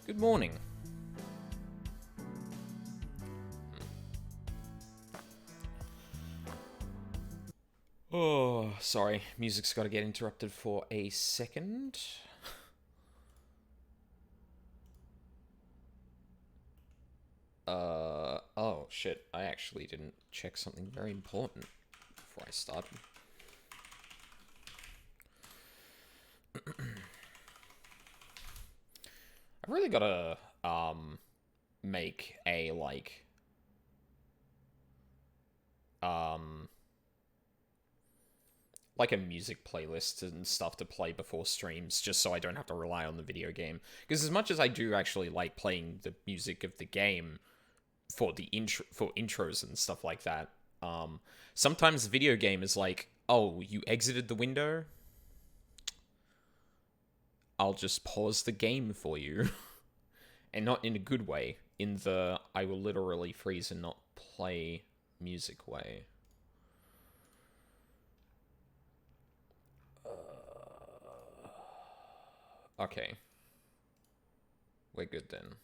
Good morning. Oh, sorry. Music's got to get interrupted for a second. Oh shit. I actually didn't check something very important before I started. I've really got to, make a, like a music playlist and stuff to play before streams, just so I don't have to rely on the video game. Because as much as I do actually like playing the music of the game for the intros and stuff like that, sometimes the video game is like, oh, you exited the window? I'll just pause the game for you. And not in a good way, in the I will literally freeze and not play music way. Okay. We're good then.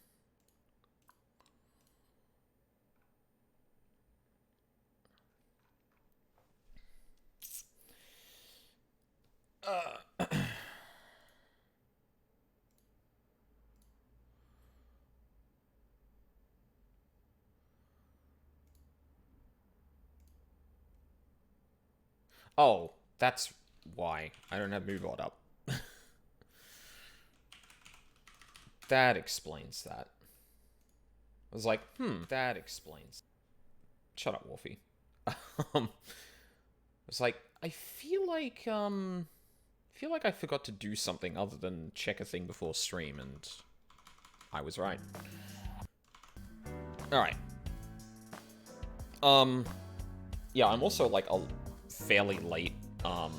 Oh, that's why I don't have MoveBot up. That explains that. I was like, that explains. Shut up, Wolfie. It's like, I feel like I forgot to do something other than check a thing before stream, and I was right. Alright. Yeah, I'm also, like, fairly late. I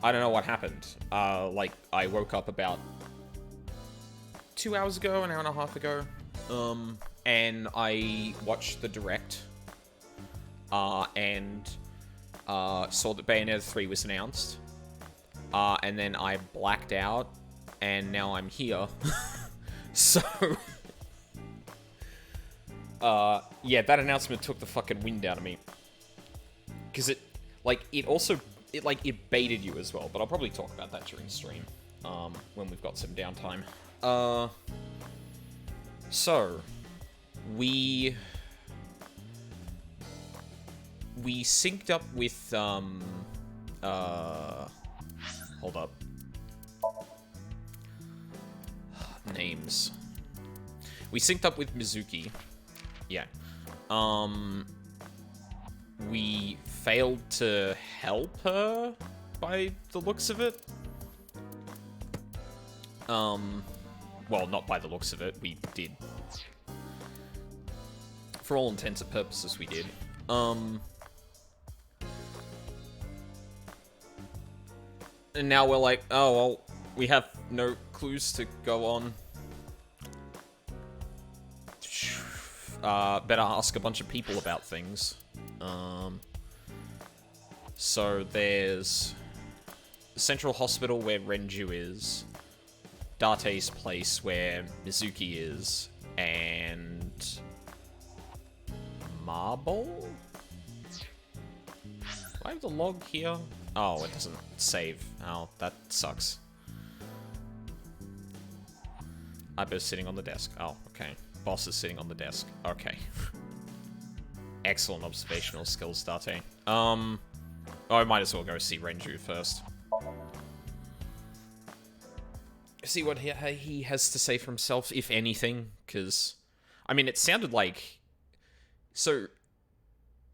don't know what happened. Like, I woke up about 2 hours ago, an hour and a half ago, and I watched the direct, and saw that Bayonetta 3 was announced, and then I blacked out, and now I'm here. So, yeah, that announcement took the fucking wind out of me. Because it baited you as well, but I'll probably talk about that during stream, when we've got some downtime. So, we synced up with, hold up. Names. We synced up with Mizuki. Yeah. We failed to help her, by the looks of it. Well, not by the looks of it, we did. For all intents and purposes, we did. And now we're like, oh, well, we have no clues to go on. Better ask a bunch of people about things. So there's the Central Hospital where Renju is, Date's place where Mizuki is, and Marble? Do I have the log here? Oh, it doesn't save. Oh, that sucks. Ibo's sitting on the desk. Oh, okay. Boss is sitting on the desk. Okay. Excellent observational skills, Date. Oh, I might as well go see Renju first. See what he has to say for himself, if anything, because, I mean, it sounded like, so,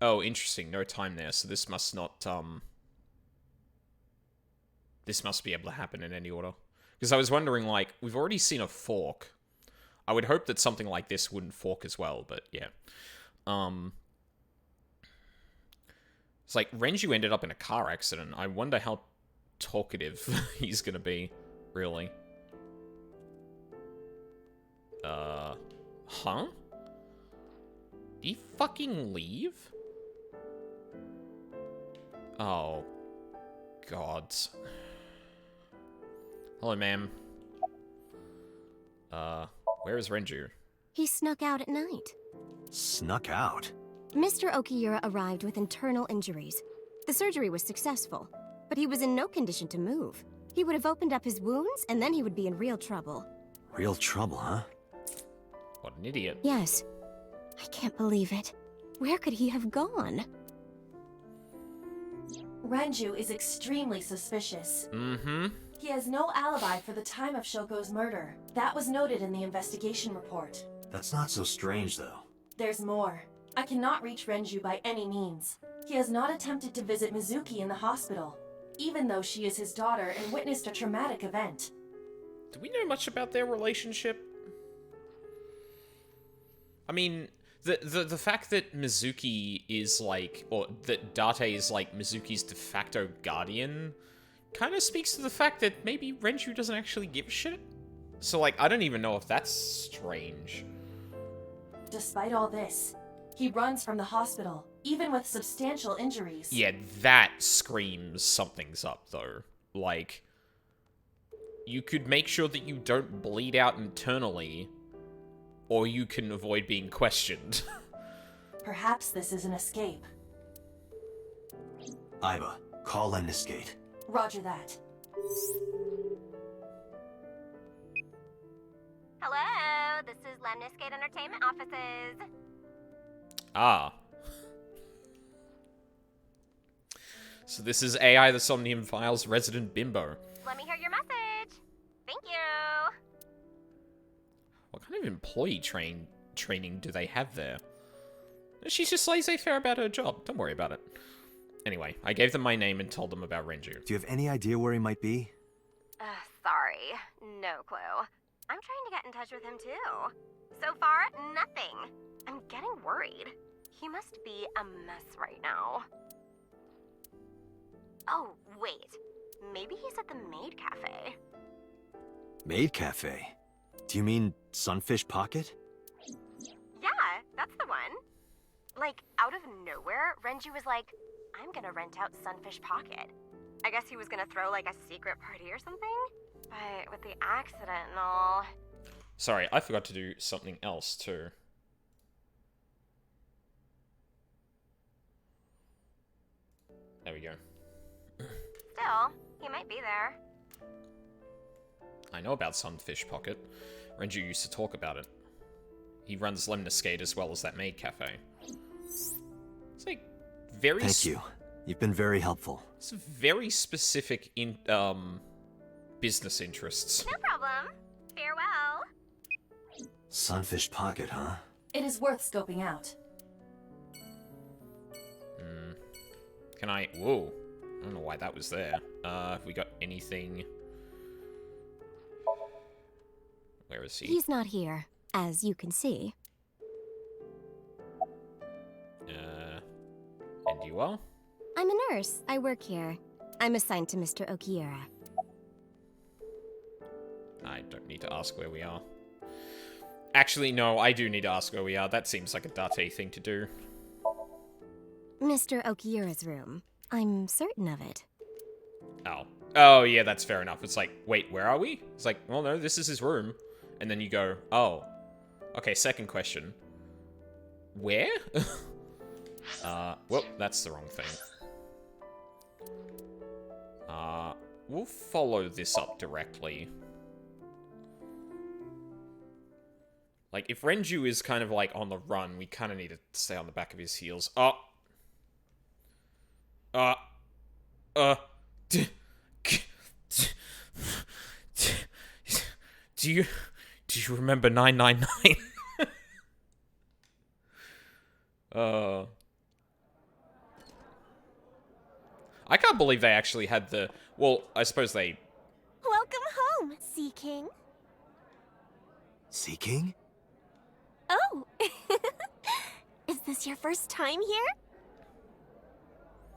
oh, interesting, no time there, so this must not, this must be able to happen in any order, because I was wondering, like, we've already seen a fork. I would hope that something like this wouldn't fork as well, but yeah. It's like, Renju ended up in a car accident. I wonder how talkative he's gonna be, really. Huh? Did he fucking leave? Oh. God. Hello, ma'am. Where is Renju? He snuck out at night. Snuck out? Mr. Okiura arrived with internal injuries. The surgery was successful, but he was in no condition to move. He would have opened up his wounds, and then he would be in real trouble. Real trouble, huh? What an idiot. Yes. I can't believe it. Where could he have gone? Renju is extremely suspicious. Mm-hmm. He has no alibi for the time of Shoko's murder. That was noted in the investigation report. That's not so strange, though. There's more. I cannot reach Renju by any means. He has not attempted to visit Mizuki in the hospital, even though she is his daughter and witnessed a traumatic event. Do we know much about their relationship? I mean, the fact that Mizuki is like, or that Date is like Mizuki's de facto guardian, kind of speaks to the fact that maybe Renju doesn't actually give a shit. So like, I don't even know if that's strange. Despite all this, he runs from the hospital, even with substantial injuries. Yeah, that screams something's up, though. Like, you could make sure that you don't bleed out internally, or you can avoid being questioned. Perhaps this is an escape. Aiba, call Lemniscate. Roger that. Hello, this is Lemniscate Entertainment Offices. Ah. So this is AI the Somnium Files resident bimbo. Let me hear your message. Thank you. What kind of employee training do they have there? She's just laissez-faire about her job. Don't worry about it. Anyway, I gave them my name and told them about Renju. Do you have any idea where he might be? Sorry. No clue. I'm trying to get in touch with him too. So far, nothing. I'm getting worried. He must be a mess right now. Oh, wait. Maybe he's at the Maid Cafe. Maid Cafe? Do you mean Sunfish Pocket? Yeah, that's the one. Like, out of nowhere, Renju was like, I'm gonna rent out Sunfish Pocket. I guess he was gonna throw, like, a secret party or something? But with the accident and all... Sorry, I forgot to do something else, too. There we go. Still, he might be there. I know about Sunfish Pocket. Renju used to talk about it. He runs Lemniscate as well as that Maid Cafe. It's like very... Thank you. You've been very helpful. It's very specific in business interests. No problem. Farewell. Sunfish Pocket, huh? It is worth scoping out. Can I... Whoa. I don't know why that was there. Have we got anything... Where is he? He's not here, as you can see. And you are? I'm a nurse. I work here. I'm assigned to Mr. Okiura. I don't need to ask where we are. Actually, no, I do need to ask where we are. That seems like a Date thing to do. Mr. Okiura's room. I'm certain of it. Oh. Oh, yeah, that's fair enough. It's like, wait, where are we? It's like, well, no, this is his room. And then you go, oh. Okay, second question. Where? Whoop, that's the wrong thing. We'll follow this up directly. Like, if Renju is kind of, like, on the run, we kind of need to stay on the back of his heels. Do you remember 999? I can't believe they actually had the... Well, I suppose they... Welcome home, Sea King. Sea King? Oh! Is this your first time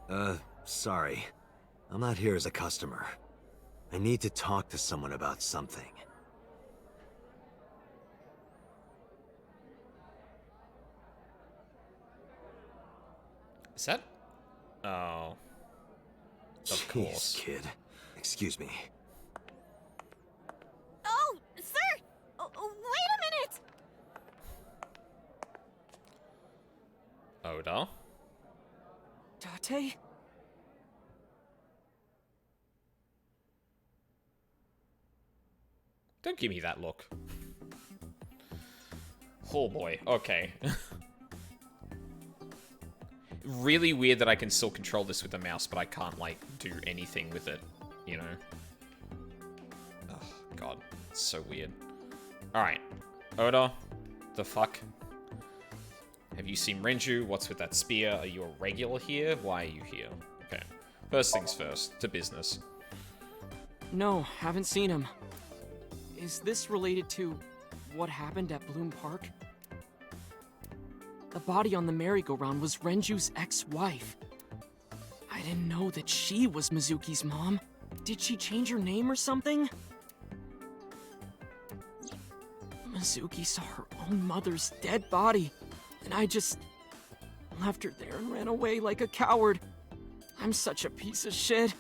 here? Sorry. I'm not here as a customer. I need to talk to someone about something. Is that... Oh... Of Jeez, course. Kid. Excuse me. Oh, sir! Oda. Date? Don't give me that look. Oh boy, okay. Really weird that I can still control this with the mouse, but I can't, like, do anything with it, you know? Oh, God. It's so weird. Alright. Oda. The fuck? Have you seen Renju? What's with that spear? Are you a regular here? Why are you here? Okay. First things first. To business. No, haven't seen him. Is this related to what happened at Bloom Park? The body on the merry-go-round was Renju's ex-wife. I didn't know that she was Mizuki's mom. Did she change her name or something? Mizuki saw her own mother's dead body, and I just left her there and ran away like a coward. I'm such a piece of shit.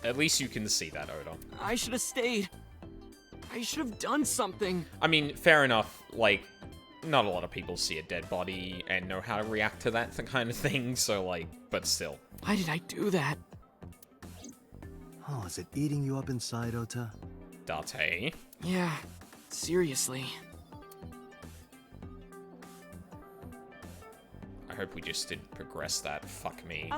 At least you can see that, Oda. I should have stayed. I should have done something. I mean, fair enough, like, not a lot of people see a dead body and know how to react to that kind of thing, so, like, but still. Why did I do that? Oh, is it eating you up inside, Ota? Date. Yeah, seriously. I hope we just didn't progress that. Fuck me.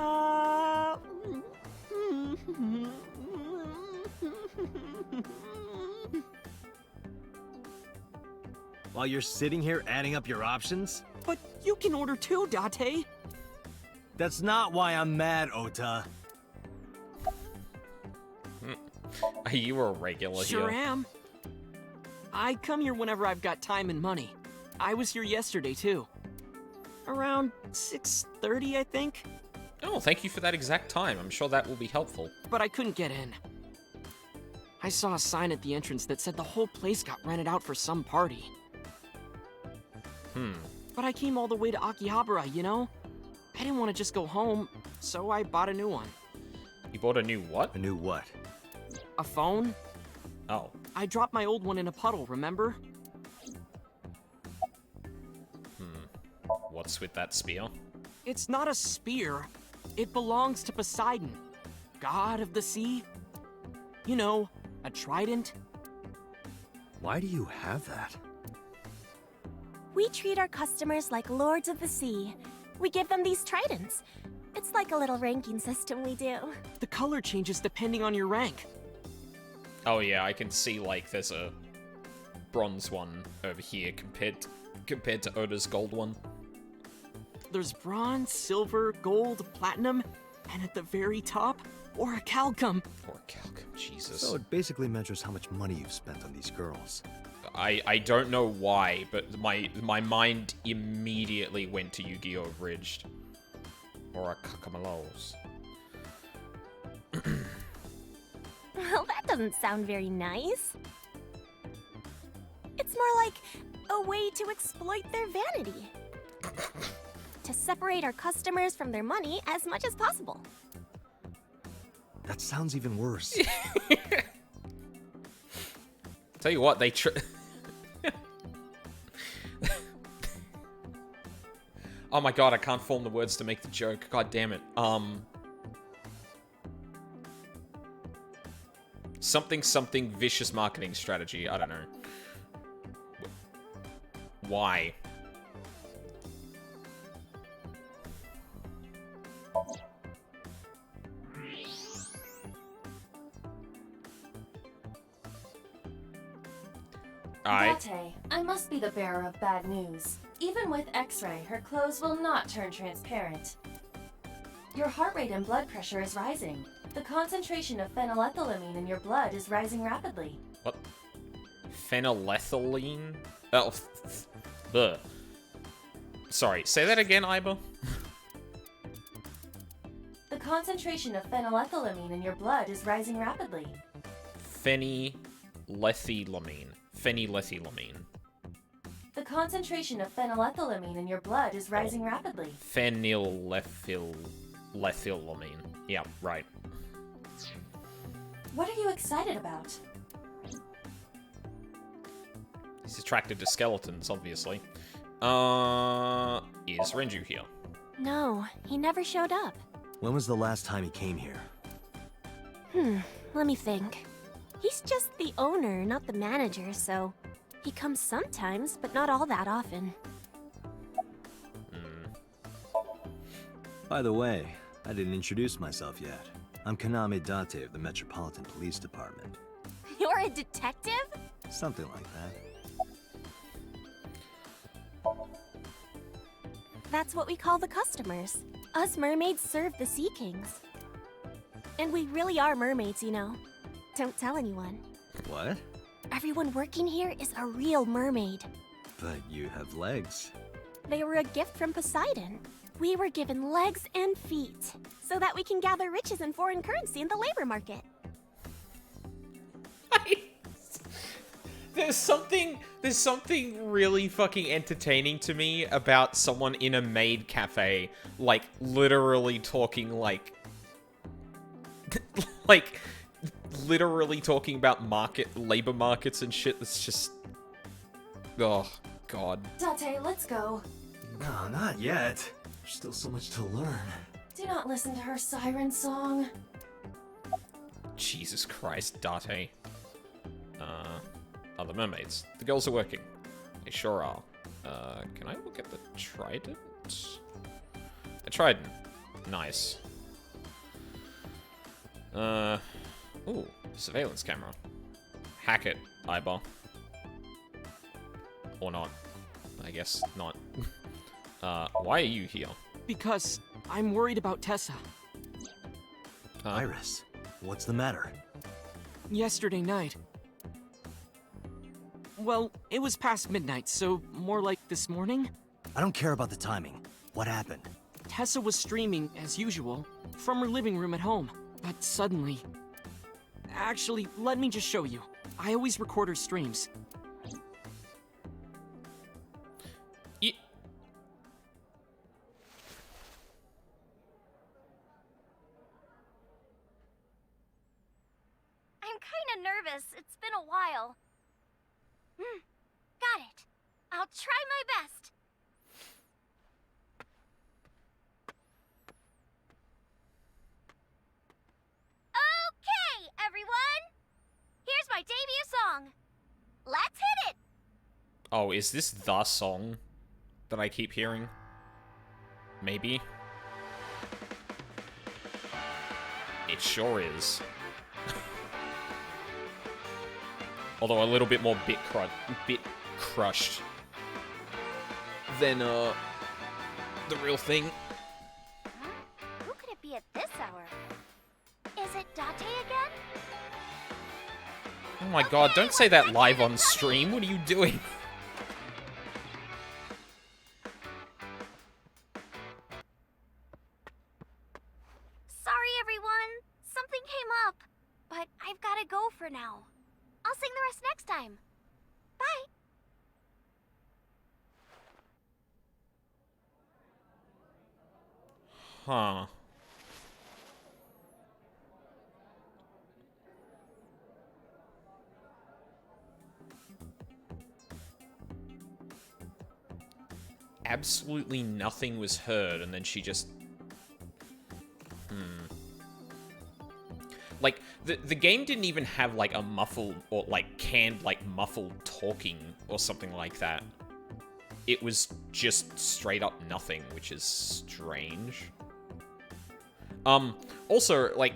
While you're sitting here adding up your options? But you can order too, Date. That's not why I'm mad, Ota. Are you a regular Sure here? am. I come here whenever I've got time and money. I was here yesterday too. Around 6:30, I think. Oh, thank you for that exact time. I'm sure that will be helpful. But I couldn't get in. I saw a sign at the entrance that said the whole place got rented out for some party. But I came all the way to Akihabara, you know? I didn't want to just go home, so I bought a new one. You bought a new what? A new what? A phone? Oh. I dropped my old one in a puddle, remember? What's with that spear? It's not a spear. It belongs to Poseidon, god of the sea. You know, a trident. Why do you have that? We treat our customers like lords of the sea. We give them these tridents. It's like a little ranking system we do. The color changes depending on your rank. Oh yeah, I can see, like, there's a bronze one over here compared to Oda's gold one. There's bronze, silver, gold, platinum, and at the very top, orichalcum. Orichalcum, Jesus. So it basically measures how much money you've spent on these girls. I don't know why, but my mind immediately went to Yu-Gi-Oh! Abridged. Orichalcum. Well, that doesn't sound very nice. It's more like a way to exploit their vanity. To separate our customers from their money as much as possible. That sounds even worse. Tell you what, they Oh my god, I can't form the words to make the joke. God damn it. Something vicious marketing strategy. I don't know. Why? Date, I must be the bearer of bad news. Even with X-ray, her clothes will not turn transparent. Your heart rate and blood pressure is rising. The concentration of phenylethylamine in your blood is rising rapidly. What? Phenylethylamine? Oh, bleh. Sorry, say that again, Iba? The concentration of phenylethylamine in your blood is rising rapidly. Phenylethylamine. Phenylethylamine. The concentration of phenylethylamine in your blood is rising rapidly. Phenylethylamine. Yeah, right. What are you excited about? He's attracted to skeletons, obviously. Is Renju here? No, he never showed up. When was the last time he came here? Let me think. He's just the owner, not the manager, so he comes sometimes, but not all that often. By the way, I didn't introduce myself yet. I'm Kaname Date of the Metropolitan Police Department. You're a detective? Something like that. That's what we call the customers. Us mermaids serve the Sea Kings. And we really are mermaids, you know. Don't tell anyone. What? Everyone working here is a real mermaid. But you have legs. They were a gift from Poseidon. We were given legs and feet, so that we can gather riches in foreign currency in the labor market. There's something really fucking entertaining to me about someone in a maid cafe, like, literally talking, like, literally talking about labor markets and shit. That's just, oh, God. Date, let's go. No, not yet. There's still so much to learn. Do not listen to her siren song. Jesus Christ, Date. Other mermaids. The girls are working. They sure are. Can I look at the trident? A trident. Nice. Ooh, surveillance camera. Hack it, eyeball. Or not. I guess not. Why are you here? Because I'm worried about Tessa. Iris, what's the matter? Yesterday night. Well, it was past midnight, so more like this morning. I don't care about the timing. What happened? Tessa was streaming, as usual, from her living room at home. But suddenly... Actually, let me just show you. I always record her streams. I'm kinda nervous. It's been a while. Got it. I'll try my best. Okay, everyone! Here's my debut song. Let's hit it! Oh, is this the song that I keep hearing? Maybe? It sure is. Although a little bit more bit crushed than, the real thing. Who could it be at this hour? Is it Date again? Oh my god, don't say that live on stream. What are you doing? Sorry, everyone. Something came up. But I've gotta go for now. I'll sing the rest next time. Bye. Huh. Absolutely nothing was heard, and then she just... Like, the game didn't even have, like, a muffled, or, like, canned, like, muffled talking or something like that. It was just straight up nothing, which is strange. Also, like,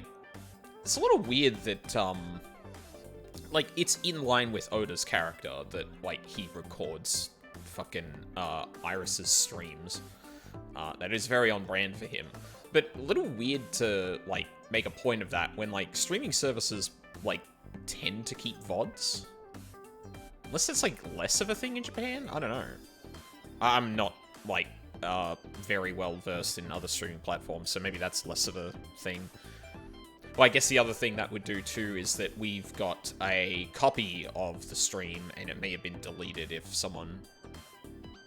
it's a little weird that, like, it's in line with Oda's character that, like, he records fucking, Iris's streams. That is very on brand for him. But a little weird to, like, make a point of that when, like, streaming services, like, tend to keep VODs. Unless it's, like, less of a thing in Japan? I don't know. I'm not, like, very well versed in other streaming platforms, so maybe that's less of a thing. Well, I guess the other thing that would do, too, is that we've got a copy of the stream, and it may have been deleted if someone,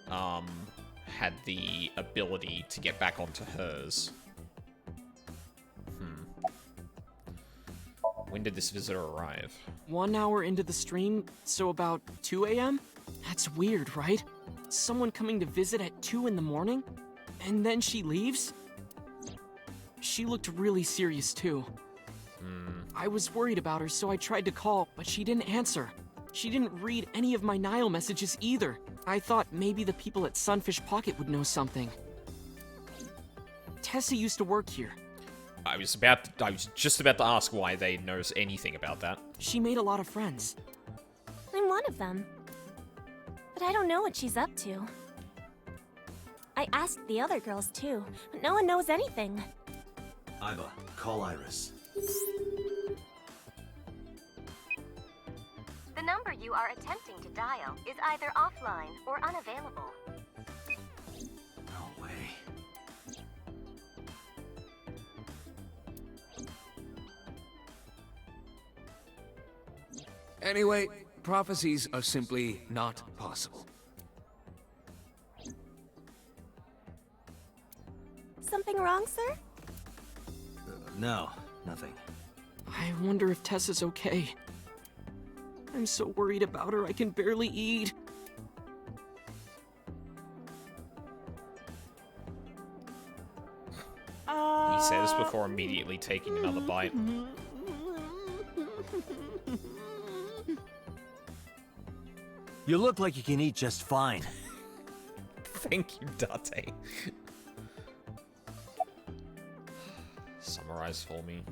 had the ability to get back onto hers. When did this visitor arrive? 1 hour into the stream, so about 2 a.m.? That's weird, right? Someone coming to visit at 2 in the morning? And then she leaves? She looked really serious too. I was worried about her, so I tried to call, but she didn't answer. She didn't read any of my Nile messages either. I thought maybe the people at Sunfish Pocket would know something. Tessa used to work here. I was just about to ask why they knows anything about that. She made a lot of friends. I'm one of them. But I don't know what she's up to. I asked the other girls too, but no one knows anything. Iba, call Iris. The number you are attempting to dial is either offline or unavailable. No way. Anyway, prophecies are simply not possible. Something wrong, sir? No, nothing. I wonder if Tessa's okay. I'm so worried about her, I can barely eat. He says before immediately taking another bite. You look like you can eat just fine. Thank you, Date. Summarize for me.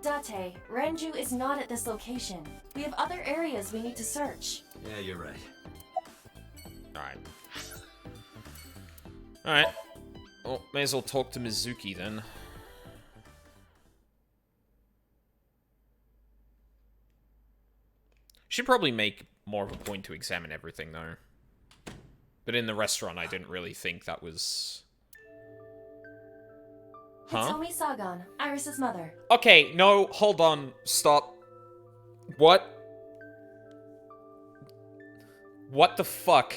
Date, Renju is not at this location. We have other areas we need to search. Yeah, you're right. Alright. Alright. Well, may as well talk to Mizuki then. Should probably make more of a point to examine everything, though. But in the restaurant, I didn't really think that was... Huh? Hitomi Sagan, Iris's mother. Okay, no, hold on, stop. What? What the fuck?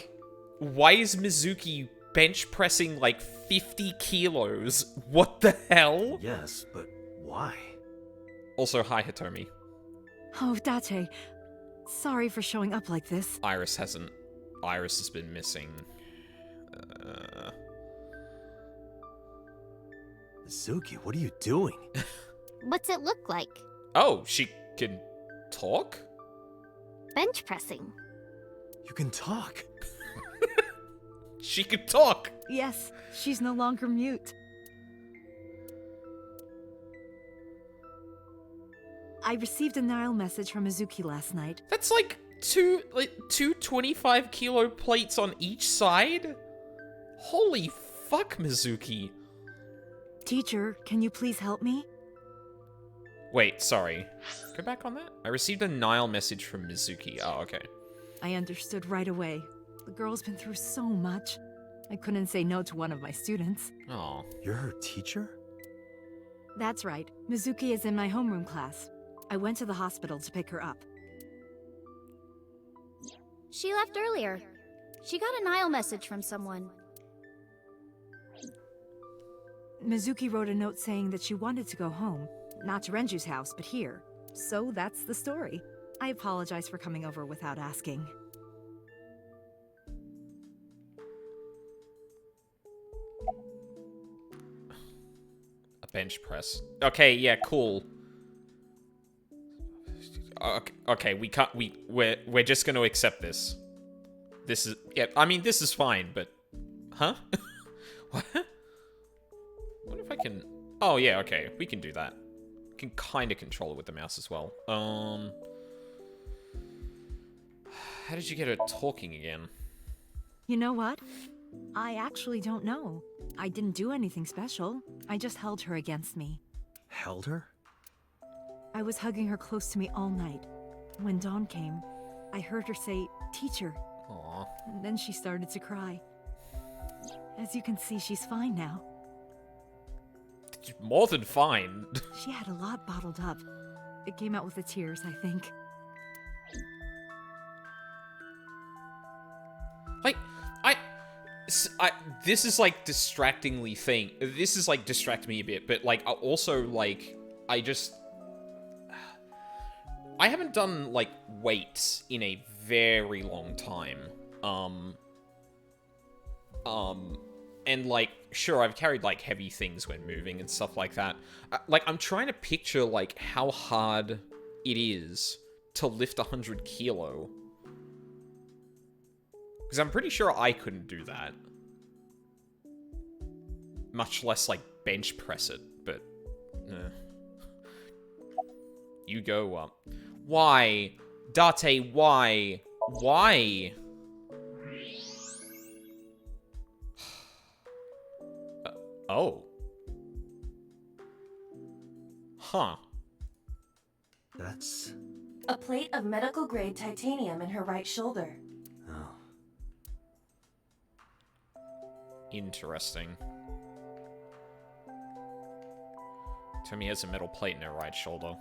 Why is Mizuki bench pressing like 50 kilos? What the hell? Yes, but why? Also, hi, Hitomi. Oh, Date. Sorry for showing up like this. Iris has been missing. Mizuki, what are you doing? What's it look like? Oh, she can talk? Bench pressing. You can talk. She can talk! Yes, she's no longer mute. I received a Nile message from Mizuki last night. That's like two 25 kilo plates on each side? Holy fuck, Mizuki. Teacher, can you please help me? Wait, sorry. Go back on that? I received a Nile message from Mizuki. Oh, okay. I understood right away. The girl's been through so much. I couldn't say no to one of my students. Oh. You're her teacher? That's right. Mizuki is in my homeroom class. I went to the hospital to pick her up. She left earlier. She got a Nile message from someone. Mizuki wrote a note saying that she wanted to go home. Not to Renju's house, but here. So that's the story. I apologize for coming over without asking. A bench press. Okay, yeah, cool. Okay, we're just gonna accept this. This is, yeah, I mean, this is fine, but... Huh? What? What if I can... Oh, yeah, okay, we can do that. Can kind of control it with the mouse as well. How did you get her talking again? You know what? I actually don't know. I didn't do anything special. I just held her against me. Held her? I was hugging her close to me all night. When dawn came, I heard her say, "Teacher." Aw. And then she started to cry. As you can see, she's fine now. More than fine. She had a lot bottled up. It came out with the tears, I think. Like, this is like distractingly thing. This is like distract me a bit, but like also like I just I haven't done, like, weights in a very long time. And, like, sure, I've carried, like, heavy things when moving and stuff like that. Like, I'm trying to picture, like, how hard it is to lift 100 kilo. Because I'm pretty sure I couldn't do that. Much less, like, bench press it, but... You go up. Why? Date, why? Why? Oh. Huh. That's... A plate of medical-grade titanium in her right shoulder. Oh. Interesting. Tommy has a metal plate in her right shoulder.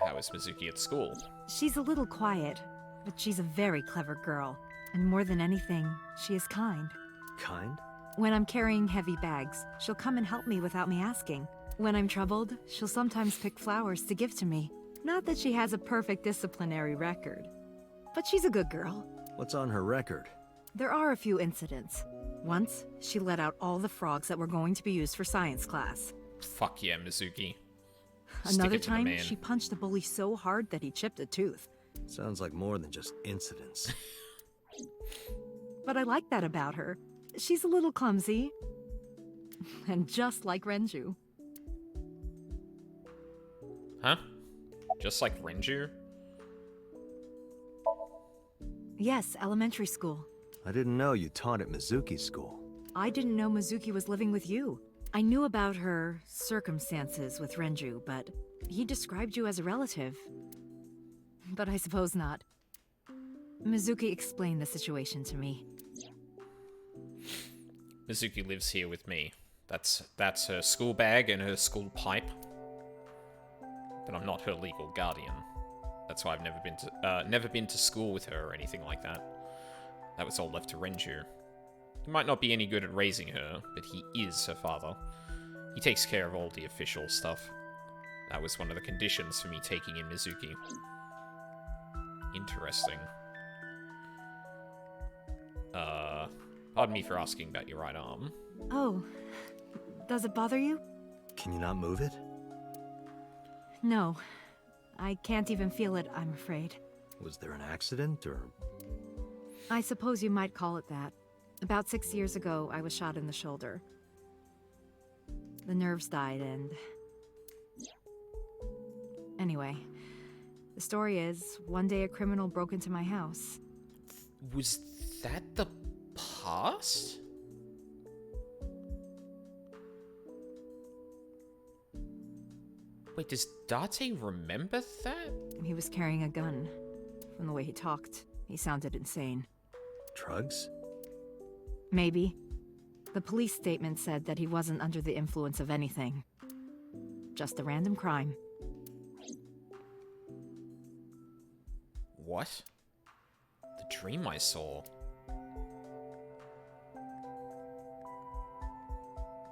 How is Mizuki at school? She's a little quiet, but she's a very clever girl. And more than anything, she is kind. Kind? When I'm carrying heavy bags, she'll come and help me without me asking. When I'm troubled, she'll sometimes pick flowers to give to me. Not that she has a perfect disciplinary record, but she's a good girl. What's on her record? There are a few incidents. Once, she let out all the frogs that were going to be used for science class. Fuck yeah, Mizuki. Another time, she punched a bully so hard that he chipped a tooth. Sounds like more than just incidents. But I like that about her. She's a little clumsy. And just like Renju. Huh? Just like Renju? Yes, elementary school. I didn't know you taught at Mizuki's school. I didn't know Mizuki was living with you. I knew about her circumstances with Renju, but he described you as a relative. But I suppose not. Mizuki explained the situation to me. Mizuki lives here with me. That's her school bag and her school pipe. But I'm not her legal guardian. That's why I've never been to school with her or anything like that. That was all left to Renju. He might not be any good at raising her, but he is her father. He takes care of all the official stuff. That was one of the conditions for me taking in Mizuki. Interesting. Pardon me for asking about your right arm. Oh, does it bother you? Can you not move it? No. I can't even feel it, I'm afraid. Was there an accident, or...? I suppose you might call it that. About 6 years ago, I was shot in the shoulder. The nerves died and... Anyway, the story is, one day a criminal broke into my house. Was that the past? Wait, does Date remember that? He was carrying a gun. From the way he talked, he sounded insane. Drugs? Maybe. The police statement said that he wasn't under the influence of anything. Just a random crime. What? The dream I saw.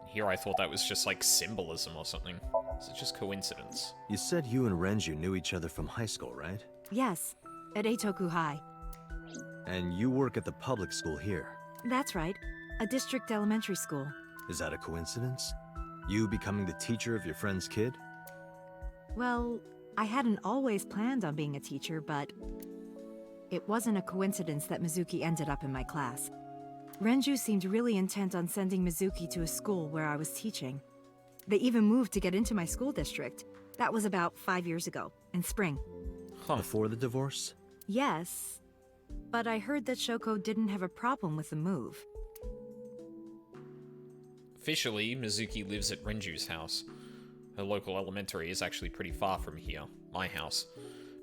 Here I thought that was just like symbolism or something. Is it just coincidence? You said you and Renju knew each other from high school, right? Yes, at Eitoku High. And you work at the public school here. That's right. A district elementary school. Is that a coincidence? You becoming the teacher of your friend's kid? Well, I hadn't always planned on being a teacher, but... It wasn't a coincidence that Mizuki ended up in my class. Renju seemed really intent on sending Mizuki to a school where I was teaching. They even moved to get into my school district. That was about 5 years ago, in spring. Huh. Before the divorce? Yes, but I heard that Shoko didn't have a problem with the move. Officially, Mizuki lives at Renju's house. Her local elementary is actually pretty far from here, my house.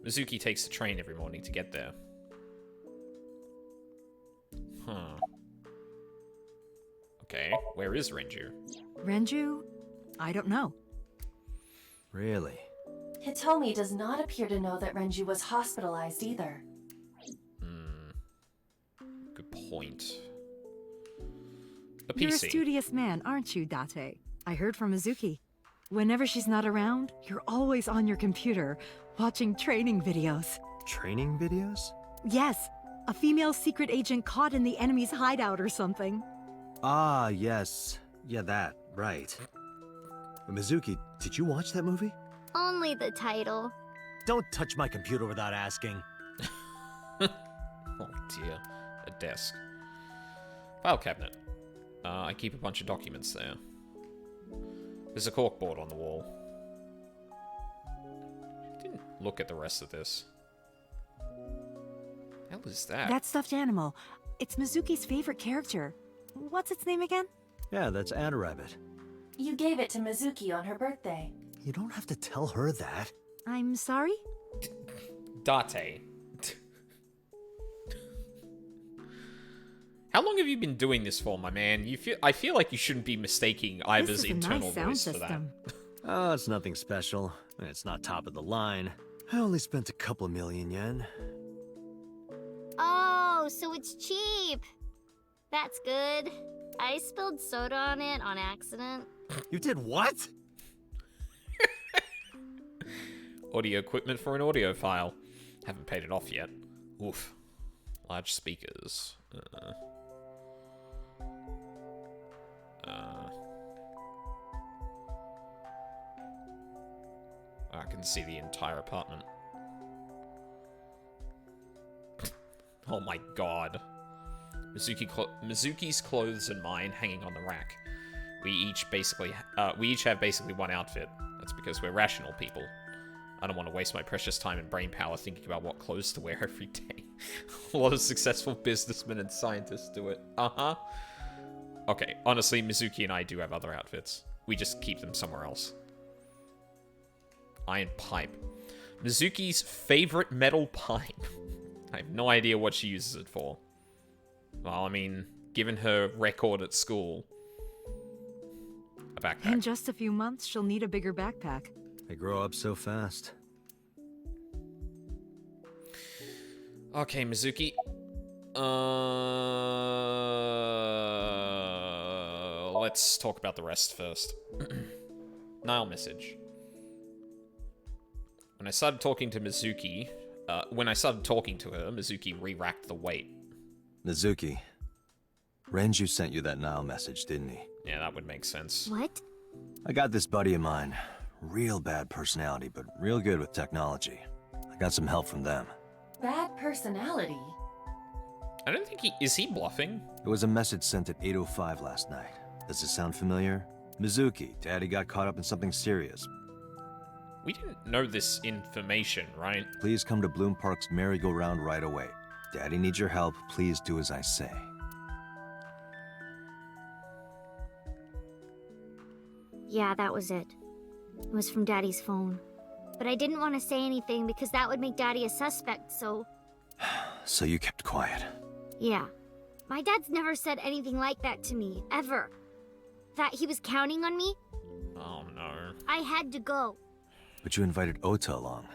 Mizuki takes the train every morning to get there. Huh. Okay, where is Renju? Renju? I don't know. Really? Hitomi does not appear to know that Renju was hospitalized either. Good point. A You're a PC. studious man, aren't you, Date? I heard from Mizuki. Whenever she's not around, you're always on your computer, watching training videos. Training videos? Yes, a female secret agent caught in the enemy's hideout or something. Ah, yes. Yeah, that. Right. Mizuki, did you watch that movie? Only the title. Don't touch my computer without asking. Oh dear. A desk. File cabinet. I keep a bunch of documents there. There's a corkboard on the wall. Didn't look at the rest of this. Hell is that? That stuffed animal. It's Mizuki's favorite character. What's its name again? Yeah, that's Ada Rabbit. You gave it to Mizuki on her birthday. You don't have to tell her that. I'm sorry? Date. How long have you been doing this for, my man? I feel like you shouldn't be mistaking Iva's This is a internal nice sound voice for that. system. Oh, it's nothing special. It's not top of the line. I only spent a couple million yen. Oh, so it's cheap. That's good. I spilled soda on it on accident. You did what? Audio equipment for an audio file. Haven't paid it off yet. Oof. Large speakers. I can see the entire apartment. Oh my god. Mizuki's clothes and mine hanging on the rack. We each have basically one outfit. That's because we're rational people. I don't want to waste my precious time and brain power thinking about what clothes to wear every day. A lot of successful businessmen and scientists do it. Uh-huh. Okay, honestly, Mizuki and I do have other outfits. We just keep them somewhere else. Iron pipe. Mizuki's favorite metal pipe. I have no idea what she uses it for. Well, I mean, given her record at school, a backpack. In just a few months, she'll need a bigger backpack. They grow up so fast. Okay, Mizuki. Let's talk about the rest first. Nile message. When I started talking to Mizuki, Mizuki re-racked the weight. Mizuki, Renju sent you that Nile message, didn't he? Yeah, that would make sense. What? I got this buddy of mine. Real bad personality, but real good with technology. I got some help from them. Bad personality? I don't think is he bluffing? It was a message sent at 8:05 last night. Does it sound familiar? Mizuki, Daddy got caught up in something serious. We didn't know this information, right? Please come to Bloom Park's merry-go-round right away. Daddy needs your help. Please do as I say. Yeah, that was it. It was from Daddy's phone. But I didn't want to say anything because that would make Daddy a suspect, so... So you kept quiet. Yeah. My dad's never said anything like that to me, ever. That he was counting on me? Oh no. I had to go. But you invited Ota along.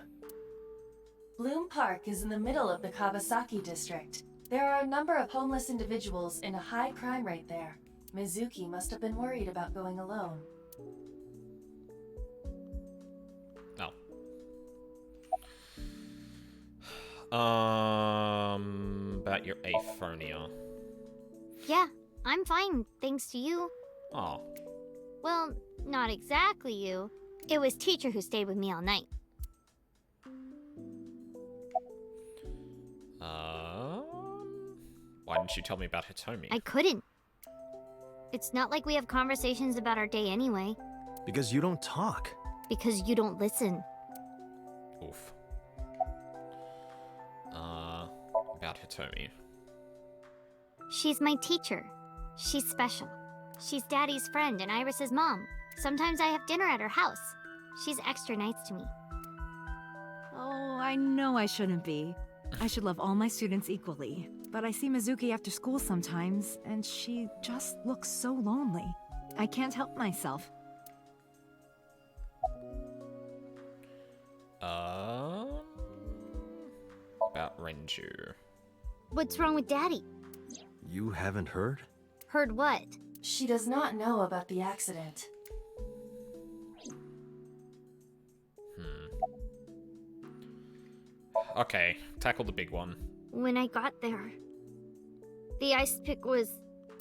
Bloom Park is in the middle of the Kawasaki district. There are a number of homeless individuals in a high crime rate there. Mizuki must have been worried about going alone. No. About your aphonia. Yeah, I'm fine, thanks to you. Oh. Well, not exactly you. It was teacher who stayed with me all night. Why didn't you tell me about Hitomi? I couldn't. It's not like we have conversations about our day anyway. Because you don't talk. Because you don't listen. Oof. About Hitomi. She's my teacher. She's special. She's Daddy's friend and Iris's mom. Sometimes I have dinner at her house. She's extra nice to me. Oh, I know I shouldn't be. I should love all my students equally. But I see Mizuki after school sometimes, and she just looks so lonely. I can't help myself. About Renju. What's wrong with Daddy? You haven't heard? Heard what? She does not know about the accident. Okay, tackle the big one. When I got there, the ice pick was...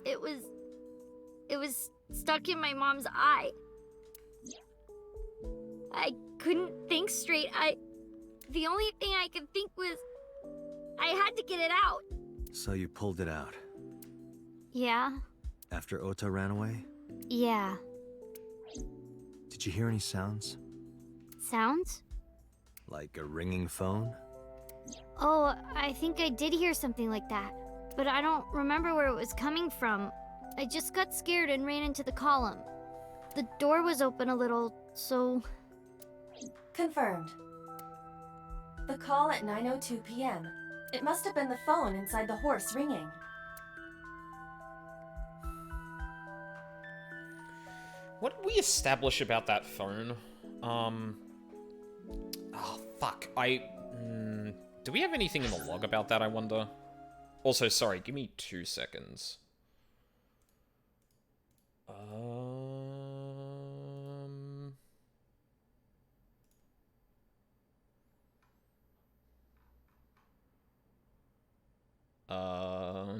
It was stuck in my mom's eye. I couldn't think straight. The only thing I could think was... I had to get it out. So you pulled it out. Yeah? After Ota ran away? Yeah. Did you hear any sounds? Sounds? Like a ringing phone? Oh, I think I did hear something like that. But I don't remember where it was coming from. I just got scared and ran into the column. The door was open a little, so... Confirmed. The call at 9:02 p.m. It must have been the phone inside the horse ringing. What did we establish about that phone? Oh, fuck. Do we have anything in the log about that, I wonder? Also, sorry, give me 2 seconds.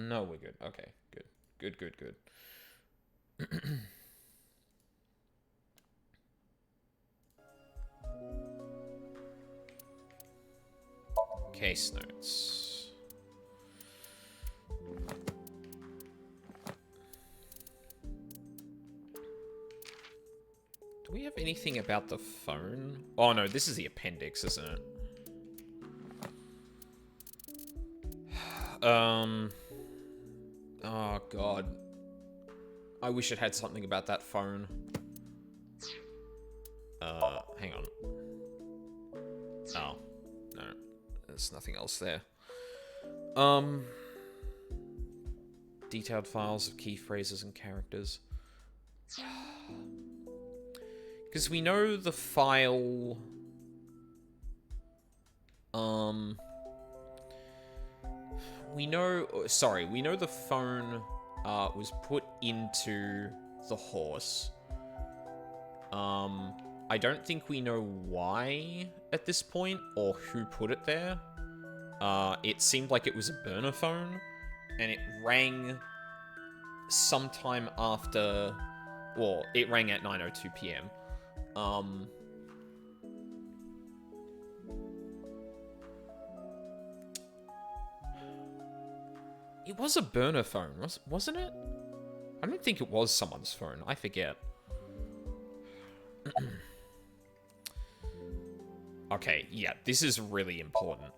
No, we're good. Okay, good. Case notes. Do we have anything about the phone? Oh no, this is the appendix, isn't it? Oh god. I wish it had something about that phone. Hang on. Oh, no. There's nothing else there. Detailed files of key phrases and characters. Because we know the file... We know the phone was put into the horse. I don't think we know why at this point, or who put it there. It seemed like it was a burner phone, and it rang sometime after... Well, it rang at 9:02 p.m. It was a burner phone, wasn't it? I don't think it was someone's phone. I forget. Okay, yeah, this is really important.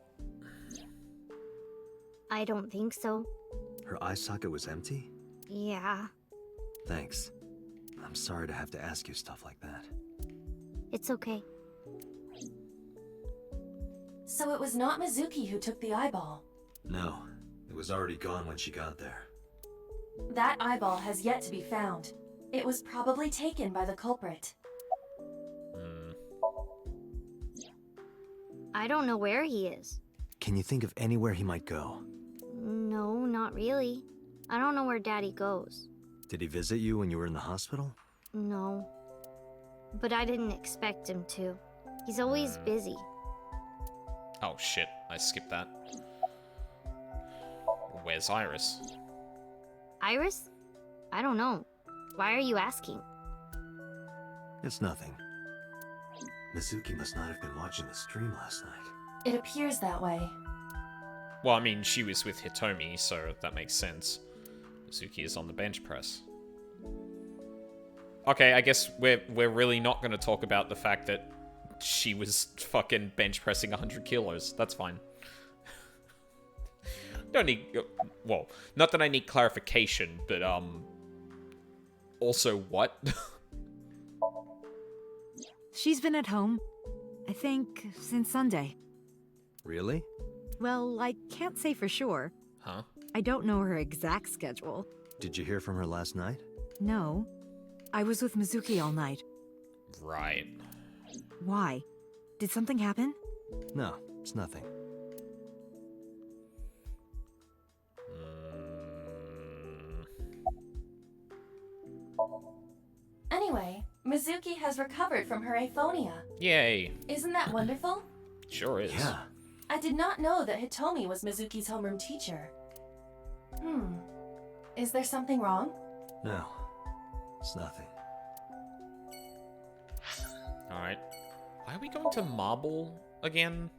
I don't think so. Her eye socket was empty? Yeah. Thanks. I'm sorry to have to ask you stuff like that. It's okay. So it was not Mizuki who took the eyeball. No, it was already gone when she got there. That eyeball has yet to be found. It was probably taken by the culprit. I don't know where he is. Can you think of anywhere he might go? No, not really. I don't know where Daddy goes. Did he visit you when you were in the hospital? No. But I didn't expect him to. He's always busy. Oh shit, I skipped that. Where's Iris? Iris? I don't know. Why are you asking? It's nothing. Mizuki must not have been watching the stream last night. It appears that way. Well, I mean, she was with Hitomi, so that makes sense. Mizuki is on the bench press. Okay, I guess we're really not going to talk about the fact that she was fucking bench pressing 100 kilos. That's fine. Don't need... Well, not that I need clarification, but, also what? She's been at home, I think, since Sunday. Really? Well, I can't say for sure. Huh? I don't know her exact schedule. Did you hear from her last night? No. I was with Mizuki all night. Right. Why? Did something happen? No, it's nothing. Anyway, Mizuki has recovered from her aphonia. Yay. Isn't that wonderful? Sure is. Yeah. I did not know that Hitomi was Mizuki's homeroom teacher. Is there something wrong? No, it's nothing. Alright. Why are we going to Marble again?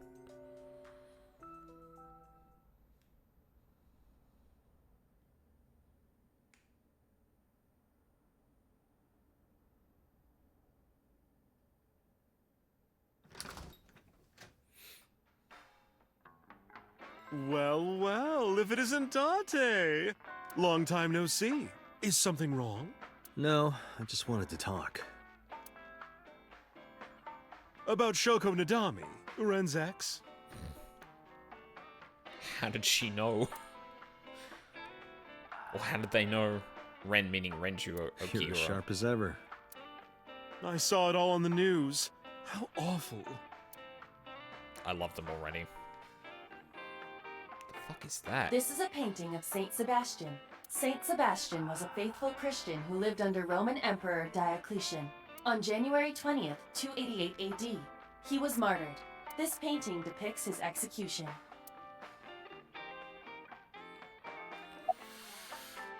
Well, well, if it isn't Date! Long time no see. Is something wrong? No, I just wanted to talk. About Shoko Nadami, Ren's ex? How did she know? Or how did they know Ren meaning Renju Okiura? You're as sharp as ever. I saw it all on the news. How awful. I love them already. The fuck is that? This is a painting of Saint Sebastian. Saint Sebastian was a faithful Christian who lived under Roman Emperor Diocletian. On January 20th, 288 AD, he was martyred. This painting depicts his execution.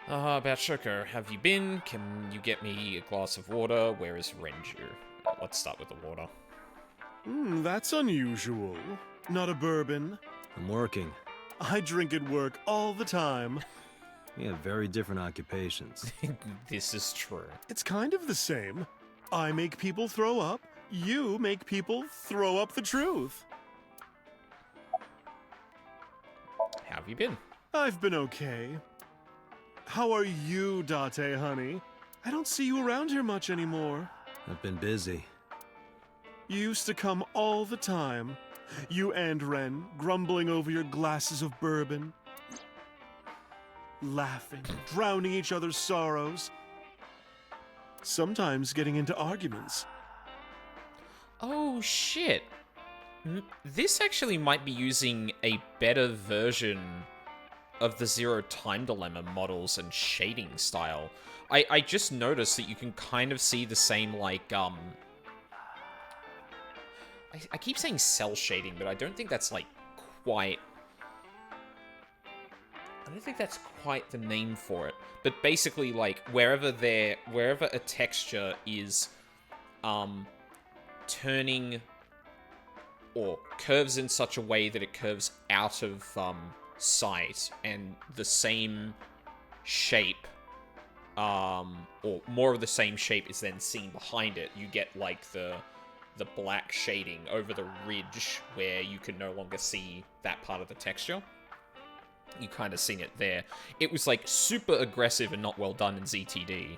About Shoko, have you been? Can you get me a glass of water? Where is Renju? Let's start with the water. That's unusual. Not a bourbon. I'm working. I drink at work all the time. We have very different occupations. This is true. It's kind of the same. I make people throw up. You make people throw up the truth. How have you been? I've been okay. How are you, Date, honey? I don't see you around here much anymore. I've been busy. You used to come all the time. You and Ren, grumbling over your glasses of bourbon. Laughing, drowning each other's sorrows. Sometimes getting into arguments. Oh shit. This actually might be using a better version of the Zero Time Dilemma models and shading style. I just noticed that you can kind of see the same, like, I keep saying cell shading, but I don't think that's, like, quite... I don't think that's quite the name for it. But basically, like, wherever a texture is, turning or curves in such a way that it curves out of, sight, and the same shape, or more of the same shape is then seen behind it, you get, like, the black shading over the ridge where you can no longer see that part of the texture. You kind of seen it there. It was, like, super aggressive and not well done in ZTD.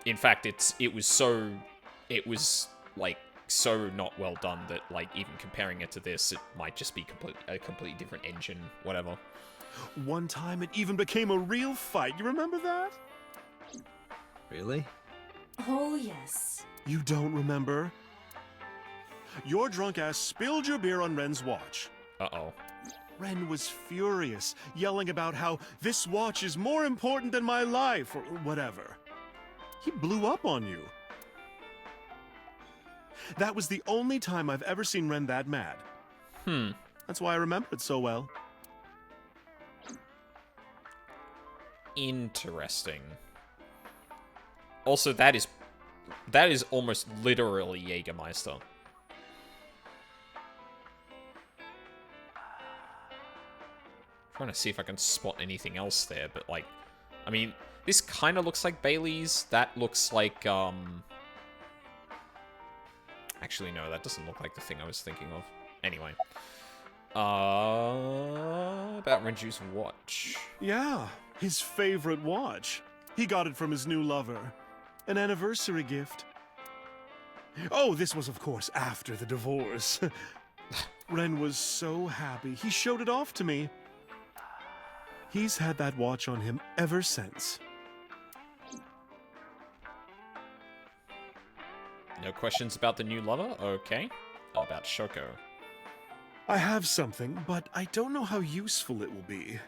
In fact, it was, like, so not well done that, like, even comparing it to this, it might just be a completely different engine, whatever. One time it even became a real fight. You remember that? Really? Oh, yes. You don't remember? Your drunk ass spilled your beer on Ren's watch. Uh-oh. Ren was furious, yelling about how this watch is more important than my life, or whatever. He blew up on you. That was the only time I've ever seen Ren that mad. That's why I remember it so well. Interesting. Also, that is almost literally Jägermeister. Trying to see if I can spot anything else there, but, like, I mean, this kind of looks like Bailey's. That looks like, actually, no, that doesn't look like the thing I was thinking of. Anyway. About Renju's watch. Yeah, his favorite watch. He got it from his new lover. An anniversary gift. Oh, this was, of course, after the divorce. Ren was so happy. He showed it off to me. He's had that watch on him ever since. No questions about the new lover? Okay. About Shoko. I have something, but I don't know how useful it will be.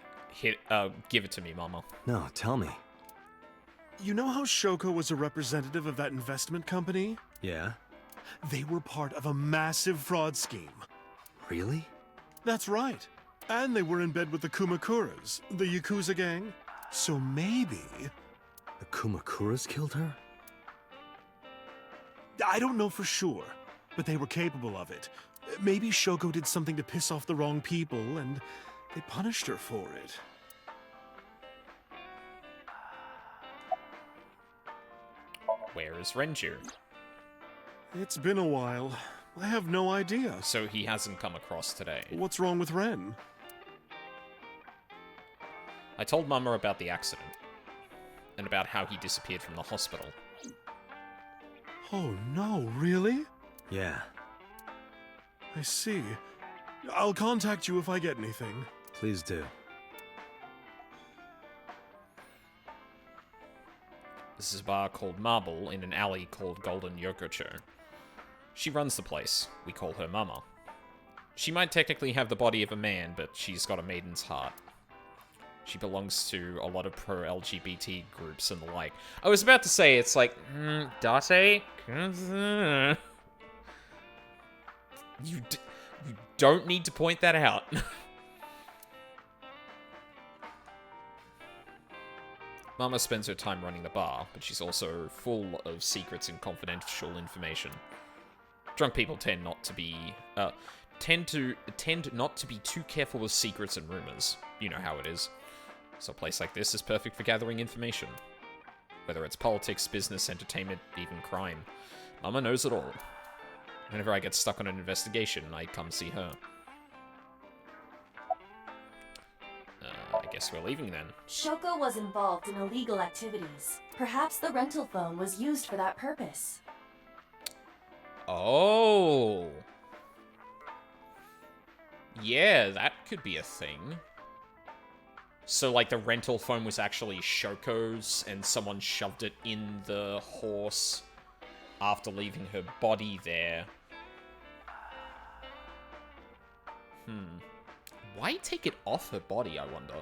Give it to me, Mama. No, tell me. You know how Shoko was a representative of that investment company? Yeah? They were part of a massive fraud scheme. Really? That's right. And they were in bed with the Kumakuras, the Yakuza gang. So maybe... The Kumakuras killed her? I don't know for sure, but they were capable of it. Maybe Shoko did something to piss off the wrong people, and they punished her for it. Where is Renju? It's been a while. I have no idea. So he hasn't come across today. What's wrong with Ren? I told Mama about the accident. And about how he disappeared from the hospital. Oh no, really? Yeah. I see. I'll contact you if I get anything. Please do. This is a bar called Marble in an alley called Golden Yokocho. She runs the place. We call her Mama. She might technically have the body of a man, but she's got a maiden's heart. She belongs to a lot of pro-LGBT groups and the like. I was about to say, it's like, Date? You don't need to point that out. Mama spends her time running the bar, but she's also full of secrets and confidential information. Drunk people tend not to be too careful with secrets and rumors. You know how it is. So a place like this is perfect for gathering information. Whether it's politics, business, entertainment, even crime. Mama knows it all. Whenever I get stuck on an investigation, I come see her. I guess we're leaving then. Shoko was involved in illegal activities. Perhaps the rental phone was used for that purpose. Oh. Yeah, that could be a thing. So, like, the rental phone was actually Shoko's, and someone shoved it in the horse after leaving her body there. Why take it off her body, I wonder?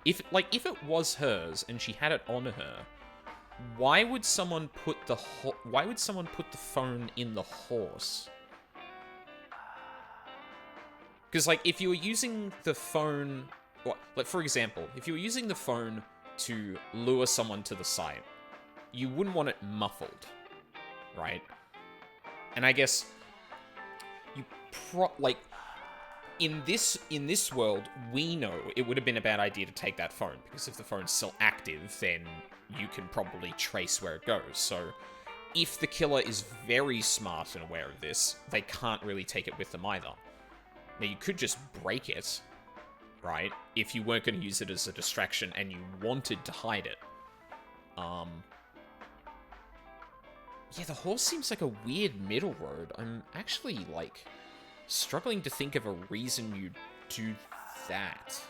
If it was hers and she had it on her, why would someone put the phone in the horse? Because, like, if you were using the phone... Like, for example, if you were using the phone to lure someone to the site, you wouldn't want it muffled, right? And I guess you in this world, we know it would have been a bad idea to take that phone, because if the phone's still active, then you can probably trace where it goes. So if the killer is very smart and aware of this, they can't really take it with them either. Now, you could just break it, right? If you weren't going to use it as a distraction and you wanted to hide it. Yeah, the horse seems like a weird middle road. I'm actually, like, struggling to think of a reason you'd do that.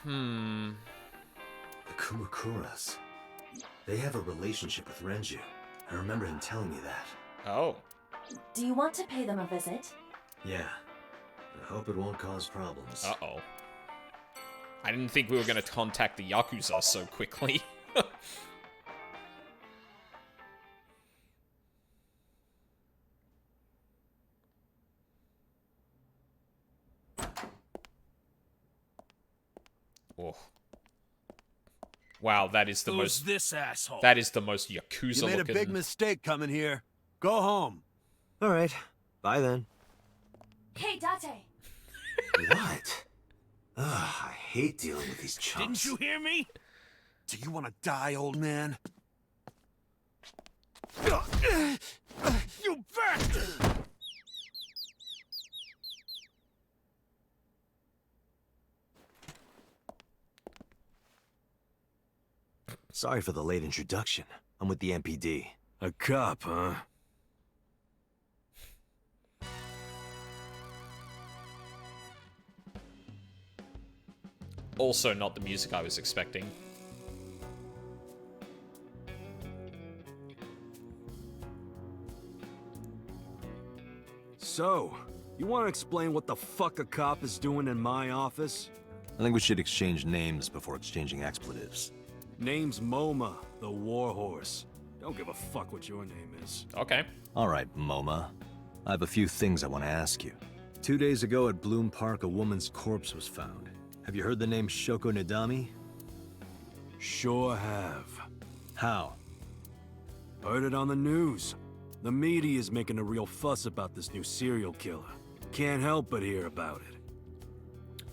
The Kumakuras. They have a relationship with Renju. I remember him telling me that. Oh. Do you want to pay them a visit? Yeah. I hope it won't cause problems. Uh-oh. I didn't think we were going to contact the Yakuza so quickly. Oh. Wow, that is the Who's most... this asshole? That is the most Yakuza You made looking... a big mistake coming here. Go home. All right. Bye then. Hey, Date! What? Ugh, I hate dealing with these chumps. Didn't you hear me? Do you want to die, old man? You bastard! Sorry for the late introduction. I'm with the MPD. A cop, huh? Also not the music I was expecting. So, you want to explain what the fuck a cop is doing in my office? I think we should exchange names before exchanging expletives. Name's MoMA, the Warhorse. Don't give a fuck what your name is. Okay. All right, MoMA. I have a few things I want to ask you. 2 days ago at Bloom Park, a woman's corpse was found. Have you heard the name Shoko Nadami? Sure have. How? Heard it on the news. The media's making a real fuss about this new serial killer. Can't help but hear about it.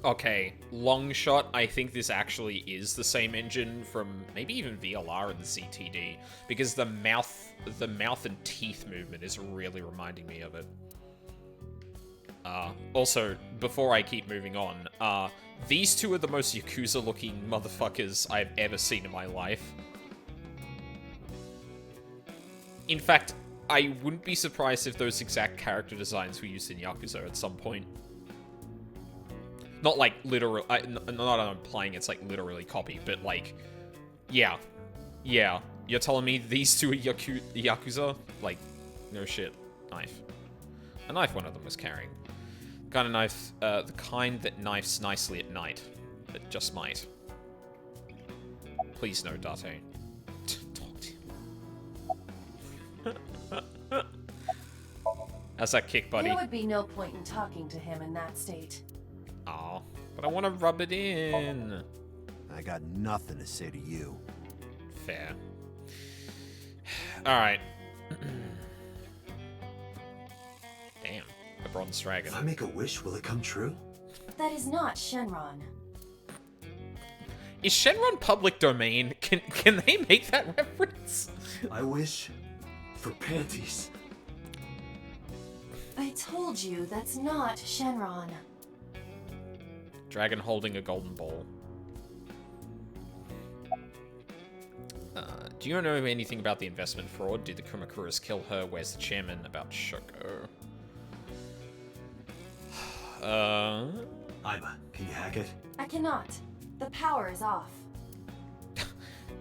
Okay, long shot, I think this actually is the same engine from maybe even VLR and ZTD, because the mouth and teeth movement is really reminding me of it. Also, before I keep moving on, these two are the most Yakuza-looking motherfuckers I've ever seen in my life. In fact, I wouldn't be surprised if those exact character designs were used in Yakuza at some point. Not like literal, not implying it's like literally copied, but like, yeah. You're telling me these two are Yakuza? Like, no shit. Knife. A knife one of them was carrying. Kind of knife, the kind that knifes nicely at night, but just might. Please no, Date. Talk to him. How's that kick, buddy? There would be no point in talking to him in that state. Aw, but I want to rub it in. I got nothing to say to you. Fair. Alright. Damn, a bronze dragon. If I make a wish, will it come true? That is not Shenron. Is Shenron public domain? Can they make that reference? I wish for panties. I told you that's not Shenron. Dragon holding a golden ball. Do you know anything about the investment fraud? Did the Kumakuras kill her? Where's the chairman? About Shoko? Aiba, can you hack it? I cannot. The power is off.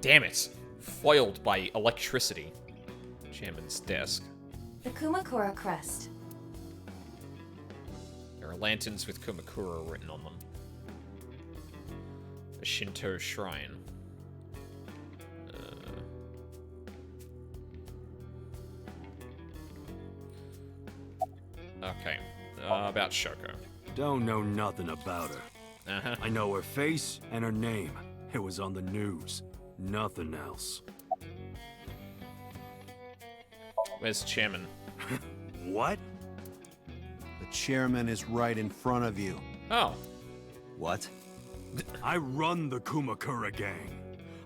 Damn it. Foiled by electricity. Chairman's desk. The Kumakura crest. There are lanterns with Kumakura written on them. A Shinto shrine. Okay. About Shoko. Don't know nothing about her. Uh-huh. I know her face and her name. It was on the news. Nothing else. Where's the chairman? What? The chairman is right in front of you. Oh. What? I run the Kumakura gang.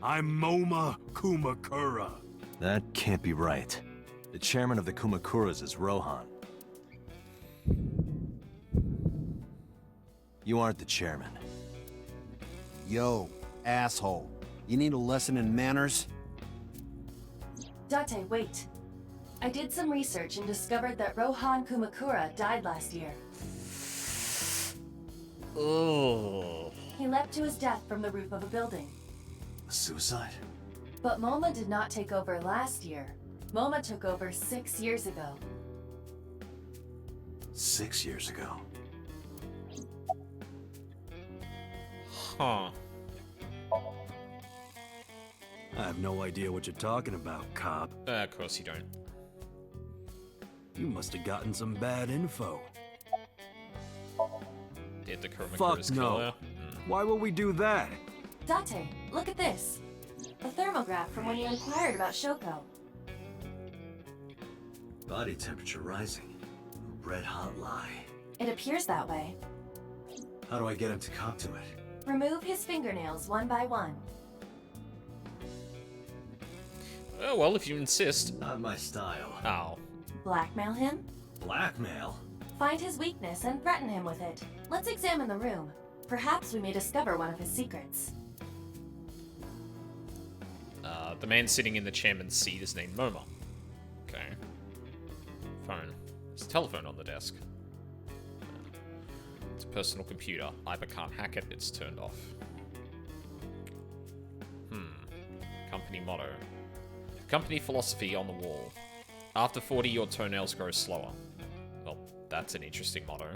I'm MoMA Kumakura. That can't be right. The chairman of the Kumakuras is Rohan. You aren't the chairman. Yo, asshole. You need a lesson in manners? Date, wait. I did some research and discovered that Rohan Kumakura died last year. Oh. He leapt to his death from the roof of a building. Suicide? But MoMA did not take over last year. MoMA took over 6 years ago. 6 years ago. Huh. I have no idea what you're talking about, cop. Of course you don't. You must have gotten some bad info. Did the Fuck Kumakuras kill no. her? Why would we do that? Date, look at this. A thermograph from when you inquired about Shoko. Body temperature rising. Red hot lie. It appears that way. How do I get him to cop to it? Remove his fingernails one by one. Oh, well, if you insist. Not my style. Oh. Blackmail him? Blackmail? Find his weakness and threaten him with it. Let's examine the room. Perhaps we may discover one of his secrets. The man sitting in the chairman's seat is named MoMA. Okay. Phone. There's a telephone on the desk. It's a personal computer. Either can't hack it, it's turned off. Company motto. Company philosophy on the wall. After 40, your toenails grow slower. Well, that's an interesting motto.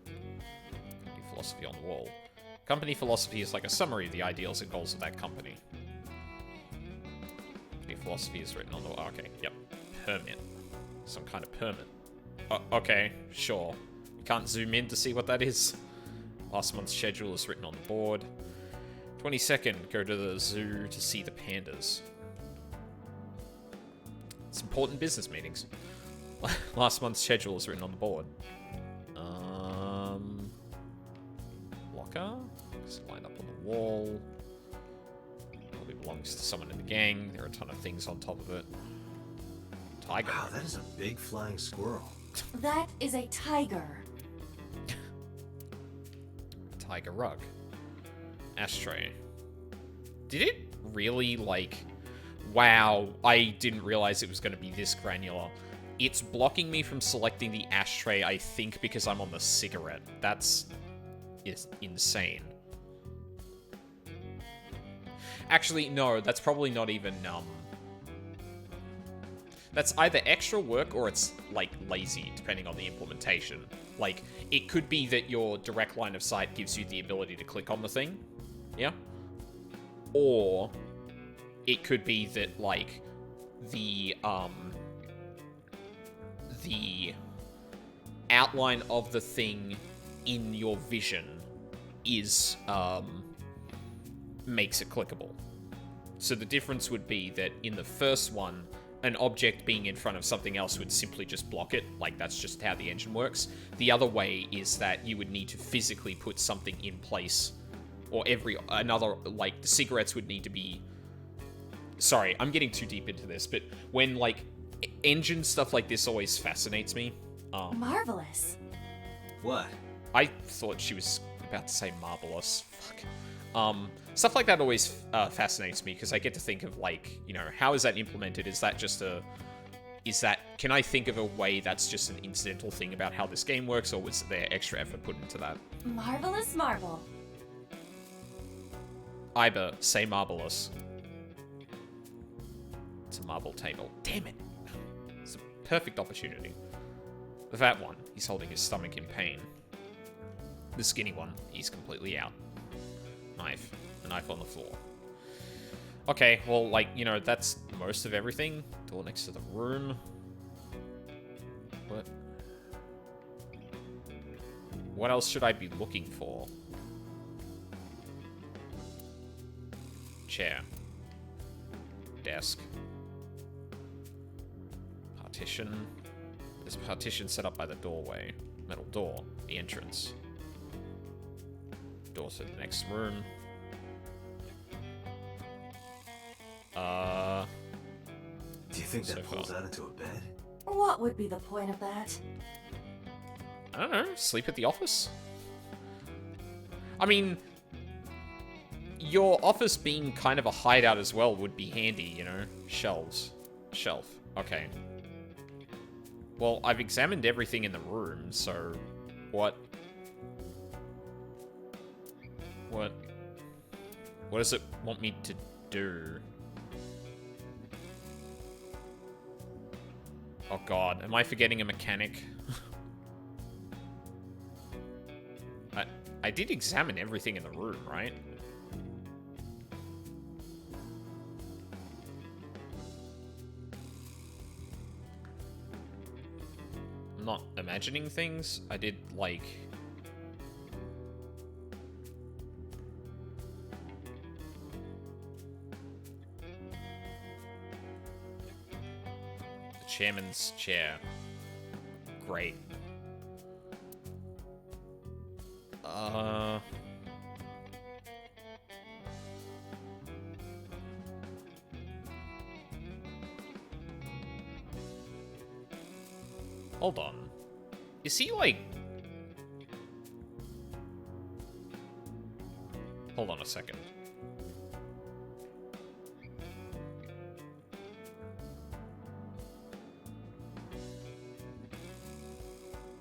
Company philosophy on the wall. Company philosophy is like a summary of the ideals and goals of that company. Company philosophy is written on the... Oh, okay, yep. Permit. Some kind of permit. Okay, sure. You can't zoom in to see what that is. Last month's schedule is written on the board. 22nd, go to the zoo to see the pandas. It's important business meetings. Last month's schedule is written on the board. Locker? It's lined up on the wall. Probably belongs to someone in the gang. There are a ton of things on top of it. Tiger. Wow, that is a big flying squirrel. That is a tiger. Tiger rug. Ashtray. Did it really, like... Wow, I didn't realize it was going to be this granular. It's blocking me from selecting the ashtray, I think, because I'm on the cigarette. That's... is insane. Actually, no, that's probably not even, that's either extra work or it's, like, lazy, depending on the implementation. Like, it could be that your direct line of sight gives you the ability to click on the thing. Yeah? Or it could be that, like, the outline of the thing in your vision is, makes it clickable. So the difference would be that in the first one, an object being in front of something else would simply just block it. Like, that's just how the engine works. The other way is that you would need to physically put something in place, or like, the cigarettes would need to be... Sorry, I'm getting too deep into this, but when, like, engine stuff like this always fascinates me. Marvelous. What? I thought she was about to say marvelous. Fuck. Stuff like that always fascinates me, because I get to think of, like, you know, how is that implemented? Is that just can I think of a way that's just an incidental thing about how this game works, or was there extra effort put into that? Marvelous marble. Iba, say marvelous. It's a marble table. Damn it. It's a perfect opportunity. The fat one, he's holding his stomach in pain. The skinny one, he's completely out. Knife. A knife on the floor. Okay, well, like, you know, that's most of everything. Door next to the room. What else should I be looking for? Chair. Desk. Partition. There's a partition set up by the doorway. Metal door. The entrance. Door to the next room. Do you think that pulls out into a bed? What would be the point of that? I don't know. Sleep at the office? I mean, your office being kind of a hideout as well would be handy, you know? Shelves. Shelf. Okay. Well, I've examined everything in the room, so... What does it want me to do? Oh god, am I forgetting a mechanic? I did examine everything in the room, right? I'm not imagining things. I did, like... Chairman's chair. Great. Hold on. Is he like... Hold on a second.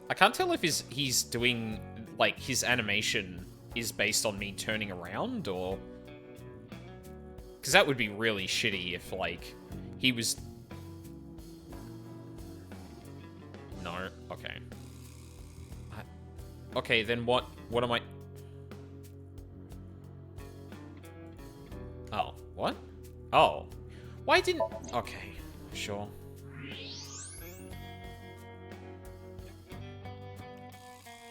I can't tell if he's doing, like, his animation is based on me turning around, or... Because that would be really shitty if, like, he was... No? Okay. Okay, then what am I... Oh. Why didn't... Okay, sure.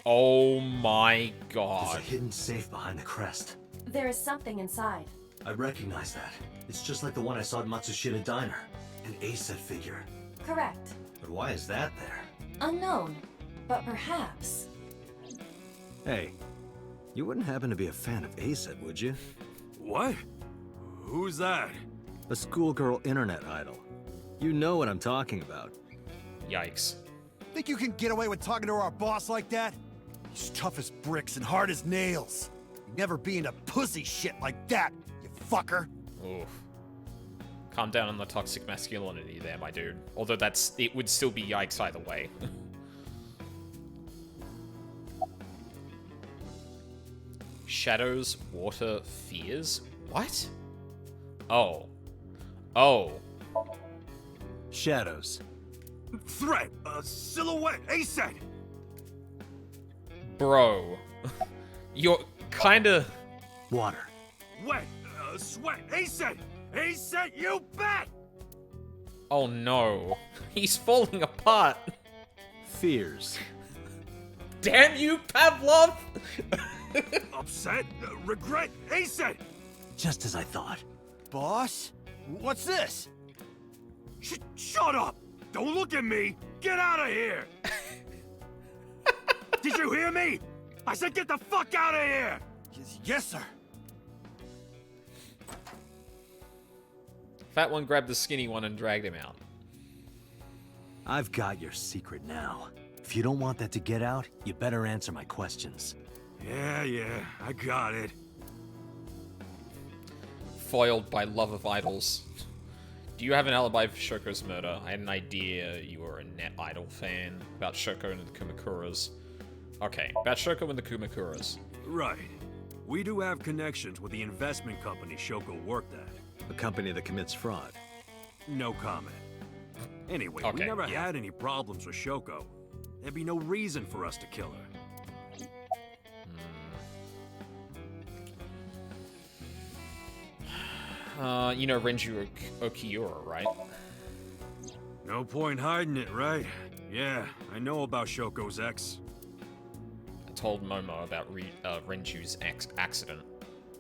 Oh my god. There's a hidden safe behind the crest. There is something inside. I recognize that. It's just like the one I saw at Matsushita Diner. An A-set figure. Correct. But why is that there? Unknown. But perhaps. Hey, you wouldn't happen to be a fan of A-set, would you? What? Who's that? A schoolgirl internet idol. You know what I'm talking about. Yikes. Think you can get away with talking to our boss like that? He's tough as bricks and hard as nails. You'd never be into pussy shit like that, you fucker. Oof. Calm down on the toxic masculinity there, my dude. Although it would still be yikes either way. Shadows, water, fears? What? Oh. Oh. Shadows. Threat! Silhouette! A-set! Bro. You're kinda... Water. Wet! Sweat! A-set! A-set, you bet! Oh no. He's falling apart. Fears. Damn you, Pavlov! Upset? Regret? A-set! Just as I thought. Boss? What's this? Shut up! Don't look at me! Get out of here! Did you hear me? I said get the fuck out of here! Yes, sir. Fat one grabbed the skinny one and dragged him out. I've got your secret now. If you don't want that to get out, you better answer my questions. Yeah, I got it. Foiled by love of idols. Do you have an alibi for Shoko's murder? I had an idea you were a net idol fan. About Shoko and the Kumakuras. Okay, about Shoko and the Kumakuras. Right. We do have connections with the investment company Shoko worked at. A company that commits fraud. No comment. Anyway, we never had any problems with Shoko. There'd be no reason for us to kill her. You know Renju Okiura, right? No point hiding it, right? Yeah, I know about Shoko's ex. I told Momo about Renju's accident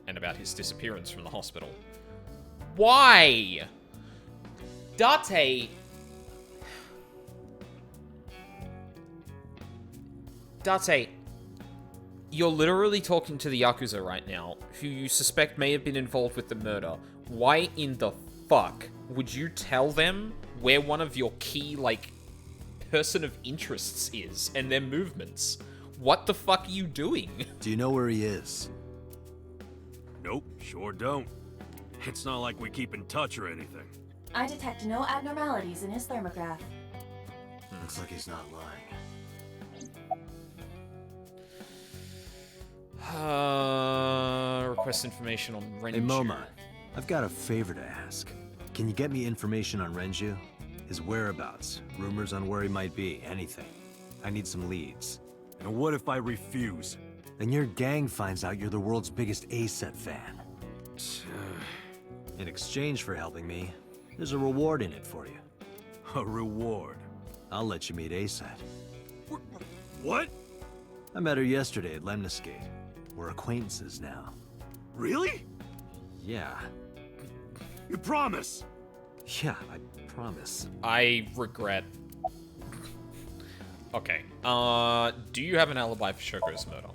and about his disappearance from the hospital. Why? Date... Date, you're literally talking to the Yakuza right now, who you suspect may have been involved with the murder. Why in the fuck would you tell them where one of your key, person of interests is and their movements? What the fuck are you doing? Do you know where he is? Nope, sure don't. It's not like we keep in touch or anything. I detect no abnormalities in his thermograph. Looks like he's not lying. Request information on Renju. Hey, Moma, I've got a favor to ask. Can you get me information on Renju? His whereabouts, rumors on where he might be, anything. I need some leads. And what if I refuse? Then your gang finds out you're the world's biggest A-set fan. In exchange for helping me, there's a reward in it for you. A reward? I'll let you meet A-set. What? I met her yesterday at Lemniscate. We're acquaintances now. Really? Yeah. You promise? Yeah, I promise. I regret... Okay, do you have an alibi for Shoko's murder?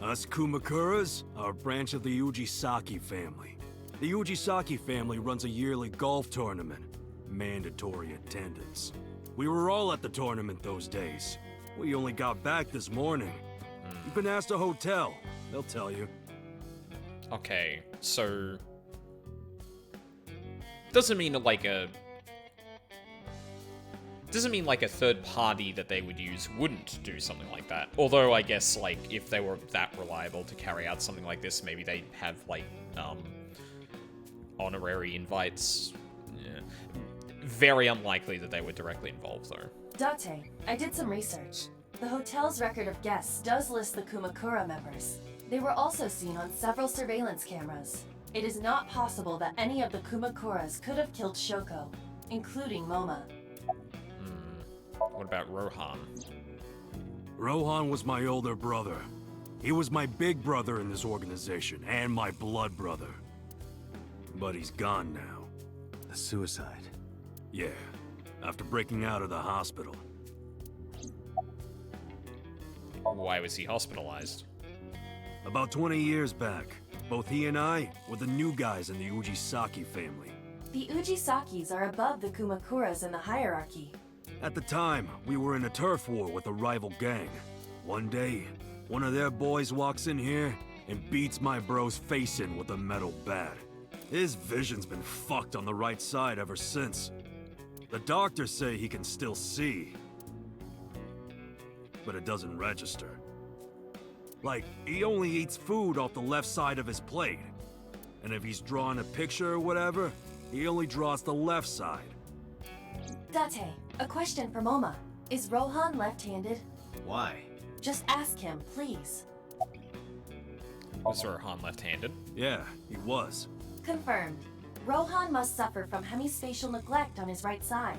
Us Kumakuras are a branch of the Ujisaki family. The Ujisaki family runs a yearly golf tournament. Mandatory attendance. We were all at the tournament those days. We only got back this morning. You can ask the hotel. They'll tell you. Okay, so... Doesn't mean like a third party that they would use wouldn't do something like that. Although I guess, if they were that reliable to carry out something like this, maybe they'd have, honorary invites. Yeah. Very unlikely that they were directly involved, though. Date, I did some research. The hotel's record of guests does list the Kumakura members. They were also seen on several surveillance cameras. It is not possible that any of the Kumakuras could have killed Shoko, including Moma. What about Rohan? Rohan was my older brother. He was my big brother in this organization, and my blood brother. But he's gone now. A suicide. Yeah, after breaking out of the hospital. Why was he hospitalized? About 20 years back, both he and I were the new guys in the Ujisaki family. The Ujisakis are above the Kumakuras in the hierarchy. At the time, we were in a turf war with a rival gang. One day, one of their boys walks in here and beats my bro's face in with a metal bat. His vision's been fucked on the right side ever since. The doctors say he can still see, but it doesn't register. Like, he only eats food off the left side of his plate. And if he's drawing a picture or whatever, he only draws the left side. Date, a question for Moma. Is Rohan left-handed? Why? Just ask him, please. Was Rohan left-handed? Yeah, he was. Confirmed. Rohan must suffer from hemispatial neglect on his right side.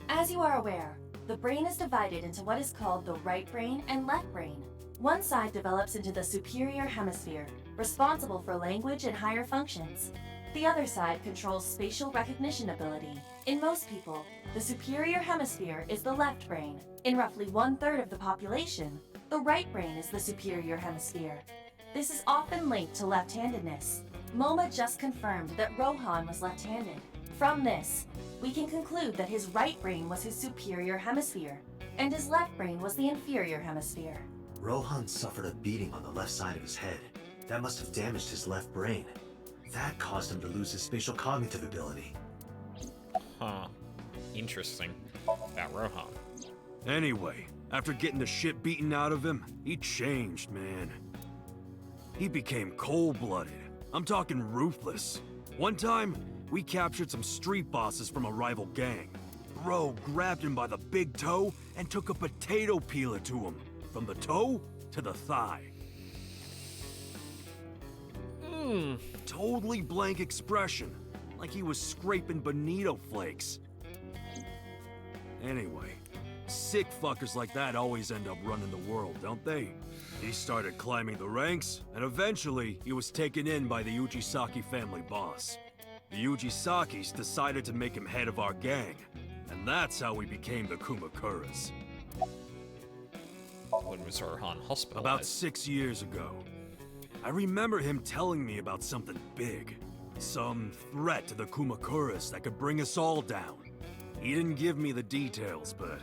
As you are aware, the brain is divided into what is called the right brain and left brain. One side develops into the superior hemisphere, responsible for language and higher functions. The other side controls spatial recognition ability. In most people, the superior hemisphere is the left brain. In roughly 1/3 of the population, the right brain is the superior hemisphere. This is often linked to left-handedness. Moma just confirmed that Rohan was left-handed. From this, we can conclude that his right brain was his superior hemisphere, and his left brain was the inferior hemisphere. Rohan suffered a beating on the left side of his head. That must have damaged his left brain. That caused him to lose his spatial cognitive ability. Huh. Interesting. About Rohan. Anyway, after getting the shit beaten out of him, he changed, man. He became cold-blooded. I'm talking ruthless. One time, we captured some street bosses from a rival gang. Bro grabbed him by the big toe and took a potato peeler to him, from the toe to the thigh. Totally blank expression, like he was scraping bonito flakes. Anyway, sick fuckers like that always end up running the world, don't they? He started climbing the ranks, and eventually he was taken in by the Ujisaki family boss. The Ujisakis decided to make him head of our gang, and that's how we became the Kumakuras. When was Rohan hospitalized? About 6 years ago. I remember him telling me about something big. Some threat to the Kumakuras that could bring us all down. He didn't give me the details, but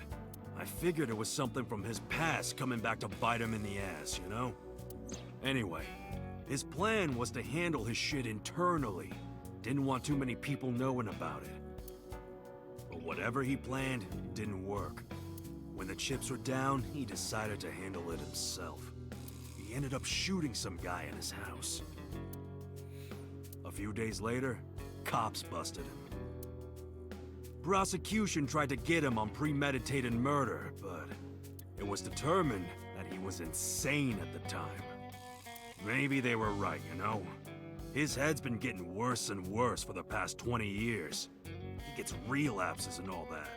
I figured it was something from his past coming back to bite him in the ass, you know? Anyway, his plan was to handle his shit internally. Didn't want too many people knowing about it. But whatever he planned didn't work. When the chips were down, he decided to handle it himself. He ended up shooting some guy in his house. A few days later, cops busted him. Prosecution tried to get him on premeditated murder, but it was determined that he was insane at the time. Maybe they were right, you know? His head's been getting worse and worse for the past 20 years. He gets relapses and all that.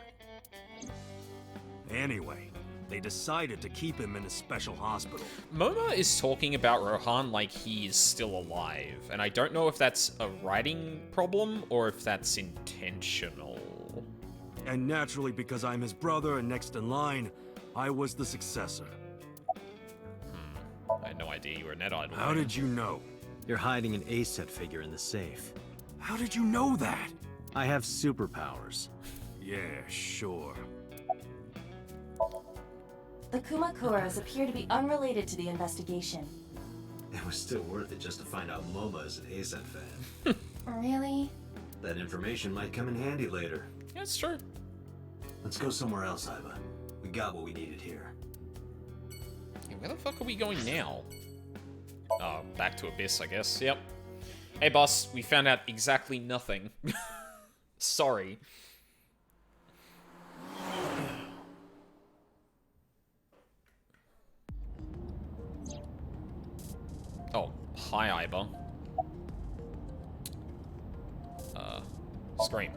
Anyway, they decided to keep him in a special hospital. Moma is talking about Rohan like he is still alive, and I don't know if that's a writing problem or if that's intentional. And naturally, because I'm his brother and next in line, I was the successor. I had no idea you were Net Idol. How did you know? You're hiding an A-set figure in the safe. How did you know that? I have superpowers. Yeah, sure. The Kumakuras appear to be unrelated to the investigation. It was still worth it just to find out Moma is an A-set fan. Really? That information might come in handy later. Yeah, it's true. Let's go somewhere else, Iva. We got what we needed here. Yeah, where the fuck are we going now? Back to Abyss, I guess. Yep. Hey, boss, we found out exactly nothing. Sorry. Oh, hi, Iva. Scream.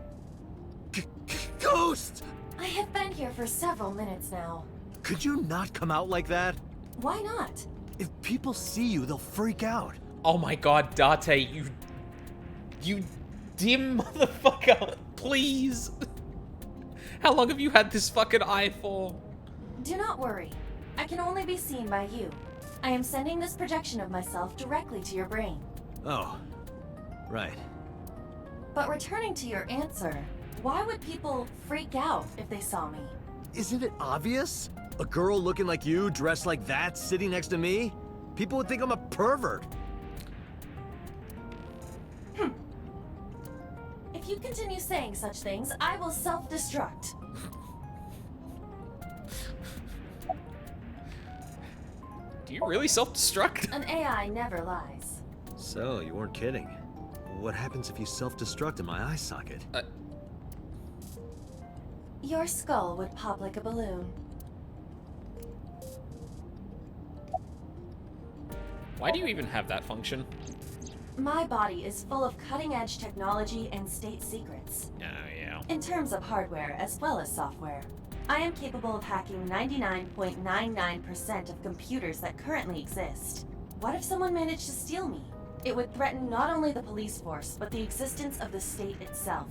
Ghost! I have been here for several minutes now. Could you not come out like that? Why not? If people see you, they'll freak out. Oh my god, Date, you dim motherfucker, please. How long have you had this fucking eye for? Do not worry. I can only be seen by you. I am sending this projection of myself directly to your brain. Oh, right. But returning to your answer, why would people freak out if they saw me? Isn't it obvious? A girl looking like you, dressed like that, sitting next to me? People would think I'm a pervert. If you continue saying such things, I will self-destruct. Do you really self-destruct? An AI never lies. So, you weren't kidding. What happens if you self-destruct in my eye socket? Your skull would pop like a balloon. Why do you even have that function? My body is full of cutting-edge technology and state secrets. Oh, yeah. In terms of hardware as well as software, I am capable of hacking 99.99% of computers that currently exist. What if someone managed to steal me? It would threaten not only the police force, but the existence of the state itself.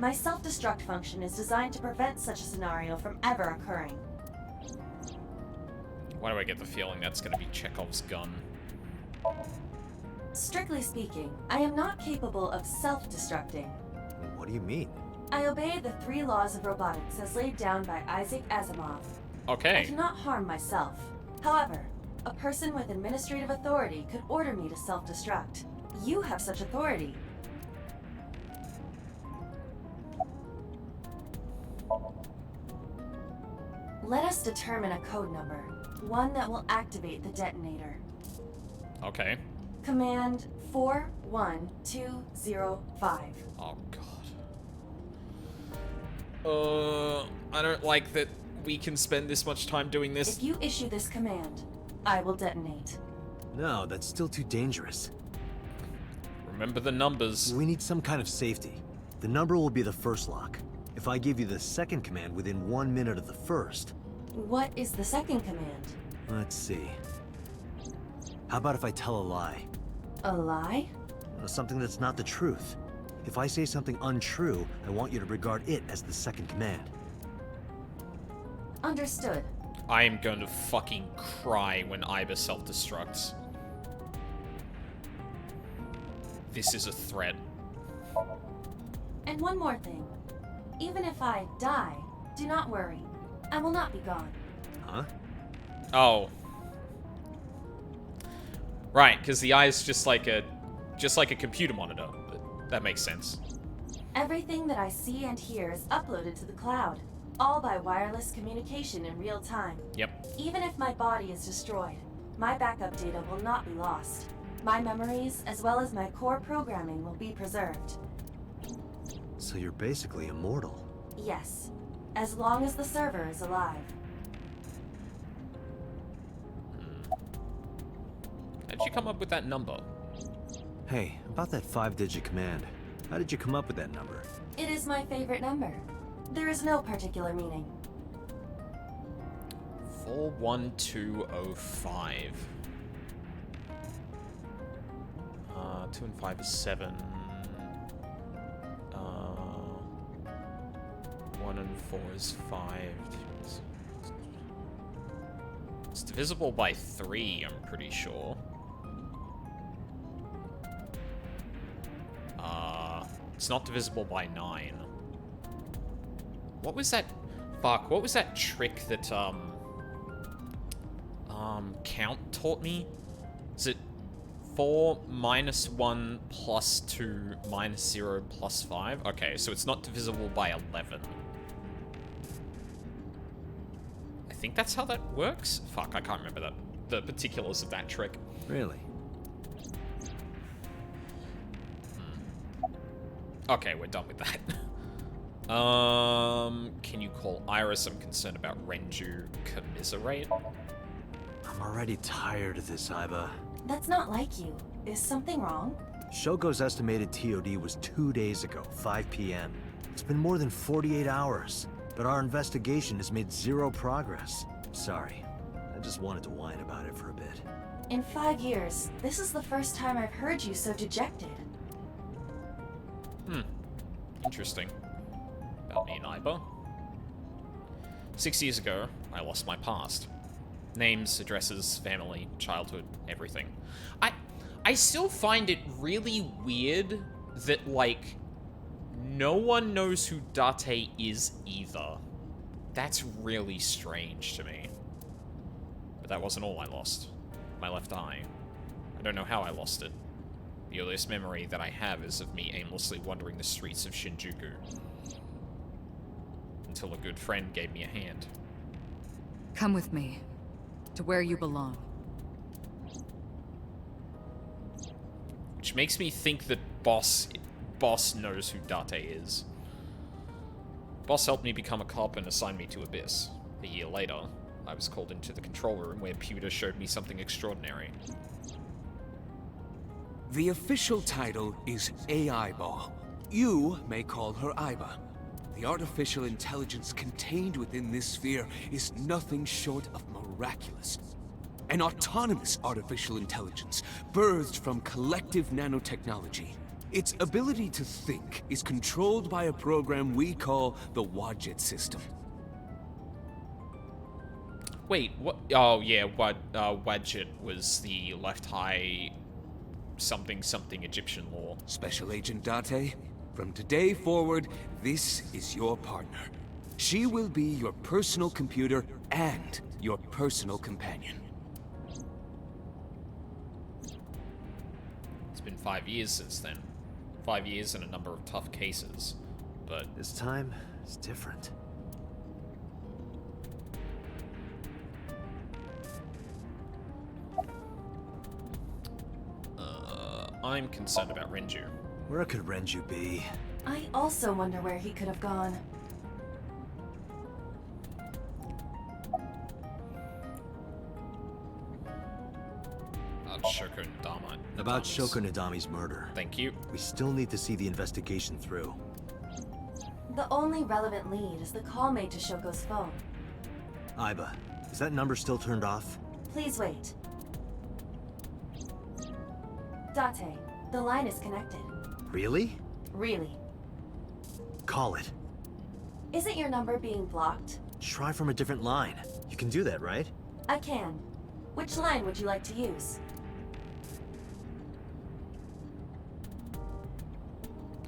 My self-destruct function is designed to prevent such a scenario from ever occurring. Why do I get the feeling that's gonna be Chekhov's gun? Strictly speaking, I am not capable of self-destructing. What do you mean? I obey the 3 laws of robotics as laid down by Isaac Asimov. Okay. I cannot harm myself. However, a person with administrative authority could order me to self-destruct. You have such authority. Let us determine a code number, one that will activate the detonator. Okay. Command 41205. Oh god. I don't like that we can spend this much time doing this. If you issue this command, I will detonate. No, that's still too dangerous. Remember the numbers. We need some kind of safety. The number will be the first lock. If I give you the second command within 1 minute of the first... What is the second command? Let's see. How about if I tell a lie? A lie? Something that's not the truth. If I say something untrue, I want you to regard it as the second command. Understood. I am going to fucking cry when Iba self-destructs. This is a threat. And one more thing. Even if I die, do not worry. I will not be gone. Huh? Oh. Right, because the eye is just like a computer monitor. That makes sense. Everything that I see and hear is uploaded to the cloud, all by wireless communication in real time. Yep. Even if my body is destroyed, my backup data will not be lost. My memories, as well as my core programming, will be preserved. So you're basically immortal. Yes, as long as the server is alive. How'd you come up with that number? Hey, about that 5-digit command. How did you come up with that number? It is my favorite number. There is no particular meaning. 41205. 2 and 5 is 7. 1 and 4 is 5. It's divisible by 3, I'm pretty sure. It's not divisible by 9. What was that? Fuck, what was that trick that, Count taught me? Is it 4 minus 1 plus 2 minus 0 plus 5? Okay, so it's not divisible by 11. I think that's how that works? Fuck, I can't remember the particulars of that trick. Really? Okay, we're done with that. Can you call Iris? I'm concerned about Renju. Commiserate? I'm already tired of this, Iba. That's not like you. Is something wrong? Shoko's estimated TOD was 2 days ago, 5 p.m. It's been more than 48 hours, but our investigation has made zero progress. Sorry, I just wanted to whine about it for a bit. In 5 years, this is the first time I've heard you so dejected. Interesting. About me and Iba. 6 years ago, I lost my past. Names, addresses, family, childhood, everything. I still find it really weird that, like, no one knows who Date is either. That's really strange to me. But that wasn't all I lost. My left eye. I don't know how I lost it. The earliest memory that I have is of me aimlessly wandering the streets of Shinjuku. Until a good friend gave me a hand. Come with me. To where you belong. Which makes me think that Boss knows who Date is. Boss helped me become a cop and assigned me to Abyss. A year later, I was called into the control room where Pewter showed me something extraordinary. The official title is AI Ball. You may call her Iba. The artificial intelligence contained within this sphere is nothing short of miraculous. An autonomous artificial intelligence, birthed from collective nanotechnology. Its ability to think is controlled by a program we call the Wadjet system. Wait, what? Oh, yeah, Wadjet was the left eye something Egyptian law. Special Agent Date, from today forward, this is your partner. She will be your personal computer and your personal companion. It's been 5 years since then. 5 years and a number of tough cases, but... This time, it's different. I'm concerned about Renju. Where could Renju be? I also wonder where he could have gone. About Shoko Nadami's murder. Thank you. We still need to see the investigation through. The only relevant lead is the call made to Shoko's phone. Iba, is that number still turned off? Please wait. Date, the line is connected. Really? Really. Call it. Isn't your number being blocked? Try from a different line. You can do that, right? I can. Which line would you like to use?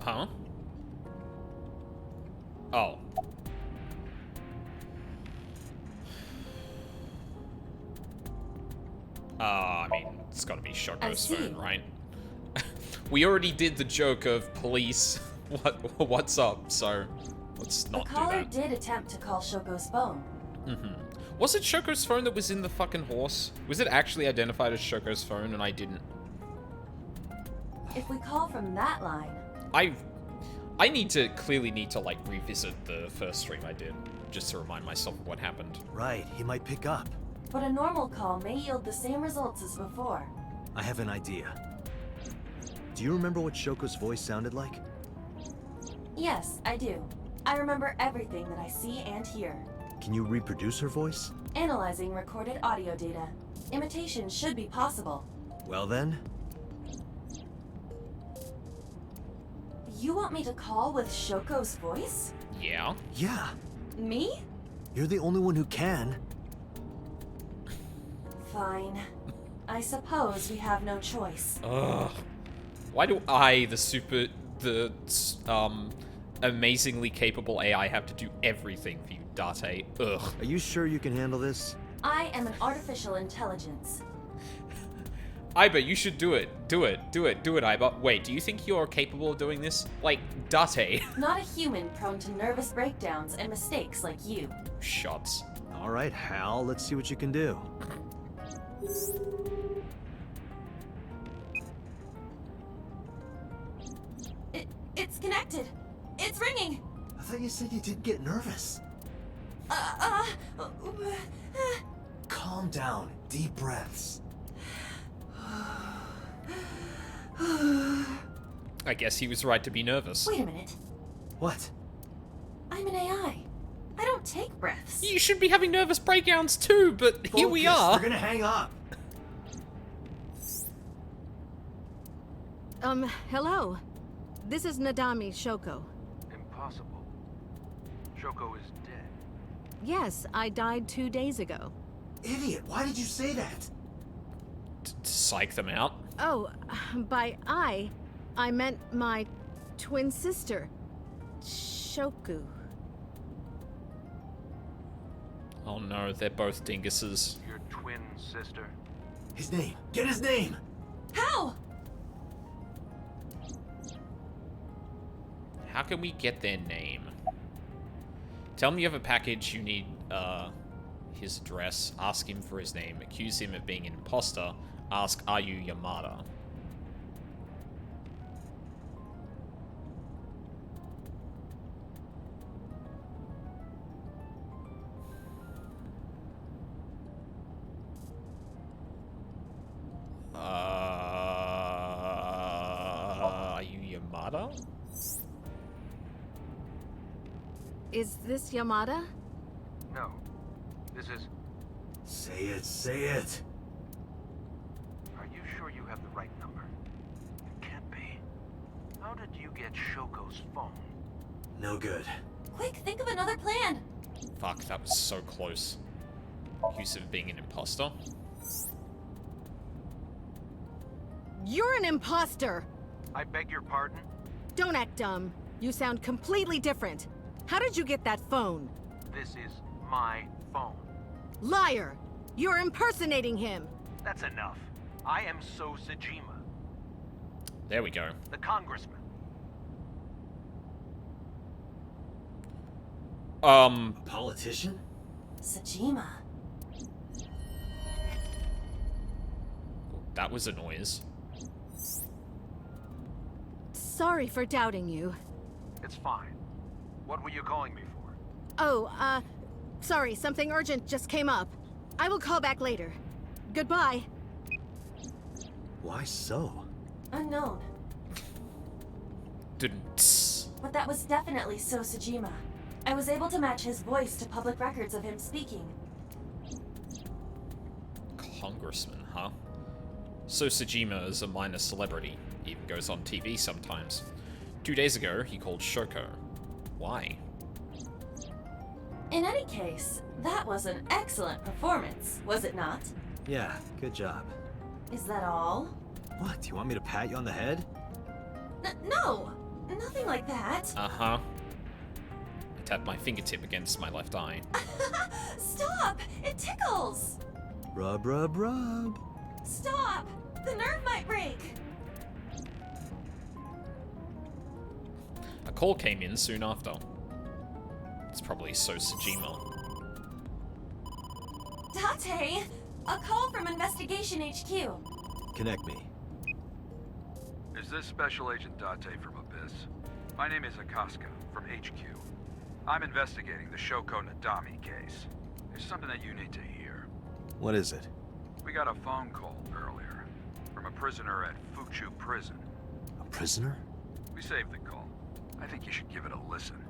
Huh? Oh. I mean, it's gotta be Shoko's phone, right? We already did the joke of police. What's up? So let's not do that. The caller did attempt to call Shoko's phone. Was it Shoko's phone that was in the fucking horse? Was it actually identified as Shoko's phone and I didn't? If we call from that line... I clearly need to like revisit the first stream I did, just to remind myself of what happened. Right, he might pick up. But a normal call may yield the same results as before. I have an idea. Do you remember what Shoko's voice sounded like? Yes, I do. I remember everything that I see and hear. Can you reproduce her voice? Analyzing recorded audio data. Imitation should be possible. Well then... You want me to call with Shoko's voice? Yeah. Yeah. Me? You're the only one who can. Fine. I suppose we have no choice. Ugh. Why do I, the amazingly capable AI, have to do everything for you, Date? Ugh. Are you sure you can handle this? I am an artificial intelligence. Iba, you should do it. Do it, Iba. Wait, do you think you're capable of doing this? Like, Date. Not a human prone to nervous breakdowns and mistakes like you. Shots. Alright, Hal, let's see what you can do. It's connected. It's ringing. I thought you said you didn't get nervous. Calm down. Deep breaths. I guess he was right to be nervous. Wait a minute. What? I'm an AI. I don't take breaths. You should be having nervous breakdowns too, but here we Focus, are. They're gonna hang up. Hello. This is Nadami Shoko. Impossible. Shoko is dead. Yes, I died 2 days ago. Idiot, why did you say that? To psych them out. Oh, by I meant my twin sister, Shoku. Oh no, they're both dinguses. Your twin sister? His name. Get his name! How? How can we get their name? Tell him you have a package, you need, his address, ask him for his name, accuse him of being an imposter, ask, are you Yamada? Are you Yamada? Is this Yamada? No. This is... Say it, say it. Are you sure you have the right number? It can't be. How did you get Shoko's phone? No good. Quick, think of another plan. Fuck, that was so close. Accuse of being an imposter. You're an imposter! I beg your pardon? Don't act dumb. You sound completely different. How did you get that phone? This is my phone. Liar! You're impersonating him! That's enough. I am So Sajima, There we go. the congressman. A politician? Sajima. That was a noise. Sorry for doubting you. It's fine. What were you calling me for? Oh, sorry, something urgent just came up. I will call back later. Goodbye. Why so? Unknown. Didn't. But that was definitely So Sajima. I was able to match his voice to public records of him speaking. Congressman, huh? So Sajima is a minor celebrity. Even goes on TV sometimes. 2 days ago, he called Shoko. Why? In any case, that was an excellent performance, was it not? Yeah, good job. Is that all? What, do you want me to pat you on the head? No! Nothing like that. Uh-huh. I tapped my fingertip against my left eye. Stop! It tickles! Rub, rub, rub. Stop! The nerve might break! A call came in soon after. It's probably So Sajima. Date! A call from Investigation HQ. Connect me. Is this Special Agent Date from Abyss? My name is Akaska, from HQ. I'm investigating the Shoko Nadami case. There's something that you need to hear. What is it? We got a phone call earlier from a prisoner at Fuchu Prison. A prisoner? We saved the call. I think you should give it a listen.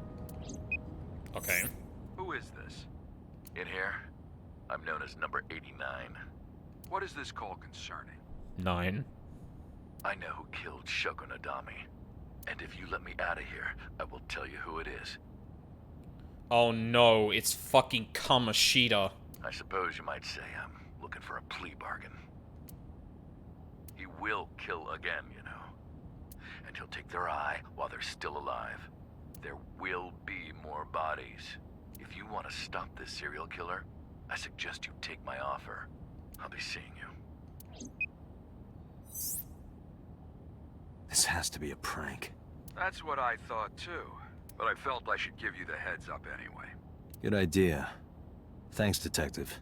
Okay. Who is this? In here, I'm known as number 89. What is this call concerning? 9. I know who killed Shoko Nadami. And if you let me out of here, I will tell you who it is. Oh no, it's fucking Kamoshida. I suppose you might say I'm looking for a plea bargain. He will kill again, you know. And he'll take their eye while they're still alive. There will be more bodies. If you want to stop this serial killer, I suggest you take my offer. I'll be seeing you. This has to be a prank. That's what I thought too, but I felt I should give you the heads up anyway. Good idea. Thanks, Detective.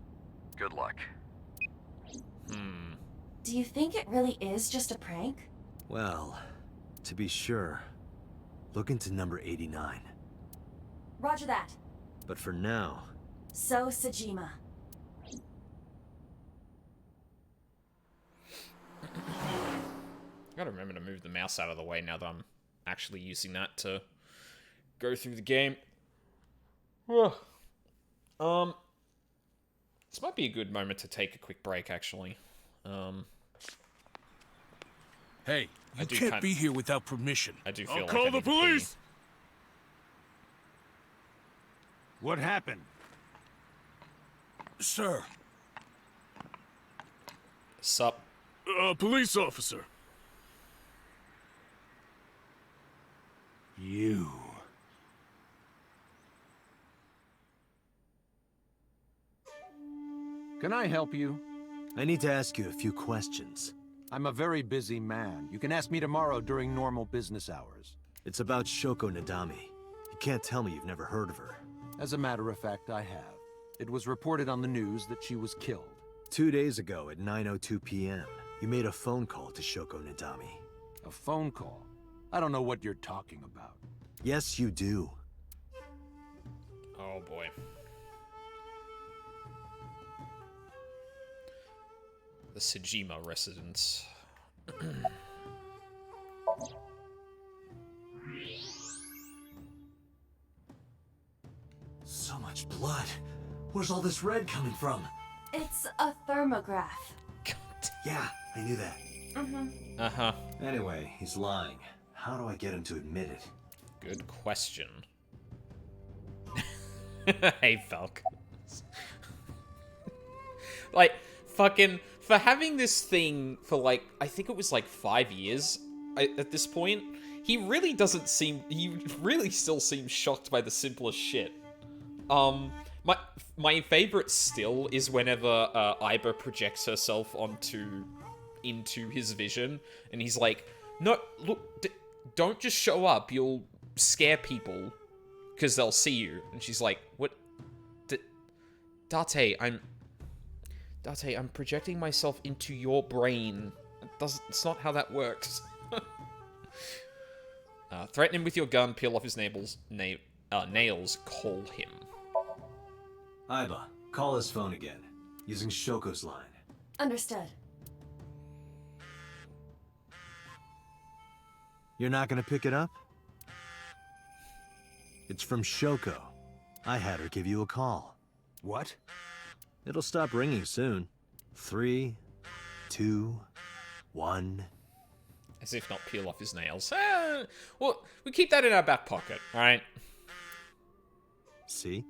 Good luck. Do you think it really is just a prank? Well, to be sure, look into number 89. Roger that. But for now... So Sajima. gotta remember to move the mouse out of the way now that I'm actually using that to go through the game. This might be a good moment to take a quick break, actually. Hey, you can't be here without permission. I do feel I'll like call I the need to pee. police! What happened? Sir. Sup? Police officer. You. Can I help you? I need to ask you a few questions. I'm a very busy man. You can ask me tomorrow during normal business hours. It's about Shoko Nadami. You can't tell me you've never heard of her. As a matter of fact, I have. It was reported on the news that she was killed. 2 days ago at 9:02 p.m., you made a phone call to Shoko Nadami. A phone call? I don't know what you're talking about. Yes, you do. Oh boy. The Sejima residence. So much blood. Where's all this red coming from? It's a thermograph. Yeah, I knew that. Mm-hmm. Uh-huh. Anyway, he's lying. How do I get him to admit it? Good question. Hey, Falcon. Like, fucking, for having this thing for, like, I think it was, like, 5 years at this point, he really doesn't seem, he really still seems shocked by the simplest shit. My favorite still is whenever, Iba projects herself into his vision, and he's like, no, look, don't just show up, you'll scare people, because they'll see you. And she's like, what? Date, I'm projecting myself into your brain. It's not how that works. Threaten him with your gun, peel off his nails, call him. Iba, call his phone again, using Shoko's line. Understood. You're not gonna pick it up? It's from Shoko. I had her give you a call. What? It'll stop ringing soon. 3, 2, 1. As if not peel off his nails. Well, we keep that in our back pocket, alright? See?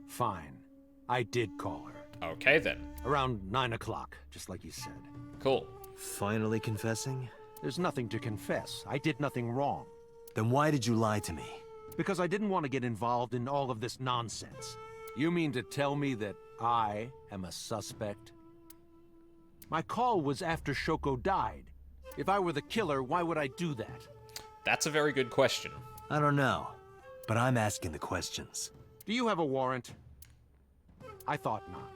Fine. I did call her. Okay, then. Around 9 o'clock, just like you said. Cool. Finally confessing? There's nothing to confess. I did nothing wrong. Then why did you lie to me? Because I didn't want to get involved in all of this nonsense. You mean to tell me that I am a suspect? My call was after Shoko died. If I were the killer, why would I do that? That's a very good question. I don't know, but I'm asking the questions. Do you have a warrant? I thought not.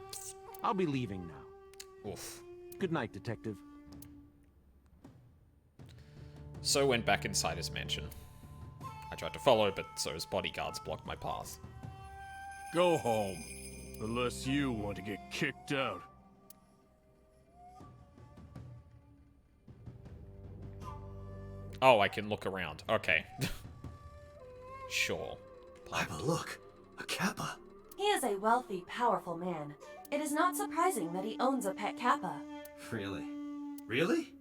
I'll be leaving now. Oof. Good night, Detective. So went back inside his mansion. I tried to follow, but so his bodyguards blocked my path. Go home. Unless you want to get kicked out. Oh, I can look around. Okay. Sure. Iba, look! A Kappa! He is a wealthy, powerful man. It is not surprising that he owns a pet Kappa. Really? Really?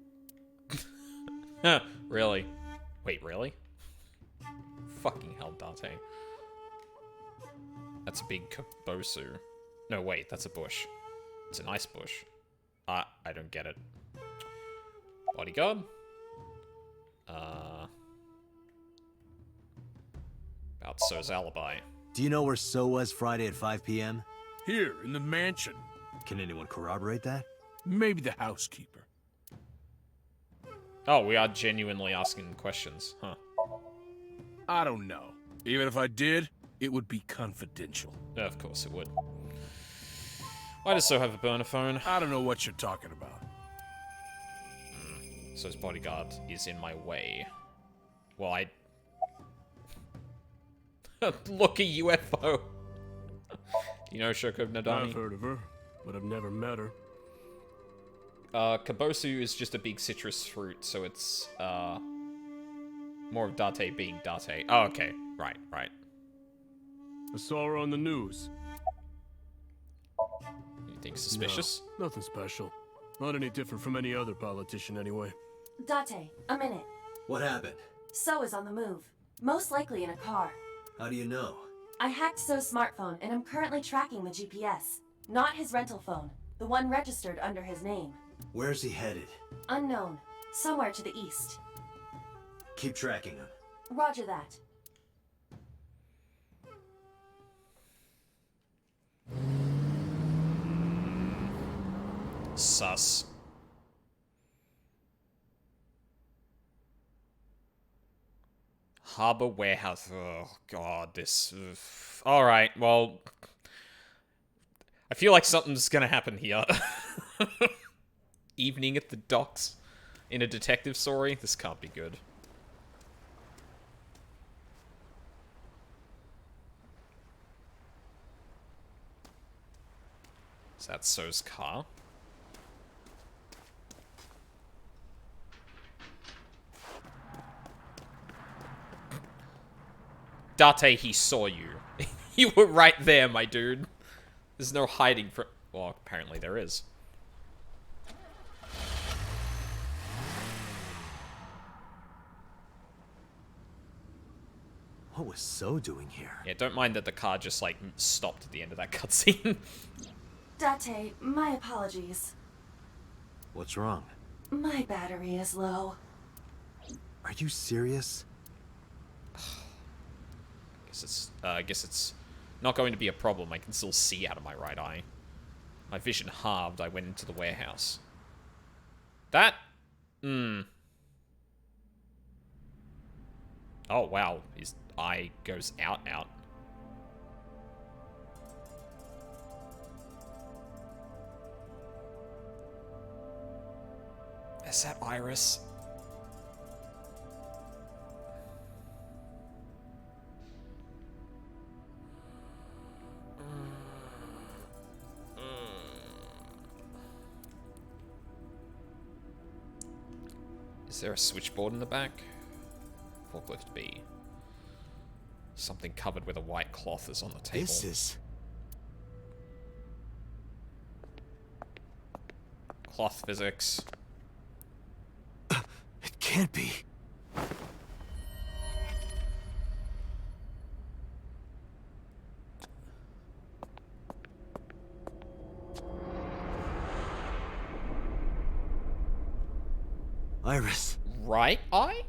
Really? Wait, really? Fucking hell, Dante. That's a big kabosu. No, wait, that's a bush. It's a nice bush. I don't get it. Bodyguard? About So's alibi. Do you know where So was Friday at 5 p.m.? Here, in the mansion. Can anyone corroborate that? Maybe the housekeeper. Oh, we are genuinely asking questions, huh? I don't know. Even if I did, it would be confidential. Of course it would. Why does So have a burner phone? I don't know what you're talking about. So's bodyguard is in my way. Well, I... Look, a UFO! You know Shoko Nadami? I've heard of her, but I've never met her. Kabosu is just a big citrus fruit, so it's, more of Date being Date. Oh, okay. Right. I saw her on the news. Anything suspicious? No, nothing special. Not any different from any other politician, anyway. Date, a minute. What happened? So is on the move. Most likely in a car. How do you know? I hacked So's smartphone and I'm currently tracking the GPS. Not his rental phone. The one registered under his name. Where's he headed? Unknown. Somewhere to the east. Keep tracking him. Roger that. Sus. Harbor warehouse. Oh, God, this... Alright, well... I feel like something's gonna happen here. Evening at the docks in a detective story? This can't be good. Is that So's car? Date, he saw you. You were right there, my dude. There's no hiding from... Well, apparently there is. What was So doing here? Yeah, don't mind that the car just, like, stopped at the end of that cutscene. Date, my apologies. What's wrong? My battery is low. Are you serious? I guess it's not going to be a problem. I can still see out of my right eye. My vision halved. I went into the warehouse. That... Oh, wow. His eye goes out. Is that Iris? Is there a switchboard in the back? Forklift B. Something covered with a white cloth is on the table. This is... Cloth physics. It can't be. Iris. Right eye?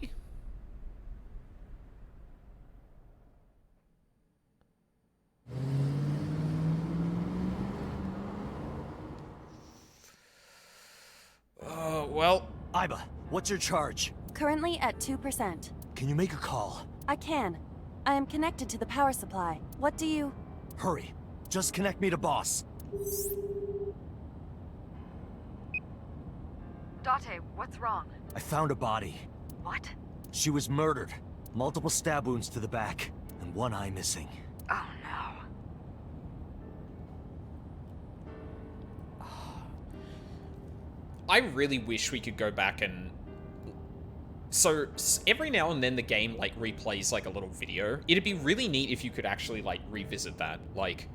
Well... Iba, what's your charge? Currently at 2%. Can you make a call? I can. I am connected to the power supply. What do you... Hurry. Just connect me to boss. Date, what's wrong? I found a body. What? She was murdered. Multiple stab wounds to the back, and one eye missing. Oh no. I really wish we could go back and... So, every now and then the game, like, replays, like, a little video. It'd be really neat if you could actually, like, revisit that. Like,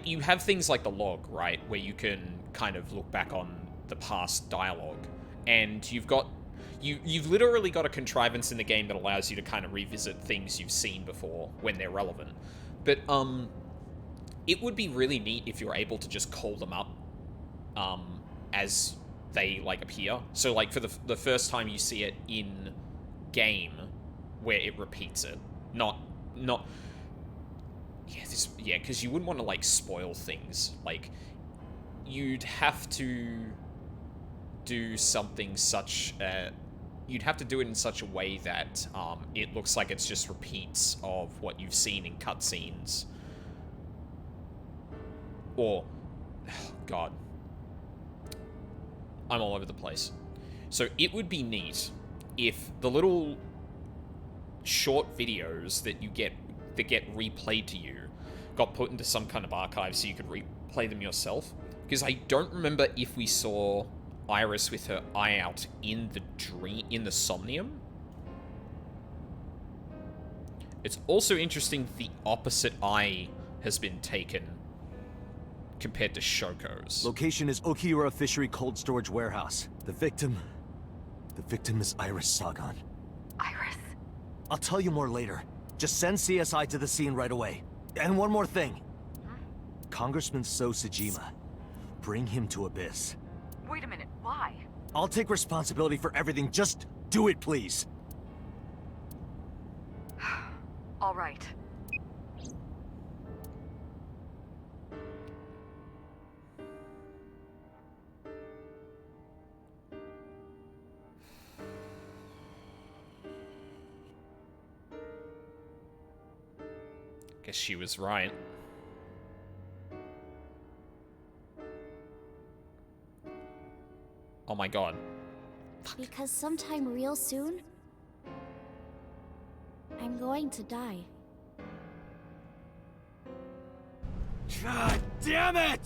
you have things like the log, right? Where you can kind of look back on the past dialogue. And you've got... You've literally got a contrivance in the game that allows you to kind of revisit things you've seen before when they're relevant. But, it would be really neat if you're able to just call them up as they, like, appear. So, like, for the first time you see it in game, where it repeats it. Not... Yeah, because you wouldn't want to, like, spoil things. Like, you'd have to do something such... you'd have to do it in such a way that it looks like it's just repeats of what you've seen in cutscenes. Or... Oh, God. I'm all over the place. So it would be neat if the little short videos that you get replayed to you got put into some kind of archive so you could replay them yourself. Because I don't remember if we saw Iris with her eye out in the Somnium. It's also interesting the opposite eye has been taken compared to Shoko's. Location is Okiura Fishery Cold Storage Warehouse. The victim is Iris Sagan. Iris? I'll tell you more later. Just send CSI to the scene right away. And one more thing. Congressman So Sejima. Bring him to Abyss. Wait a minute, why? I'll take responsibility for everything. Just do it, please. All right. Guess she was right. Oh my god. Because sometime real soon, I'm going to die. God damn it!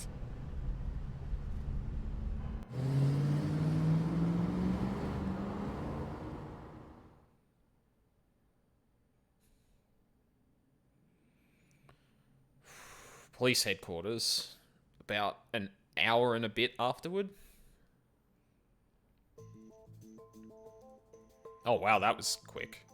Police headquarters. About an hour and a bit afterward. Oh wow, that was quick.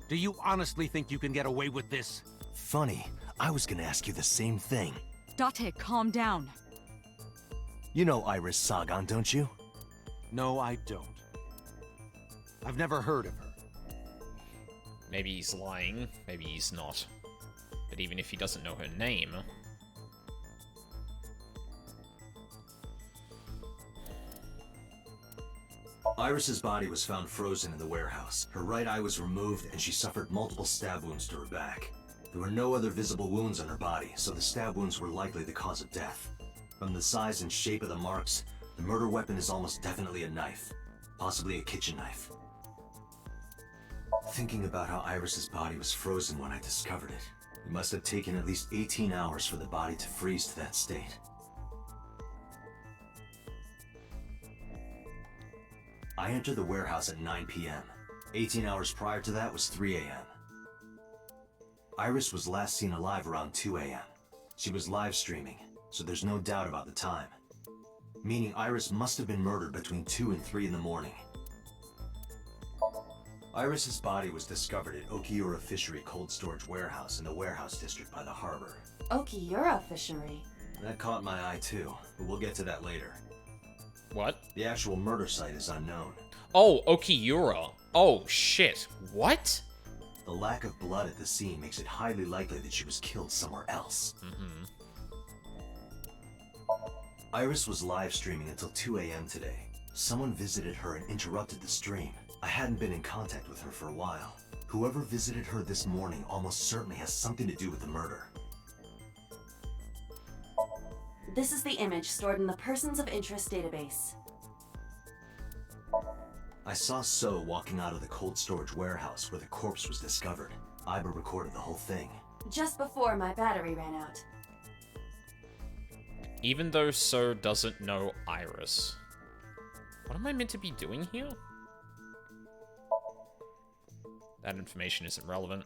Do you honestly think you can get away with this? Funny, I was gonna ask you the same thing. Date, calm down. You know Iris Sagan, don't you? No, I don't. I've never heard of her. Maybe he's lying, maybe he's not. But even if he doesn't know her name... Iris's body was found frozen in the warehouse. Her right eye was removed and she suffered multiple stab wounds to her back. There were no other visible wounds on her body, so the stab wounds were likely the cause of death. From the size and shape of the marks, the murder weapon is almost definitely a knife. Possibly a kitchen knife. Thinking about how Iris's body was frozen when I discovered it, it must have taken at least 18 hours for the body to freeze to that state. I entered the warehouse at 9 p.m. 18 hours prior to that was 3 a.m. Iris was last seen alive around 2 a.m. She was live streaming, so there's no doubt about the time. Meaning Iris must have been murdered between 2 and 3 in the morning. Iris's body was discovered at Okiura Fishery Cold Storage Warehouse in the warehouse district by the harbor. Okiura Fishery? That caught my eye too, but we'll get to that later. What? The actual murder site is unknown. Oh, Okiura. Oh, shit. What? The lack of blood at the scene makes it highly likely that she was killed somewhere else. Iris was live streaming until 2 a.m. today. Someone visited her and interrupted the stream. I hadn't been in contact with her for a while. Whoever visited her this morning almost certainly has something to do with the murder. This is the image stored in the Persons of Interest database. I saw So walking out of the cold storage warehouse where the corpse was discovered. Iba recorded the whole thing. Just before my battery ran out. Even though So doesn't know Iris. What am I meant to be doing here? That information isn't relevant.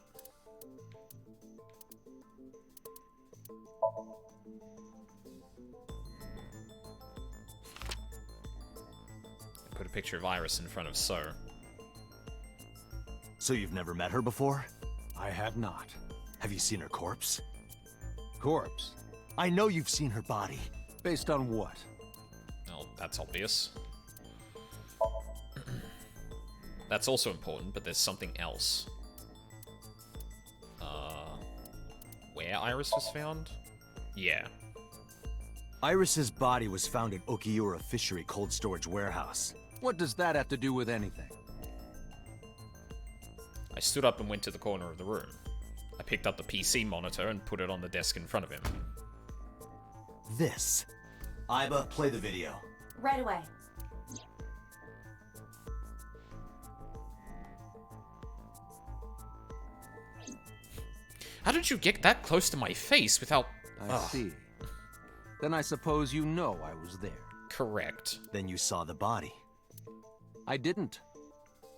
Put a picture of Iris in front of So. So you've never met her before? I have not. Have you seen her corpse? Corpse? I know you've seen her body. Based on what? Well, that's obvious. That's also important, but there's something else. Where Iris was found? Yeah. Iris's body was found at Okiura Fishery Cold Storage Warehouse. What does that have to do with anything? I stood up and went to the corner of the room. I picked up the PC monitor and put it on the desk in front of him. This. Iba, play the video. Right away. How did you get that close to my face without I see. Then I suppose you know I was there. Correct. Then you saw the body. I didn't.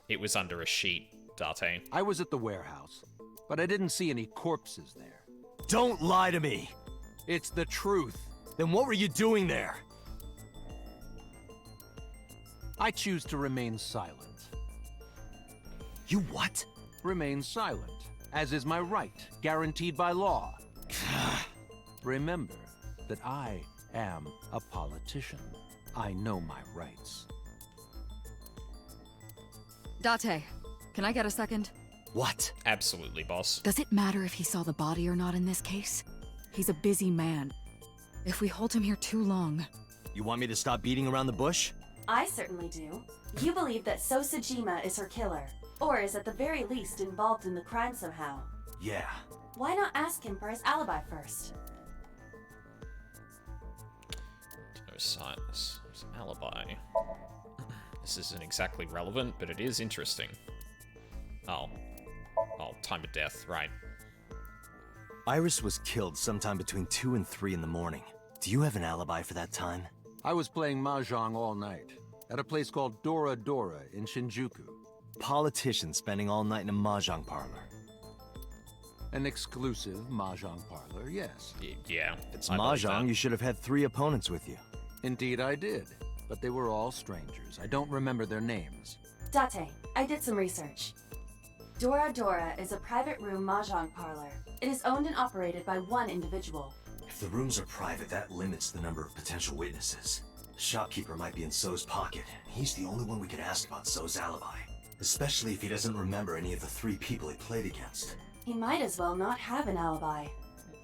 It was under a sheet, Date. I was at the warehouse, but I didn't see any corpses there. Don't lie to me! It's the truth. Then what were you doing there? I choose to remain silent. You what? Remain silent, as is my right, guaranteed by law. Remember that I am a politician. I know my rights. Date, can I get a second? What? Absolutely, boss. Does it matter if he saw the body or not in this case? He's a busy man. If we hold him here too long... You want me to stop beating around the bush? I certainly do. You believe that Sosajima is her killer, or is at the very least involved in the crime somehow. Yeah. Why not ask him for his alibi first? No signs. His alibi. This isn't exactly relevant, but it is interesting. Oh. Oh, time of death, right. Iris was killed sometime between 2 and 3 in the morning. Do you have an alibi for that time? I was playing Mahjong all night, at a place called Dora Dora in Shinjuku. Politician spending all night in a Mahjong parlor. An exclusive Mahjong parlor, yes. Yeah. It's Mahjong, you should have had 3 opponents with you. Indeed I did, but they were all strangers. I don't remember their names. Date, I did some research. Dora Dora is a private room mahjong parlor. It is owned and operated by one individual. If the rooms are private, that limits the number of potential witnesses. The shopkeeper might be in So's pocket. He's the only one we could ask about So's alibi. Especially if he doesn't remember any of the 3 people he played against. He might as well not have an alibi.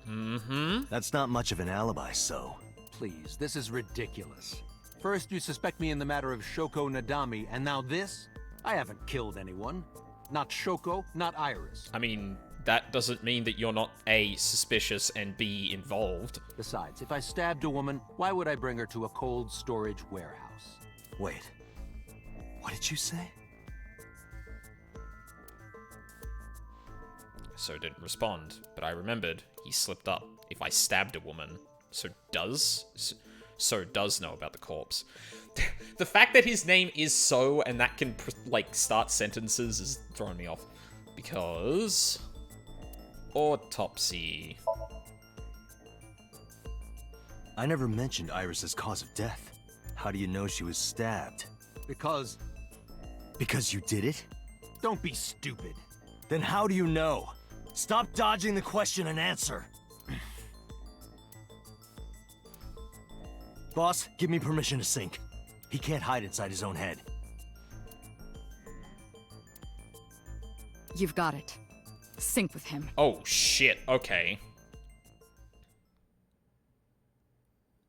Mm-hmm. That's not much of an alibi, So. Please, this is ridiculous. First you suspect me in the matter of Shoko Nadami, and now this? I haven't killed anyone. Not Shoko, not Iris. I mean, that doesn't mean that you're not A, suspicious, and B, involved. Besides, if I stabbed a woman, why would I bring her to a cold storage warehouse? Wait. What did you say? So didn't respond, but I remembered he slipped up. If I stabbed a woman, So does know about the corpse. The fact that his name is So and that can, like, start sentences is throwing me off. Because... autopsy. I never mentioned Iris's cause of death. How do you know she was stabbed? Because... Because you did it? Don't be stupid. Then how do you know? Stop dodging the question and answer. Boss, give me permission to sync. He can't hide inside his own head. You've got it. Sync with him. Oh, shit. Okay.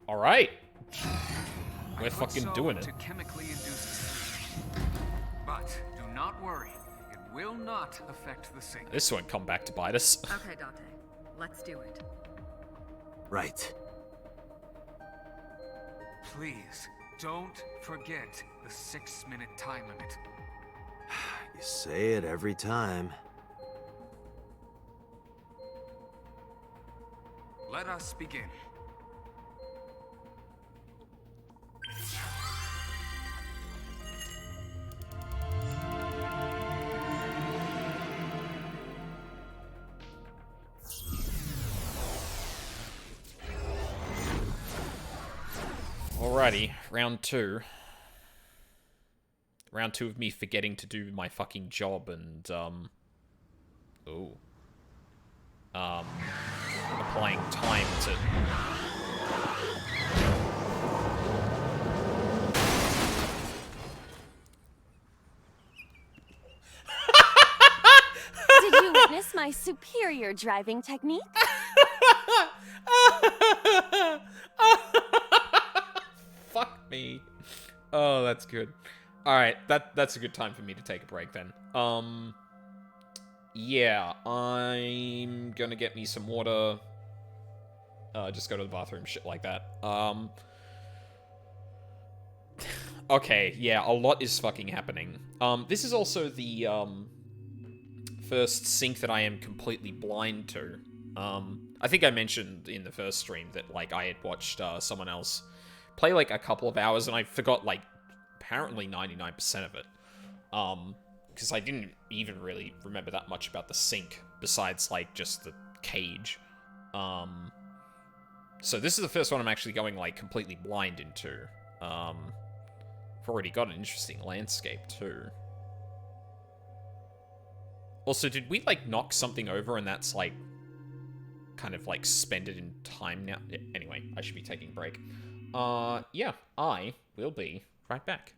Alright. We're fucking doing it. To chemically induce but do not worry. It will not affect the sync. This won't come back to bite us. Okay, Date. Let's do it. Right. Please, don't forget the 6-minute time limit. You say it every time. Let us begin. Alrighty, round 2. Round 2 of me forgetting to do my fucking job and, applying time to... Did you witness my superior driving technique? Fuck me. Oh, that's good. Alright, that's a good time for me to take a break then. Yeah, I'm gonna get me some water. Just go to the bathroom, shit like that. Okay, yeah, a lot is fucking happening. This is also the, first sync that I am completely blind to. I think I mentioned in the first stream that, like, I had watched someone else play, like, a couple of hours, and I forgot, like, apparently 99% of it. Because I didn't even really remember that much about the sync, besides, like, just the cage. So this is the first one I'm actually going, like, completely blind into. I've already got an interesting landscape, too. Also, did we, like, knock something over and that's, like, kind of, like, spend it in time now? Anyway, I should be taking a break. Yeah, I will be right back.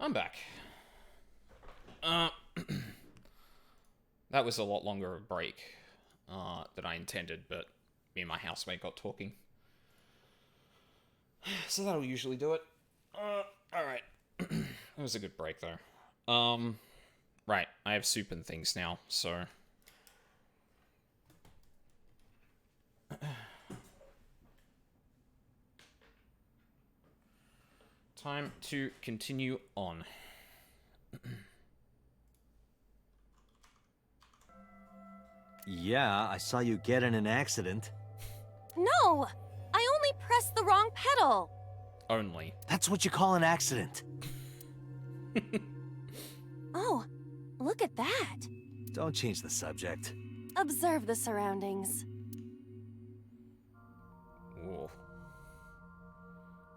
I'm back. That was a lot longer of a break than I intended, but me and my housemate got talking. So that'll usually do it. Alright. It was a good break, though. Right, I have soup and things now, so... Time to continue on. Yeah, I saw you get in an accident. No! I only pressed the wrong pedal! Only. That's what you call an accident. Oh, look at that! Don't change the subject. Observe the surroundings. Whoa.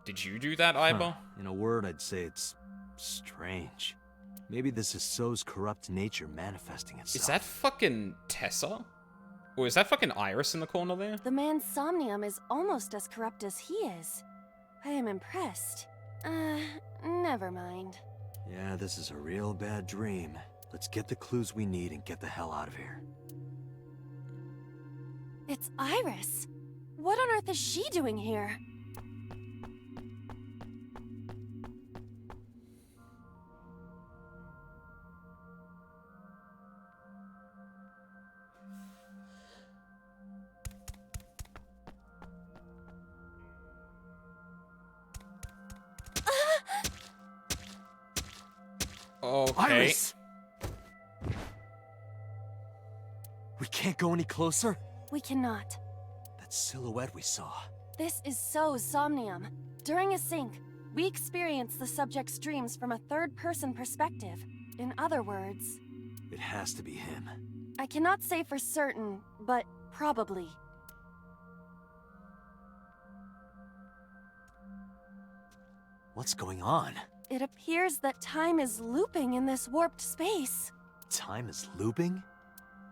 Did you do that, Iba? Huh. In a word, I'd say it's strange. Maybe this is So's corrupt nature manifesting itself. Is that fucking Tessa? Or is that fucking Iris in the corner there? The man Somnium is almost as corrupt as he is. I am impressed. Never mind. Yeah, this is a real bad dream. Let's get the clues we need and get the hell out of here. It's Iris. What on earth is she doing here? Okay. Iris! We can't go any closer? We cannot. That silhouette we saw. This is So's Somnium. During a sync, we experience the subject's dreams from a third-person perspective. In other words... It has to be him. I cannot say for certain, but probably. What's going on? It appears that time is looping in this warped space. Time is looping?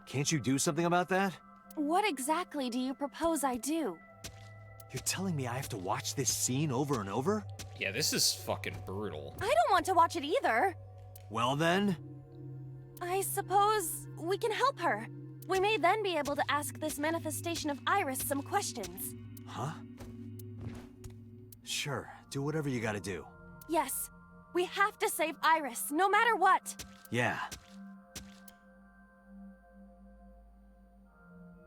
Can't you do something about that? What exactly do you propose I do? You're telling me I have to watch this scene over and over? Yeah, this is fucking brutal. I don't want to watch it either. Well then... I suppose we can help her. We may then be able to ask this manifestation of Iris some questions. Huh? Sure, do whatever you gotta do. Yes, we have to save Iris, no matter what. Yeah.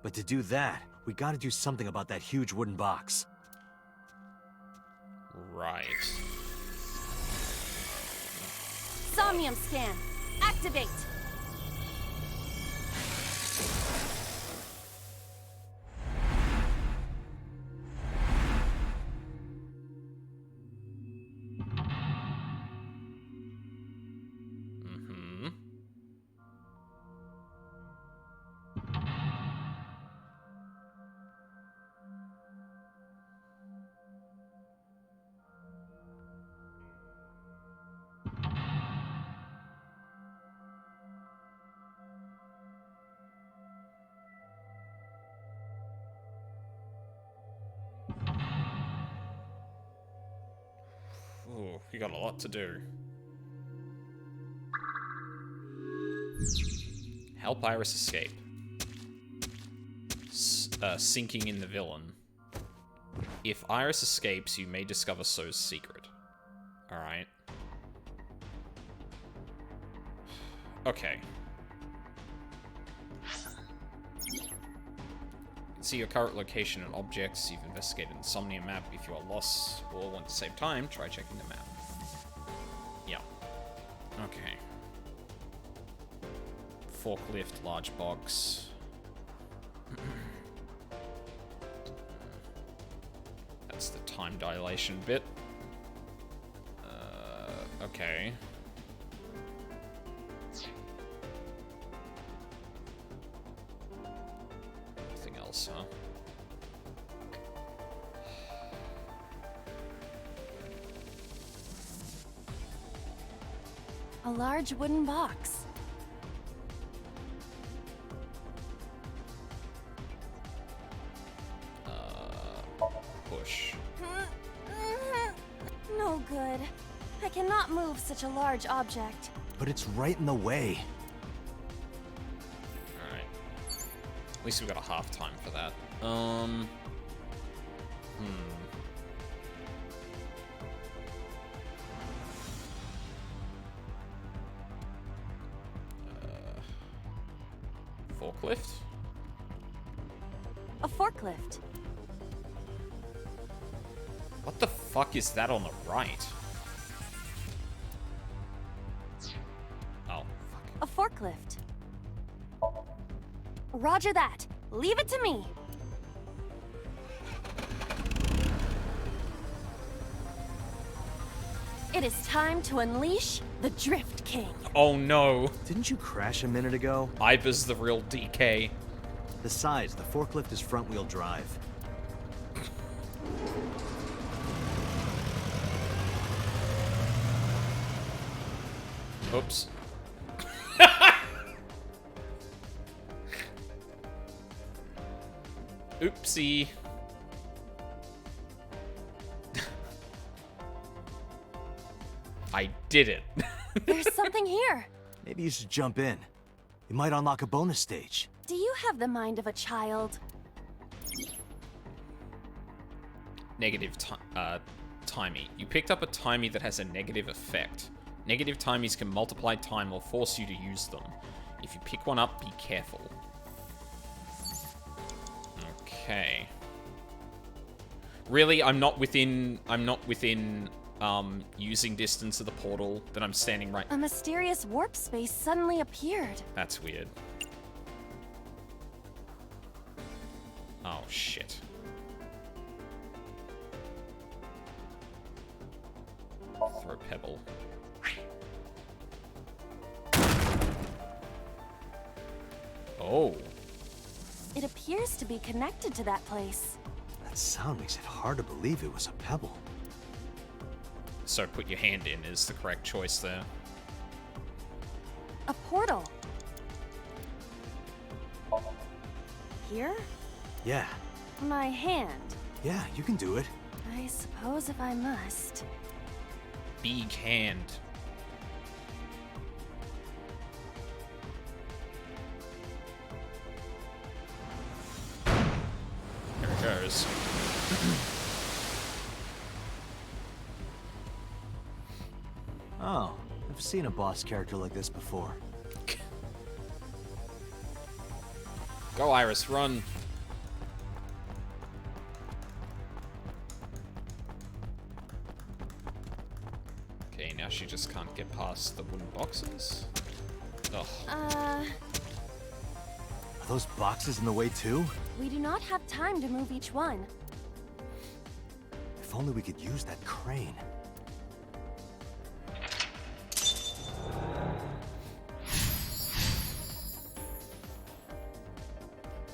But to do that, we gotta do something about that huge wooden box. Right. Somnium scan. Activate. Ooh, you got a lot to do. Help Iris escape. Sinking in the villain. If Iris escapes, you may discover So's secret. Alright. Okay. See your current location and objects. You've investigated the Somnium map. If you are lost or want to save time, try checking the map. Yeah. Okay. Forklift, large box. That's the time dilation bit. Okay. Nothing else, huh? A large wooden box. Push. No good. I cannot move such a large object. But it's right in the way. Alright. At least we got a half time for that. Forklift? A forklift. What the fuck is that on the right? Oh, fuck. A forklift. Roger that. Leave it to me. It is time to unleash the Drift King. Oh no. Didn't you crash a minute ago? Iba's the real DK. Besides, the forklift is front-wheel drive. Oops. Oopsie. I did it. There's something here. Maybe you should jump in. It might unlock a bonus stage. Do you have the mind of a child? Negative timey. You picked up a timey that has a negative effect. Negative timies can multiply time or force you to use them. If you pick one up, be careful. Okay. Really, I'm not within using distance of the portal that I'm standing right. A mysterious warp space suddenly appeared. That's weird. Oh shit. Throw a pebble. Oh. It appears to be connected to that place. That sound makes it hard to believe it was a pebble. So put your hand in is the correct choice there. A portal. Here? Yeah. My hand. Yeah, you can do it. I suppose if I must. Big hand. There it goes. Oh, I've seen a boss character like this before. Go, Iris, run. Okay, now she just can't get past the wooden boxes. Ugh. Are those boxes in the way too? We do not have time to move each one. If only we could use that crane.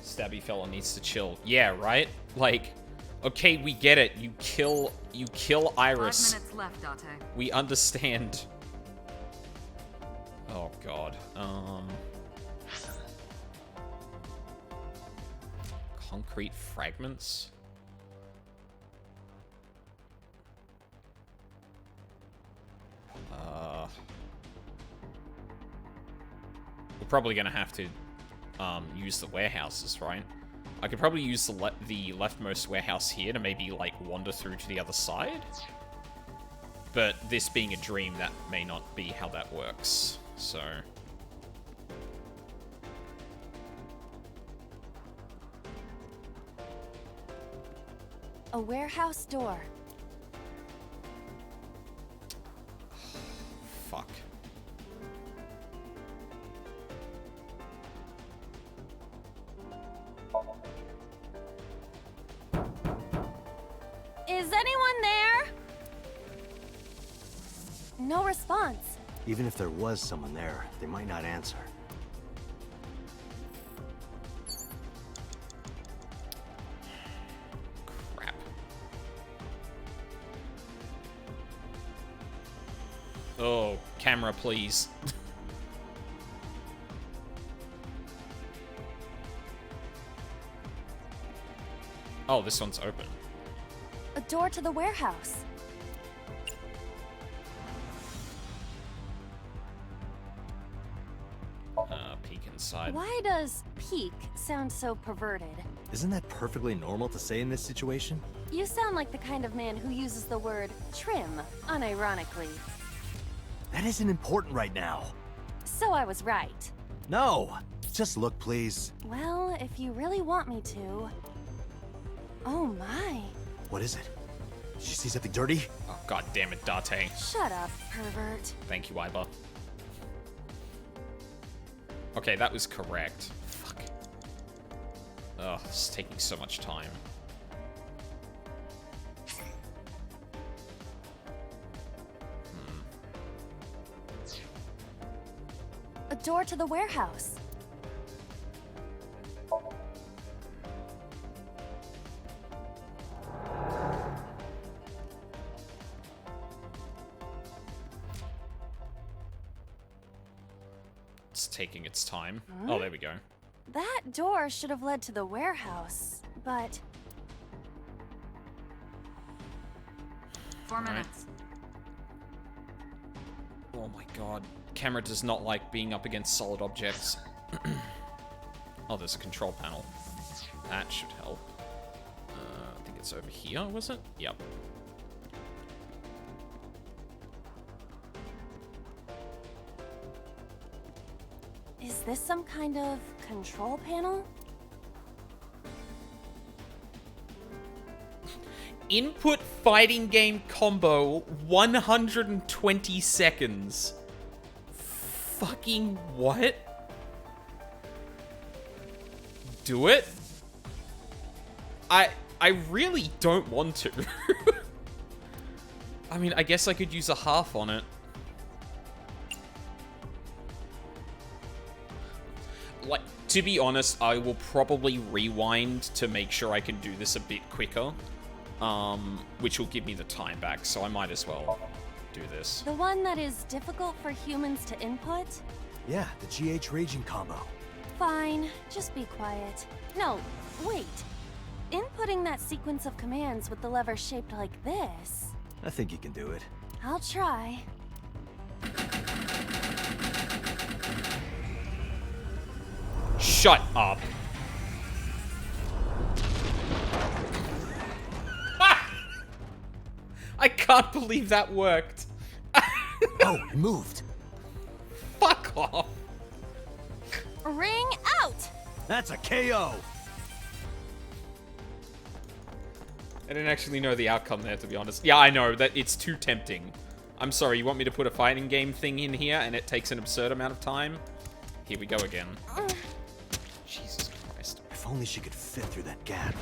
Stabby fella needs to chill. Yeah, right? Like, okay, we get it. You kill Iris. 5 minutes left, Date. We understand. Oh god. Concrete fragments? We're probably gonna have to use the warehouses, right? I could probably use the leftmost warehouse here to maybe, like, wander through to the other side. But this being a dream, that may not be how that works, so... A warehouse door. Fuck. Is anyone there? No response. Even if there was someone there, they might not answer. Crap. Oh, camera, please. Oh, this one's open. A door to the warehouse. peek inside. Why does peek sound so perverted? Isn't that perfectly normal to say in this situation? You sound like the kind of man who uses the word trim, unironically. That isn't important right now. So I was right. No! Just look, please. Well, if you really want me to... Oh my. What is it? Did you see something dirty? Oh, god damn it, Date. Shut up, pervert. Thank you, Iba. Okay, that was correct. Fuck. Ugh, it's taking so much time. A door to the warehouse. It's taking its time. Huh? Oh, there we go. That door should have led to the warehouse, but... 4 minutes. Oh my god. Camera does not like being up against solid objects. Oh, there's a control panel. That should help. I think it's over here, was it? Yep. Is this some kind of control panel? Input fighting game combo 120 seconds. Fucking what? Do it? I really don't want to. I mean, I guess I could use a half on it. Like, to be honest, I will probably rewind to make sure I can do this a bit quicker. Which will give me the time back, so I might as well do this. The one that is difficult for humans to input? Yeah, the GH raging combo. Fine, just be quiet. No, wait. Inputting that sequence of commands with the lever shaped like this... I think you can do it. I'll try. Shut up. I can't believe that worked. Oh, it moved. Fuck off. Ring out! That's a KO. I didn't actually know the outcome there, to be honest. Yeah, I know, that it's too tempting. I'm sorry, you want me to put a fighting game thing in here and it takes an absurd amount of time? Here we go again. Jesus Christ. If only she could fit through that gap.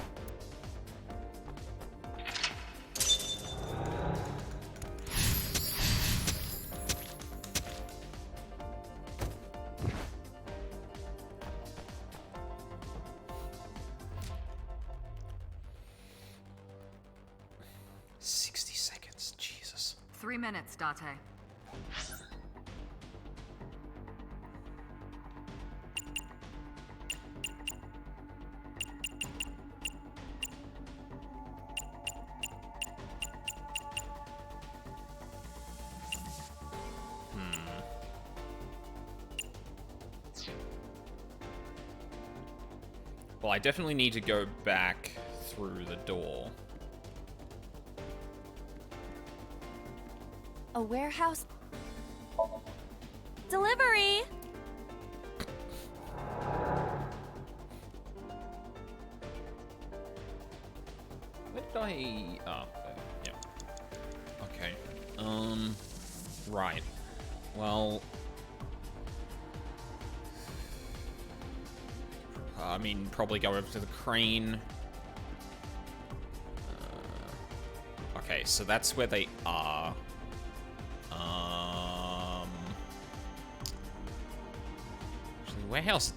$60 Jesus. 3 minutes, Date. Well, I definitely need to go back through the door. A warehouse... Delivery! Where did I... Oh, yeah. Okay. Right. Well... I mean, probably go over to the crane. Okay, so that's where they are. Actually, warehouse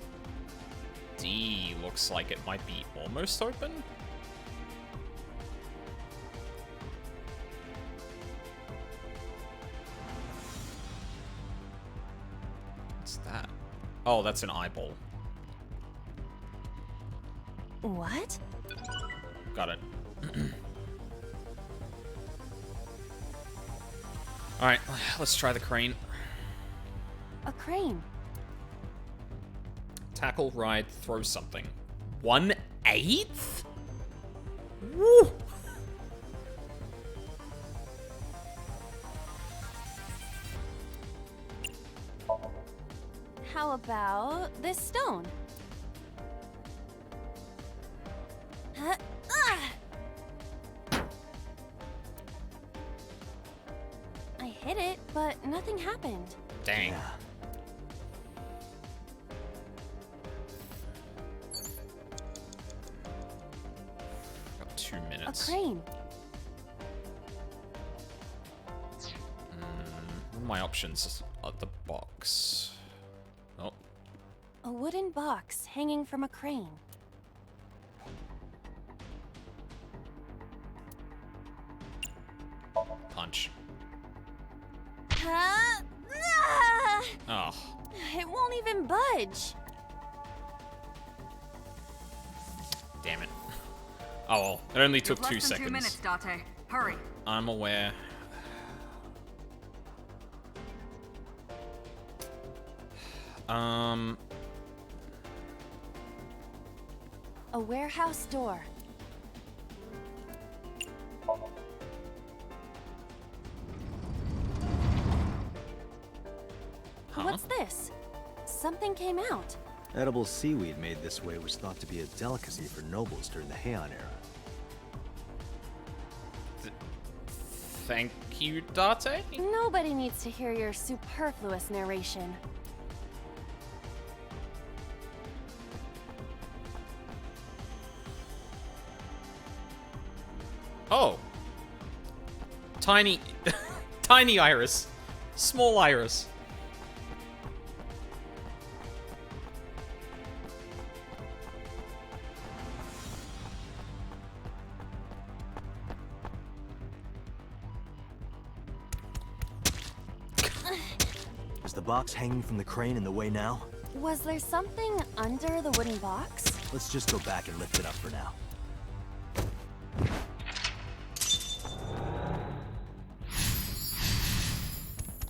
D looks like it might be almost open. What's that? Oh, that's an eyeball. What? Got it. Alright, let's try the crane. A crane. Tackle, ride, throw something. 1/8? Woo! How about this stone? Huh? I hit it, but nothing happened. Dang. Yeah. Got 2 A minutes. crane. What are my options at the box? Oh, A wooden box hanging from a crane. punch. Huh? Oh. It won't even budge. Damn it. Oh well, it only took Less 2 than seconds. 2 minutes, Date. Hurry. I'm aware. A warehouse door. Huh? What's this? Something came out. Edible seaweed made this way was thought to be a delicacy for nobles during the Heian era. Thank you, Date? Nobody needs to hear your superfluous narration. Oh. Tiny... tiny iris. Small iris. Is the box hanging from the crane in the way now? Was there something under the wooden box? Let's just go back and lift it up for now.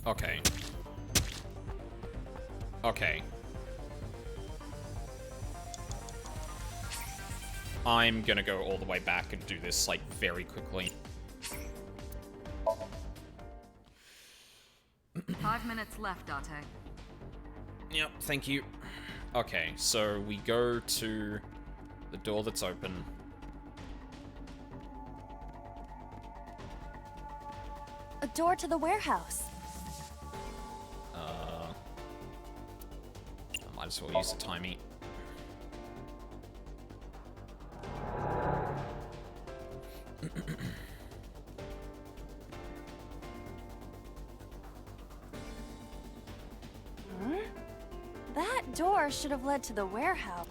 Okay. Okay. I'm gonna go all the way back and do this, like, very quickly. 5 minutes left, Date. Yep, thank you. Okay, so we go to the door that's open. A door to the warehouse. I might as well use the timey. That door should have led to the warehouse.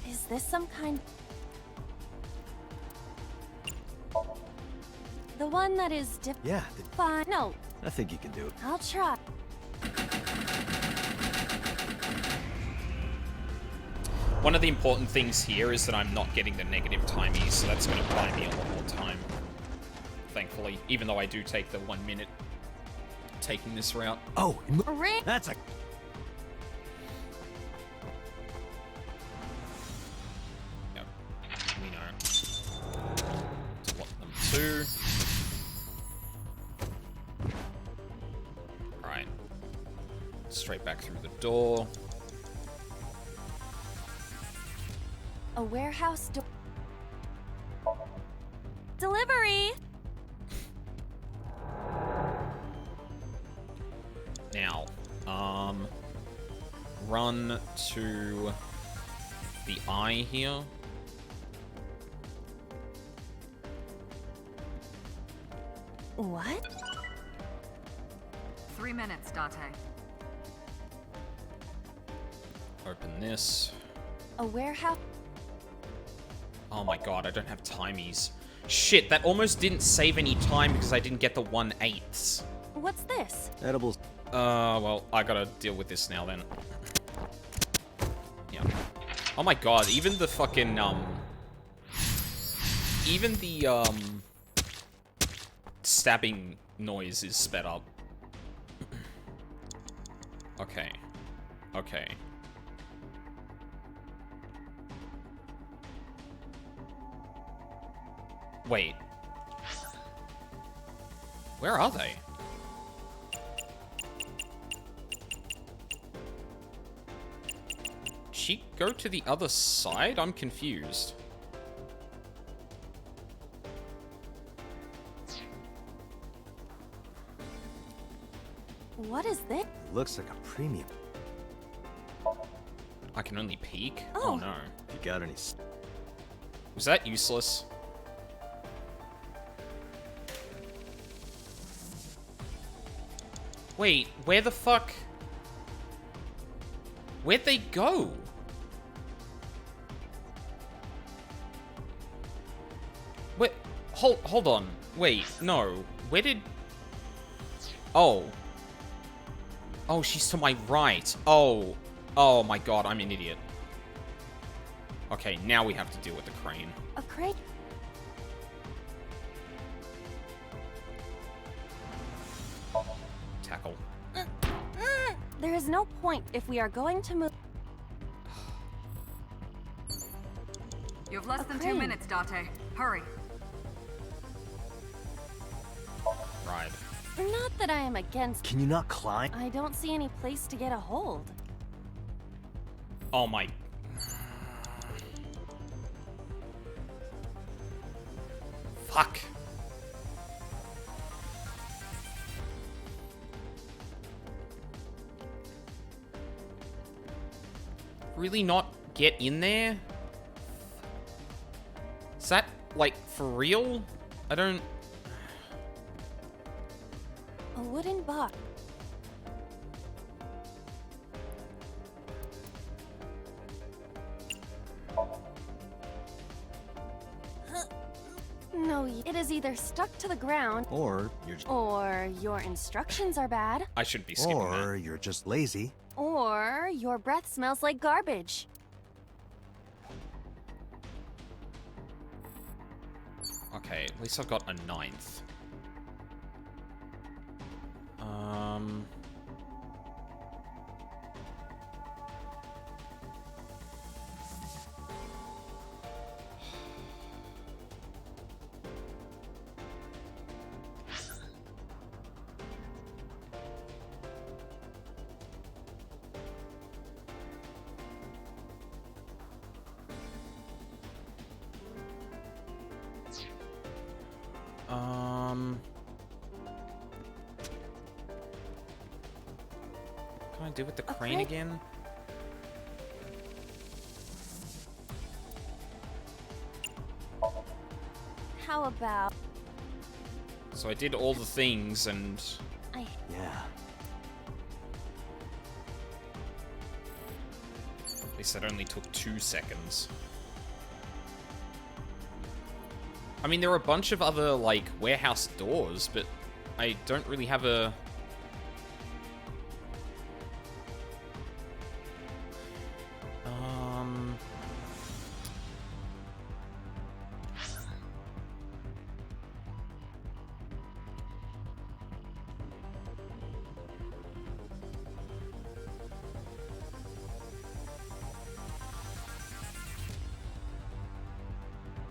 Is this some kind... The one that is Yeah, fine. No, I think you can do it. I'll try. One of the important things here is that I'm not getting the negative timies, so that's going to buy me a lot more time. Thankfully, even though I do take the 1 minute taking this route. Oh, that's a... Yep, we know. It's what them to. Right. Straight back through the door. A warehouse door. Delivery! Now, run to the eye here. What? 3 minutes, Date. Open this. A warehouse... Oh my god, I don't have timies. Shit, that almost didn't save any time because I didn't get the 1/8. What's this? Edibles. Well, I gotta deal with this now then. Yeah. Oh my god, even the fucking, even the, stabbing noise is sped up. Okay. Okay. Wait. Where are they? Did she go to the other side? I'm confused. What is this? Looks like a premium. I can only peek? Oh. Oh no. You got any? Was that useless? Wait, where the fuck? Where'd they go? Wait, hold on. Wait, no. Where did... Oh. Oh, she's to my right. Oh. Oh my god, I'm an idiot. Okay, now we have to deal with the crane. A crane? Tackle. There is no point if we are going to move. You have less A than crane. 2 minutes, Date. Hurry. Ride. Not that I am against. Can you not climb? I don't see any place to get a hold. Oh my... Fuck. Really not get in there? Is that, like, for real? I don't... A wooden box. No, it is either stuck to the ground, Or you're or your instructions are bad, I should be skipping that. or you're just lazy. or your breath smells like garbage. Okay, at least I've got a 9th. Can I do with the crane Okay. again? How about So I did all the things and... Yeah. At least that only took 2 seconds. I mean, there are a bunch of other, like, warehouse doors, but I don't really have a...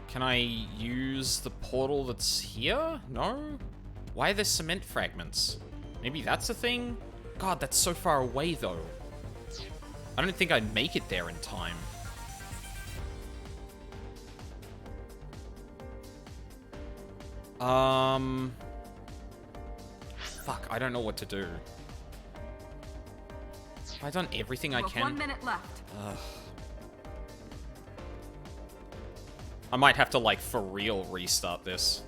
Can I use the portal that's here? No? Why are there cement fragments? Maybe that's a thing? God, that's so far away, though. I don't think I'd make it there in time. Fuck, I don't know what to do. Have I done everything I You have can? 1 minute left. Ugh. I might have to, like, for real restart this.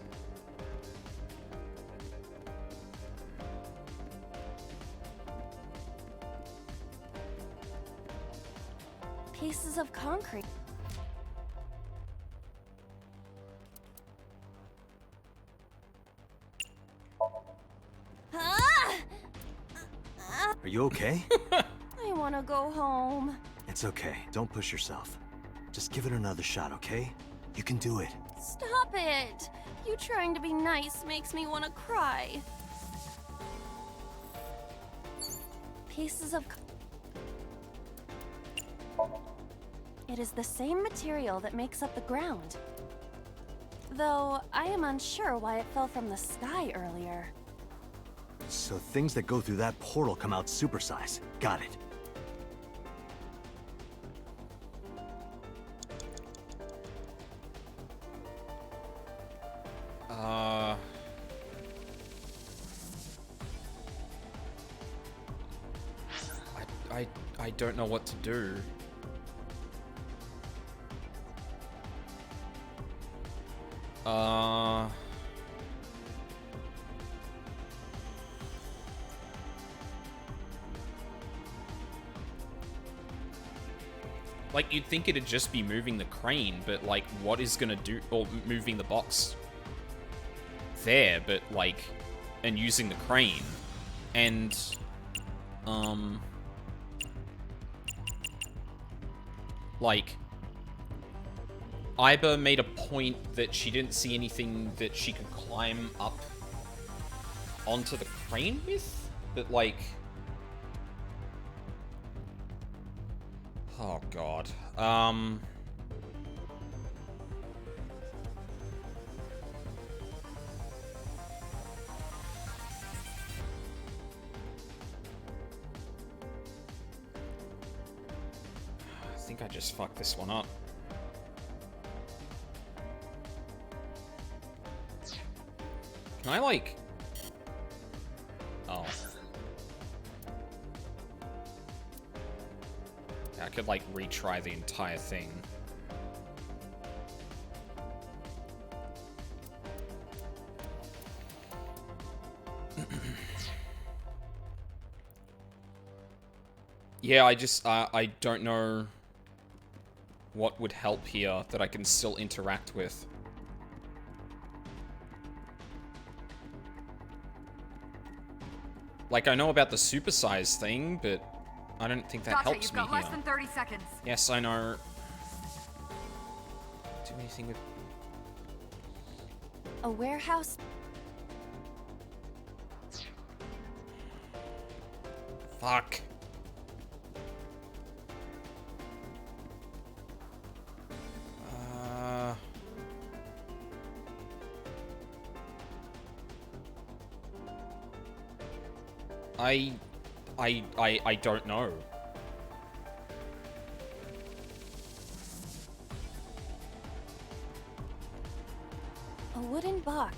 pieces of concrete? Are you okay? I want to go home. It's okay. Don't push yourself. Just give it another shot, okay? You can do it. Stop it! You trying to be nice makes me want to cry. Pieces of... It is the same material that makes up the ground. Though, I am unsure why it fell from the sky earlier. So things that go through that portal come out supersize. Got it. I don't know what to do. Like, you'd think it'd just be moving the crane, but, like, what is gonna do... Or moving the box there, but, like... And using the crane. And... Like... Iba made a point that she didn't see anything that she could climb up onto the crane with? But, like... Oh, God. I think I just fucked this one up. Can I, like... Oh. I could, like, retry the entire thing. Yeah, I don't know what would help here that I can still interact with. Like, I know about the supersize thing, but I don't think that helps you've me got here. less than 30 seconds. Yes, I know. Do anything with... A warehouse? Fuck. I don't know. A wooden box.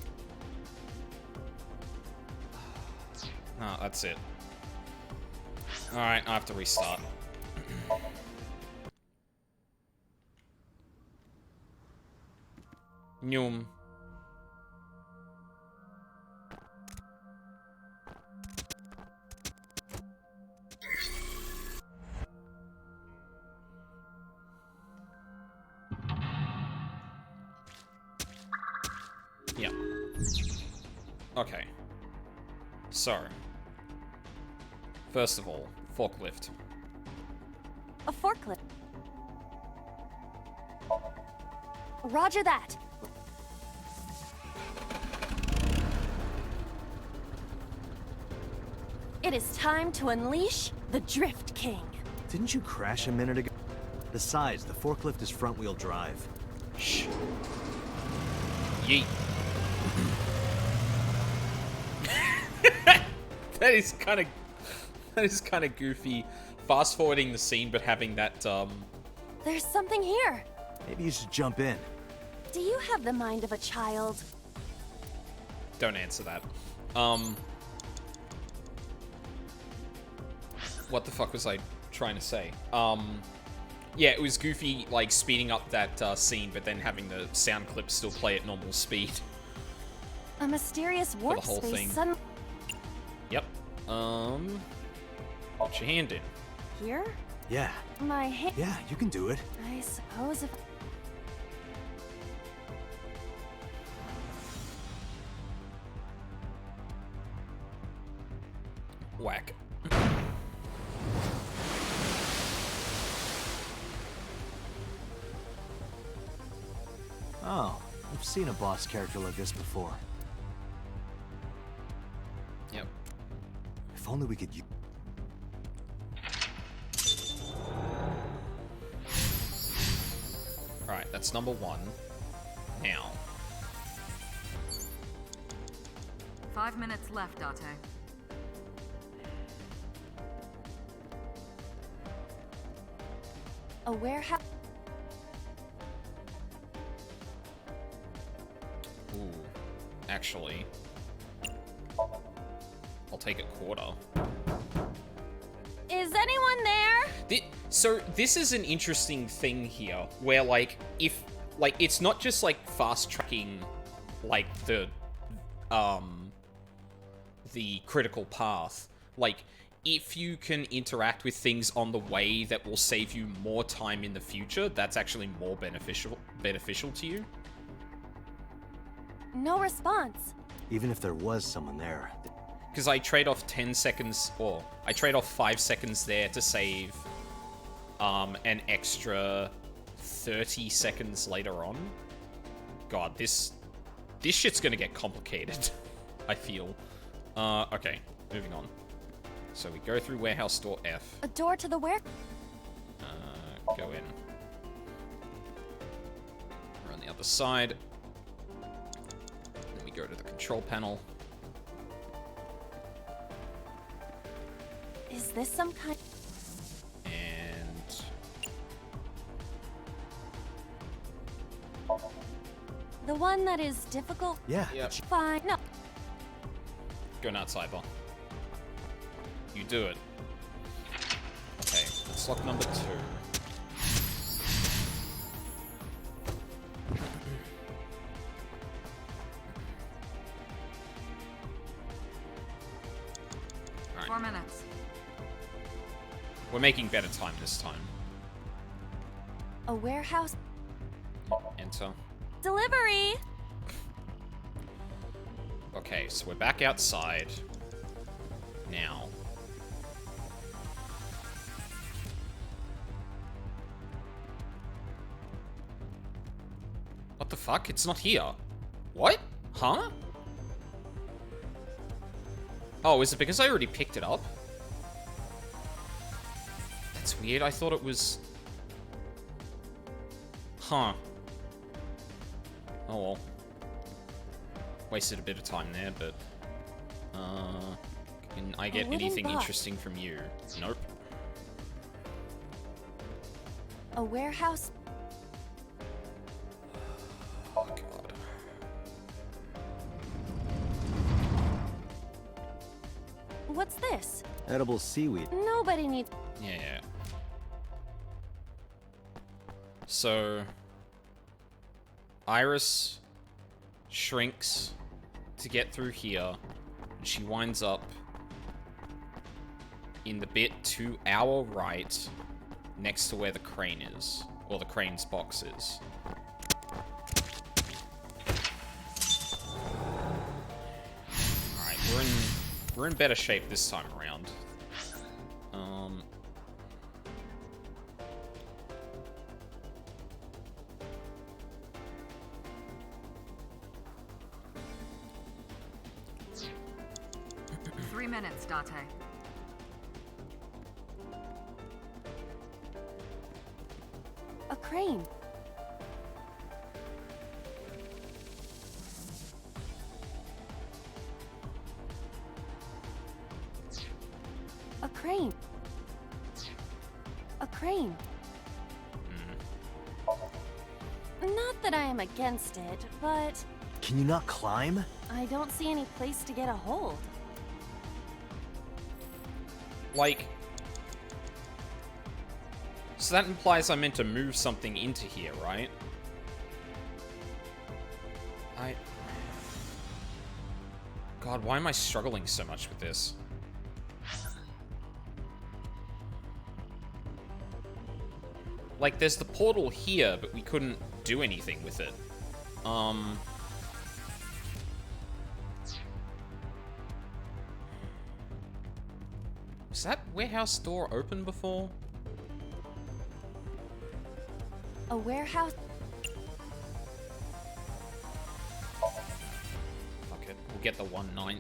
No, that's it. Alright, I have to restart. Nyum. Yeah. Okay. So. First of all, forklift. A forklift. Roger that. It is time to unleash the Drift King. Didn't you crash a minute ago? Besides, the forklift is front-wheel drive. Shh. Yeet. That is kind of goofy. Fast forwarding the scene, but having that There's something here. Maybe you should jump in. Do you have the mind of a child? Don't answer that. What the fuck was I trying to say? Yeah, it was goofy, like, speeding up that scene, but then having the sound clip still play at normal speed. A mysterious warp whole space thing. suddenly... Yep. Put your hand in. Here? Yeah. My hand... Yeah, you can do it. I suppose if... Whack. Oh, I've seen a boss character like this before. Yep. If only we could Alright, that's number 1. Now. 5 minutes left, Date. A warehouse. Ooh. Actually. I'll take a quarter. Is anyone there? So this is an interesting thing here, where like it's not just like fast tracking like the critical path. Like if you can interact with things on the way that will save you more time in the future, that's actually more beneficial to you. No response. Even if there was someone there. Because I trade off 10 seconds, or I trade off 5 seconds there to save an extra 30 seconds later on. God, this shit's gonna get complicated, I feel. Okay, moving on. So we go through warehouse door F. A door to the where? Go in. We're on the other side. Then we go to the control panel. Is this some kind? And the one that is difficult? Yeah. Yep. Fine. No. Go nuts, Cyber. You do it. Okay, let's lock number 2. Alright. 4 minutes. We're making better time this time. A warehouse? Enter. Delivery! Okay, so we're back outside. Now. What the fuck? It's not here. What? Huh? Oh, is it because I already picked it up? That's weird. I thought it was... Huh. Oh well. Wasted a bit of time there, but... Can I get anything interesting from you? Nope. A warehouse? Oh god. What's this? Edible seaweed. Nobody needs... Yeah. So... Iris shrinks to get through here, and she winds up in the bit to our right, next to where the crane is, or the crane's box is. Alright, we're in better shape this time around. 3 minutes, Date. A crane. A crane. A crane. Not that I am against it, but Can you not climb? I don't see any place to get a hold. Like... So that implies I'm meant to move something into here, right? God, why am I struggling so much with this? Like, there's the portal here, but we couldn't do anything with it. Was that warehouse door open before? A warehouse? get the 1/9.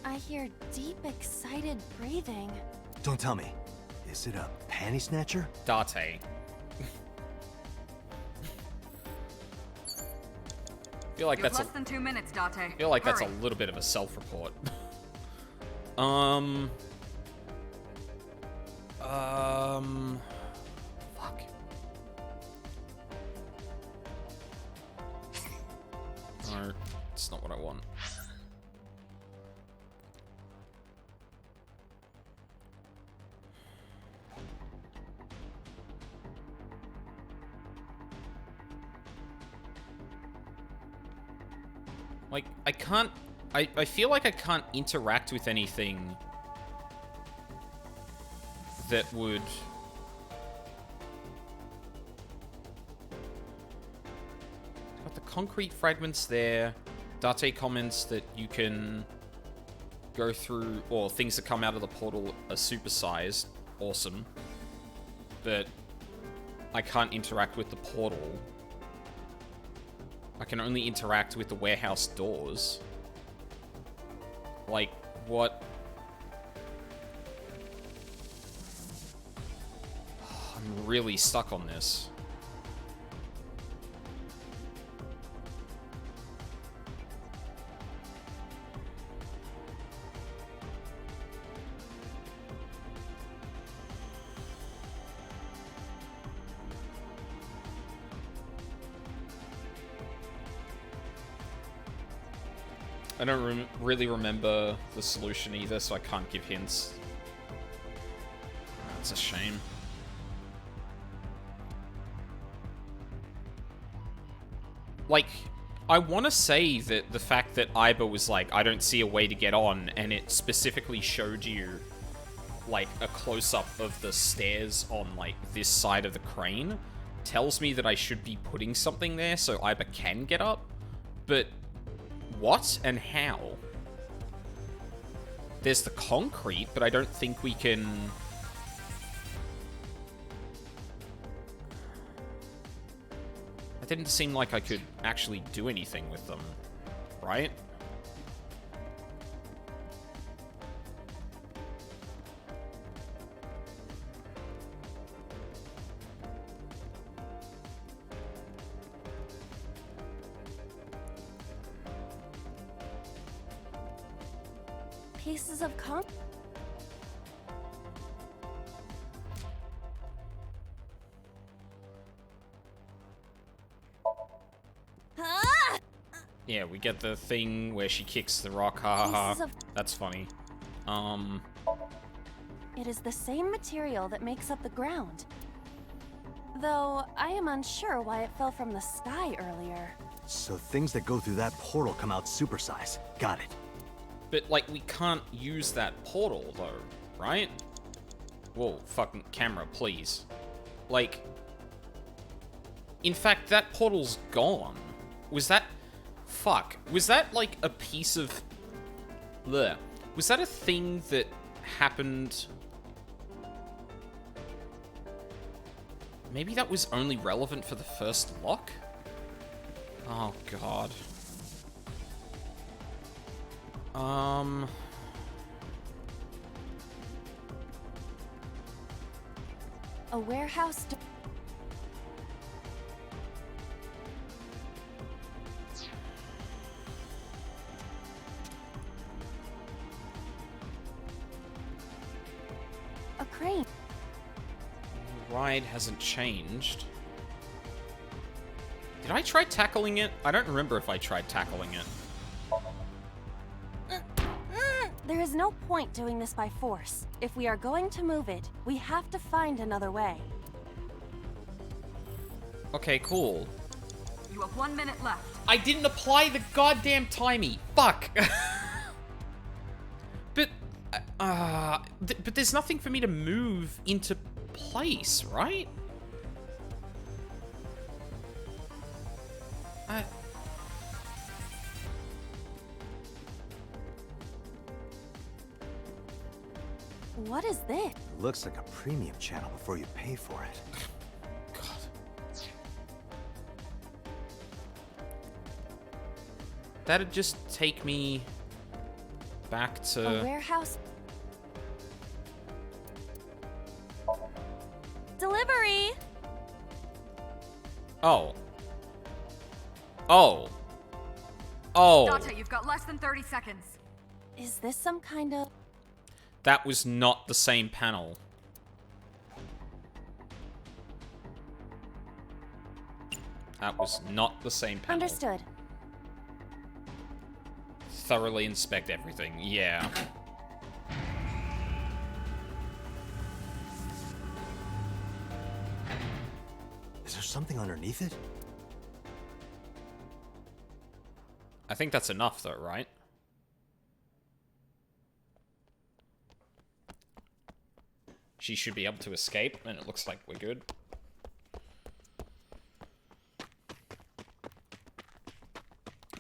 I hear deep, excited breathing. Don't tell me. Is it a panty snatcher? Date. Feel like You have that's less than 2 minutes, Date. feel like that's a Hurry. little bit of a self-report. Fuck. No, it's not what I want. Like, I can't... I feel like I can't interact with anything that would... Got the concrete fragments there. Date comments that you can go through, or things that come out of the portal are supersized. Awesome. But I can't interact with the portal. I can only interact with the warehouse doors. Like, what? I'm really stuck on this. I don't really remember the solution either, so I can't give hints. That's a shame. Like, I want to say that the fact that Iba was like, I don't see a way to get on, and it specifically showed you, like, a close-up of the stairs on, like, this side of the crane, tells me that I should be putting something there so Iba can get up, but... what and how? There's the concrete, but I don't think we can... It didn't seem like I could actually do anything with them, right? Pieces of concrete. Yeah, we get the thing where she kicks the rock, ha ha ha. That's funny. It is the same material that makes up the ground. Though, I am unsure why it fell from the sky earlier. So things that go through that portal come out supersized. Got it. But, like, we can't use that portal, though, right? Whoa, fucking camera, please. Like... In fact, that portal's gone. Was that... Fuck. Was that, like, a piece of... Bleh. Was that a thing that happened... Maybe that was only relevant for the first lock? Oh, God. A warehouse. A crane. The ride hasn't changed. Did I try tackling it? I don't remember if I tried tackling it. There is no point doing this by force. If we are going to move it, we have to find another way. Okay, cool. You have 1 minute left. I didn't apply the goddamn timey. Fuck. But there's nothing for me to move into place, right? What is this? Looks like a premium channel before you pay for it. That'd just take me back to... A warehouse. Delivery! Oh. Oh. Oh. Date, you've got less than 30 seconds. Is this some kind of... That was not the same panel. That was not the same panel. Understood. Thoroughly inspect everything. Yeah. Is there something underneath it? I think that's enough though, right? She should be able to escape, and it looks like we're good.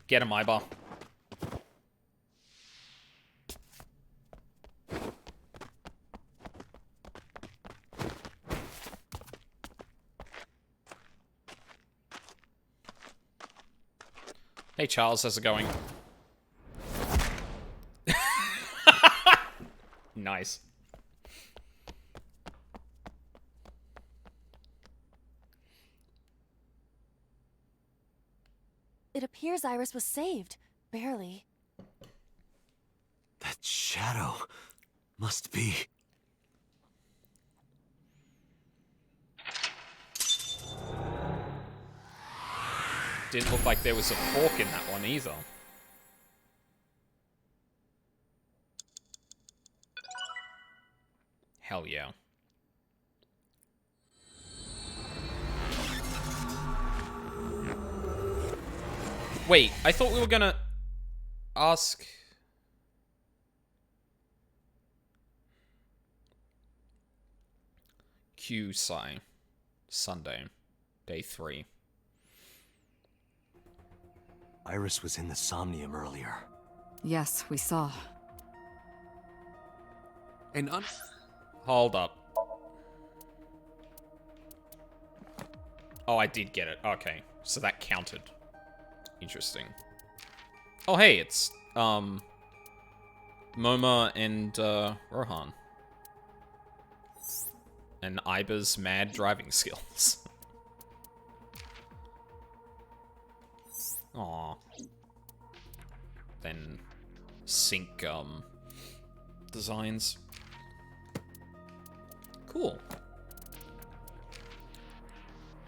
Get him, Ibar. Hey Charles, how's it going? Nice. It appears Iris was saved. Barely. That shadow must be... Didn't look like there was a fork in that one either. Hell yeah. Wait, I thought we were gonna ask... Q-Sai. Sunday. Day 3. Iris was in the Somnium earlier. Yes, we saw. And Hold up. Oh, I did get it. Okay. So that counted. Interesting. Oh, hey, it's, Moma and, Rohan. And Iba's mad driving skills. Aw. Then sync, designs. Cool.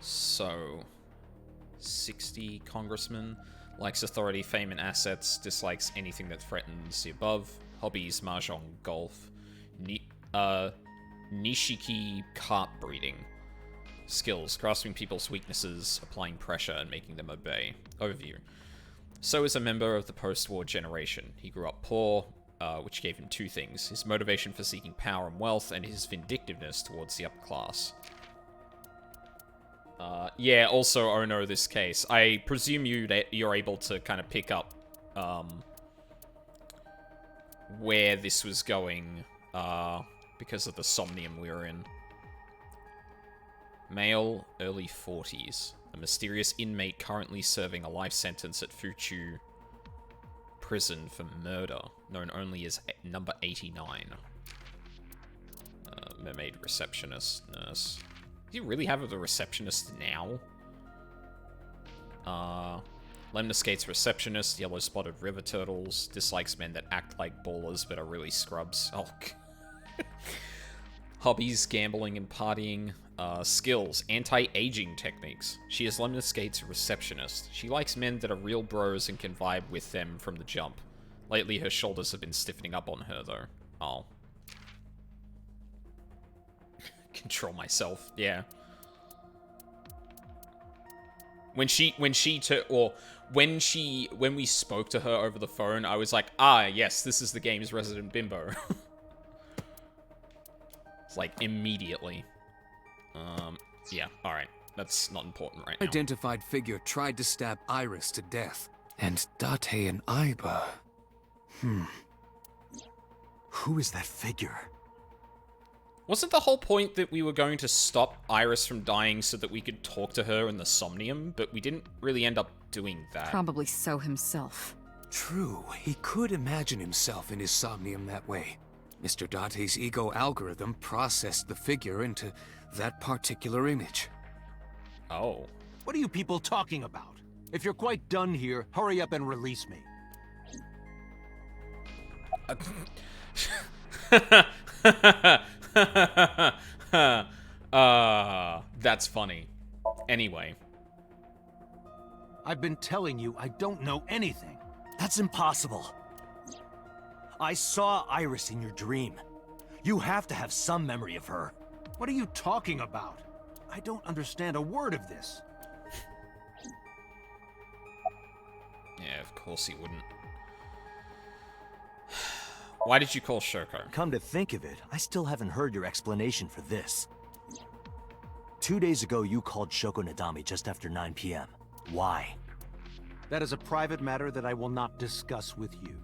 So, 60 congressman, likes authority, fame, and assets, dislikes anything that threatens the above, hobbies, mahjong, golf, nishiki carp breeding, skills, grasping people's weaknesses, applying pressure, and making them obey. Overview. So is a member of the post-war generation. He grew up poor, which gave him two things: his motivation for seeking power and wealth, and his vindictiveness towards the upper class. Yeah, also, oh no, this case. I presume you're able to kind of pick up, where this was going, because of the Somnium we were in. Male, early 40s. A mysterious inmate currently serving a life sentence at Fuchu prison for murder, known only as number 89. Mermaid receptionist, nurse. Do you really have the receptionist now? Lemniscate's receptionist, yellow-spotted river turtles, dislikes men that act like ballers but are really scrubs. Oh, hobbies, gambling and partying. Skills, anti-aging techniques. She is Lemniscate's receptionist. She likes men that are real bros and can vibe with them from the jump. Lately, her shoulders have been stiffening up on her, though. Oh. Control myself, yeah. When we spoke to her over the phone, I was like, ah, yes, this is the game's resident bimbo. It's like, immediately. Yeah, alright. That's not important right now. Identified figure tried to stab Iris to death. And Date and Iba. Who is that figure? Wasn't the whole point that we were going to stop Iris from dying so that we could talk to her in the Somnium? But we didn't really end up doing that. Probably so himself. True, he could imagine himself in his Somnium that way. Mr. Date's ego algorithm processed the figure into that particular image. Oh. What are you people talking about? If you're quite done here, hurry up and release me. That's funny. Anyway. I've been telling you I don't know anything. That's impossible. I saw Iris in your dream. You have to have some memory of her. What are you talking about? I don't understand a word of this. Yeah, of course he wouldn't. Why did you call Shoko? Come to think of it, I still haven't heard your explanation for this. 2 days ago, you called Shoko Nadami just after 9 p.m. Why? That is a private matter that I will not discuss with you.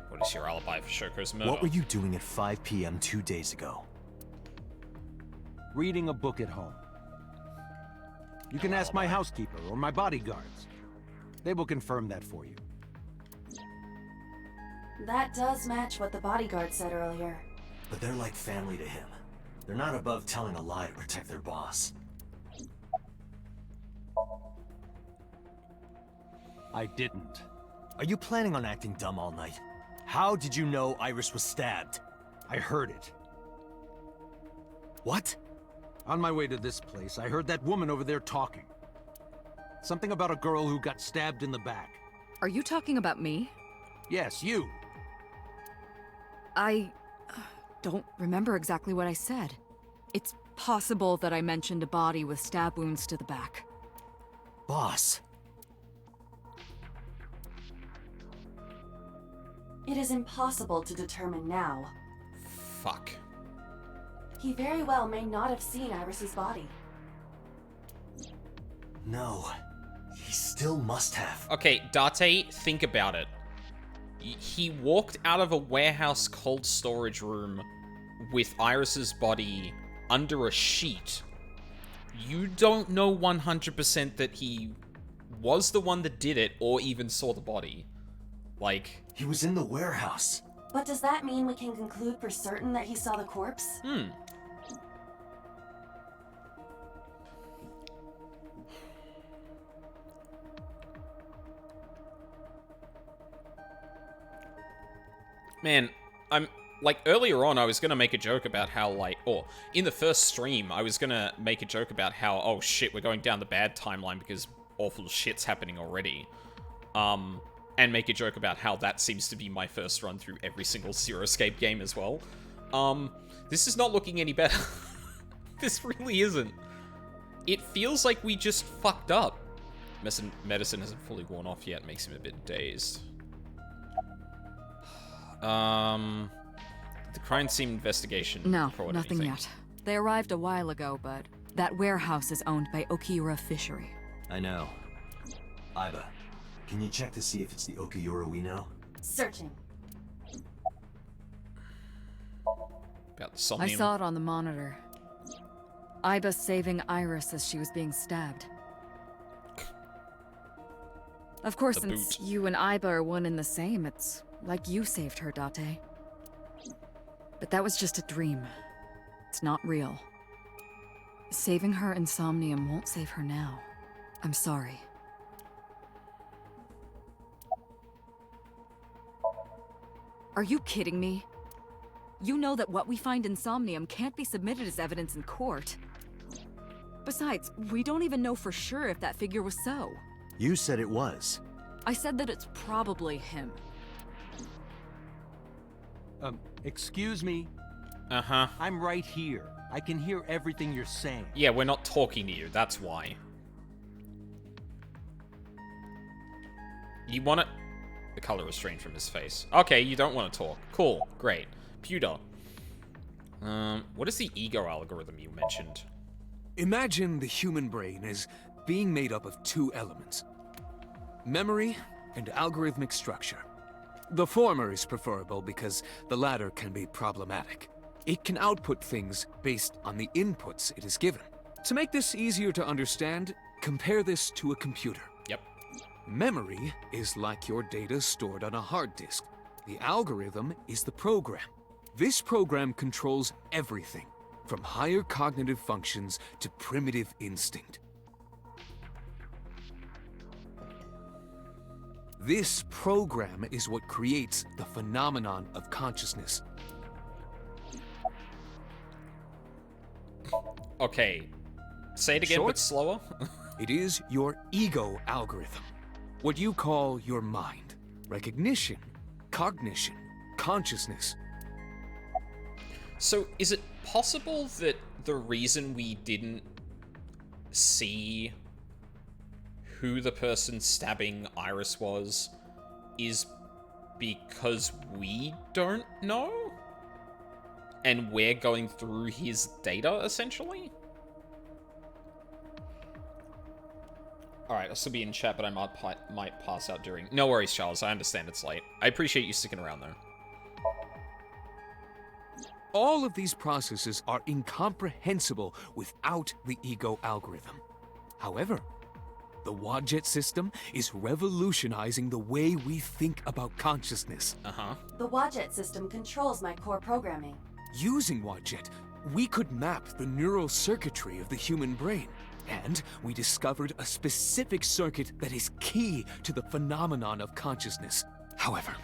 What is your alibi for Shoko's murder? What were you doing at 5 p.m. 2 days ago? Reading a book at home. You can ask my housekeeper or my bodyguards. They will confirm that for you. That does match what the bodyguard said earlier. But they're like family to him. They're not above telling a lie to protect their boss. I didn't. Are you planning on acting dumb all night? How did you know Iris was stabbed? I heard it. What? On my way to this place, I heard that woman over there talking. Something about a girl who got stabbed in the back. Are you talking about me? Yes, you. I don't remember exactly what I said. It's possible that I mentioned a body with stab wounds to the back. Boss. It is impossible to determine now. Fuck. He very well may not have seen Iris's body. No. He still must have. Okay, Date, think about it. He walked out of a warehouse cold storage room with Iris's body under a sheet. You don't know 100% that he was the one that did it or even saw the body. Like... He was in the warehouse. But does that mean we can conclude for certain that he saw the corpse? Man, I'm... Like, earlier on, I was gonna make a joke about how, like... Or, in the first stream, I was gonna make a joke about how, oh shit, we're going down the bad timeline because awful shit's happening already. And make a joke about how that seems to be my first run through every single Zero Escape game as well. This is not looking any better. This really isn't. It feels like we just fucked up. Medicine hasn't fully worn off yet, makes him a bit dazed. The crime scene investigation. No, nothing yet. They arrived a while ago, but that warehouse is owned by Okiura Fishery. I know. Iba, can you check to see if it's the Okiura we know? Searching. About the Somnium. I saw it on the monitor. Iba saving Iris as she was being stabbed. Of course, since you and Iba are one and the same, it's like you saved her, Date. But that was just a dream. It's not real. Saving her in Somnium won't save her now. I'm sorry. Are you kidding me? You know that what we find in Somnium can't be submitted as evidence in court. Besides, we don't even know for sure if that figure was so. You said it was. I said that it's probably him. Excuse me? Uh-huh. I'm right here. I can hear everything you're saying. Yeah, we're not talking to you, that's why. You want to... The color was strange from his face. Okay, you don't want to talk. Cool, great. Pewter. What is the ego algorithm you mentioned? Imagine the human brain as being made up of two elements. Memory and algorithmic structure. The former is preferable because the latter can be problematic. It can output things based on the inputs it is given. To make this easier to understand, compare this to a computer. Yep. Memory is like your data stored on a hard disk. The algorithm is the program. This program controls everything, from higher cognitive functions to primitive instinct. This program is what creates the phenomenon of consciousness. Okay, say it again, Short? but slower. It is your ego algorithm. What you call your mind. Recognition, cognition, consciousness. So, is it possible that the reason we didn't see who the person stabbing Iris was is because we don't know? And we're going through his data, essentially? Alright, I'll still be in chat, but I might pass out during... No worries, Charles. I understand it's late. I appreciate you sticking around, though. All of these processes are incomprehensible without the ego algorithm. However, the Wadjet system is revolutionizing the way we think about consciousness. The Wadjet system controls my core programming. Using Wadjet, we could map the neural circuitry of the human brain, and we discovered a specific circuit that is key to the phenomenon of consciousness. However,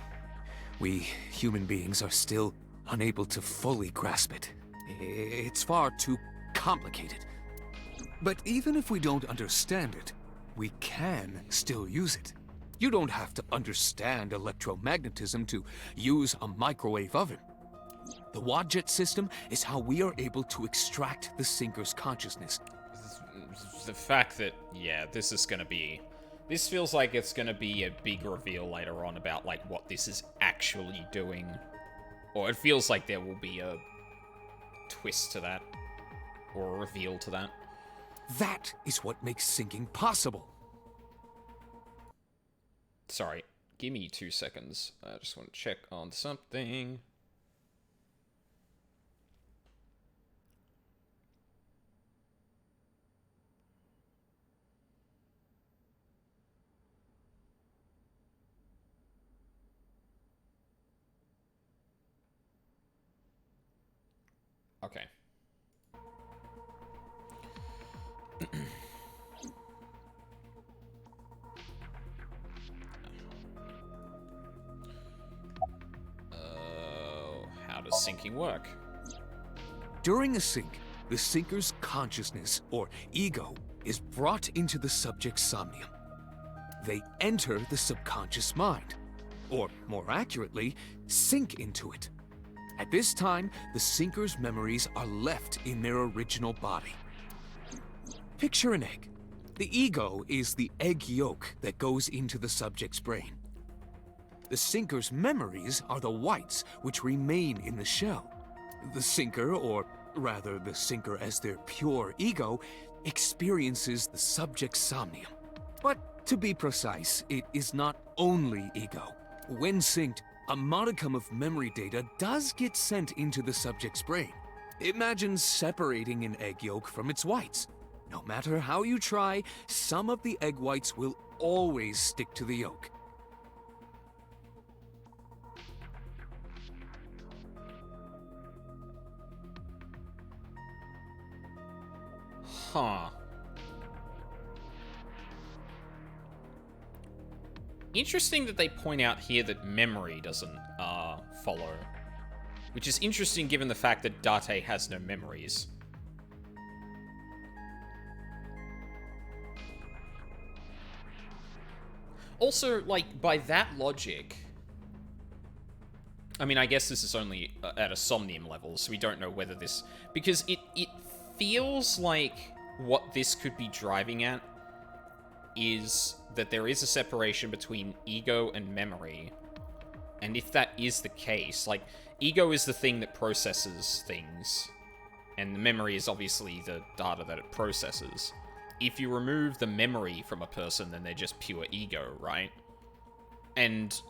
we human beings are still unable to fully grasp it. It's far too complicated. But even if we don't understand it, we can still use it. You don't have to understand electromagnetism to use a microwave oven. The Wadjet system is how we are able to extract the Sinker's consciousness. The fact that, yeah, this is gonna be... This feels like it's gonna be a big reveal later on about, like, what this is actually doing. Or it feels like there will be a twist to that. Or a reveal to that. That is what makes syncing possible. Sorry, give me 2 seconds. I just want to check on something. Okay. How does syncing work? During a sync, the Sinker's consciousness, or ego, is brought into the subject's somnium. They enter the subconscious mind, or more accurately, sink into it. At this time, the Sinker's memories are left in their original body. Picture an egg. The ego is the egg yolk that goes into the subject's brain. The Sinker's memories are the whites which remain in the shell. The Sinker, or rather the Sinker as their pure ego, experiences the subject's somnium. But to be precise, it is not only ego. When synced, a modicum of memory data does get sent into the subject's brain. Imagine separating an egg yolk from its whites. No matter how you try, some of the egg whites will always stick to the yolk. Huh. Interesting that they point out here that memory doesn't, follow. Which is interesting given the fact that Date has no memories. Also, like, by that logic... I mean, I guess this is only at a Somnium level, so we don't know whether this... Because it feels like what this could be driving at is that there is a separation between ego and memory. And if that is the case, like, ego is the thing that processes things, and the memory is obviously the data that it processes. If you remove the memory from a person, then they're just pure ego, right? And...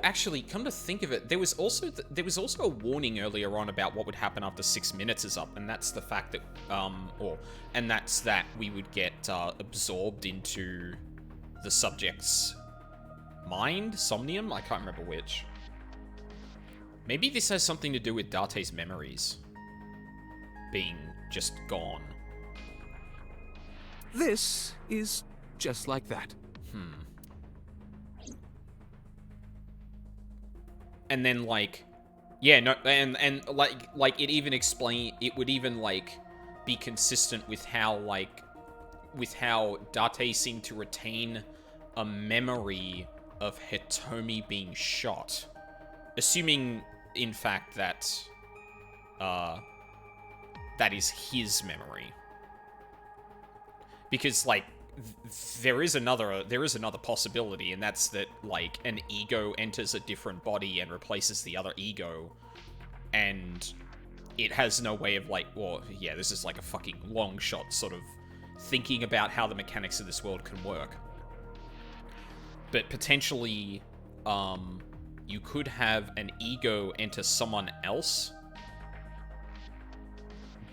Actually, come to think of it, there was also a warning earlier on about what would happen after 6 minutes is up, and that's the fact that that's that we would get absorbed into the subject's mind, Somnium. I can't remember which. Maybe this has something to do with Date's memories being just gone. This is just like that. And then like, yeah, no, and like it would even like be consistent with how Date seemed to retain a memory of Hitomi being shot, assuming in fact that that is his memory, because like there is another possibility, and that's that like an ego enters a different body and replaces the other ego, and it has no way of like, well, yeah, this is like a fucking long shot sort of thinking about how the mechanics of this world can work. But potentially, you could have an ego enter someone else,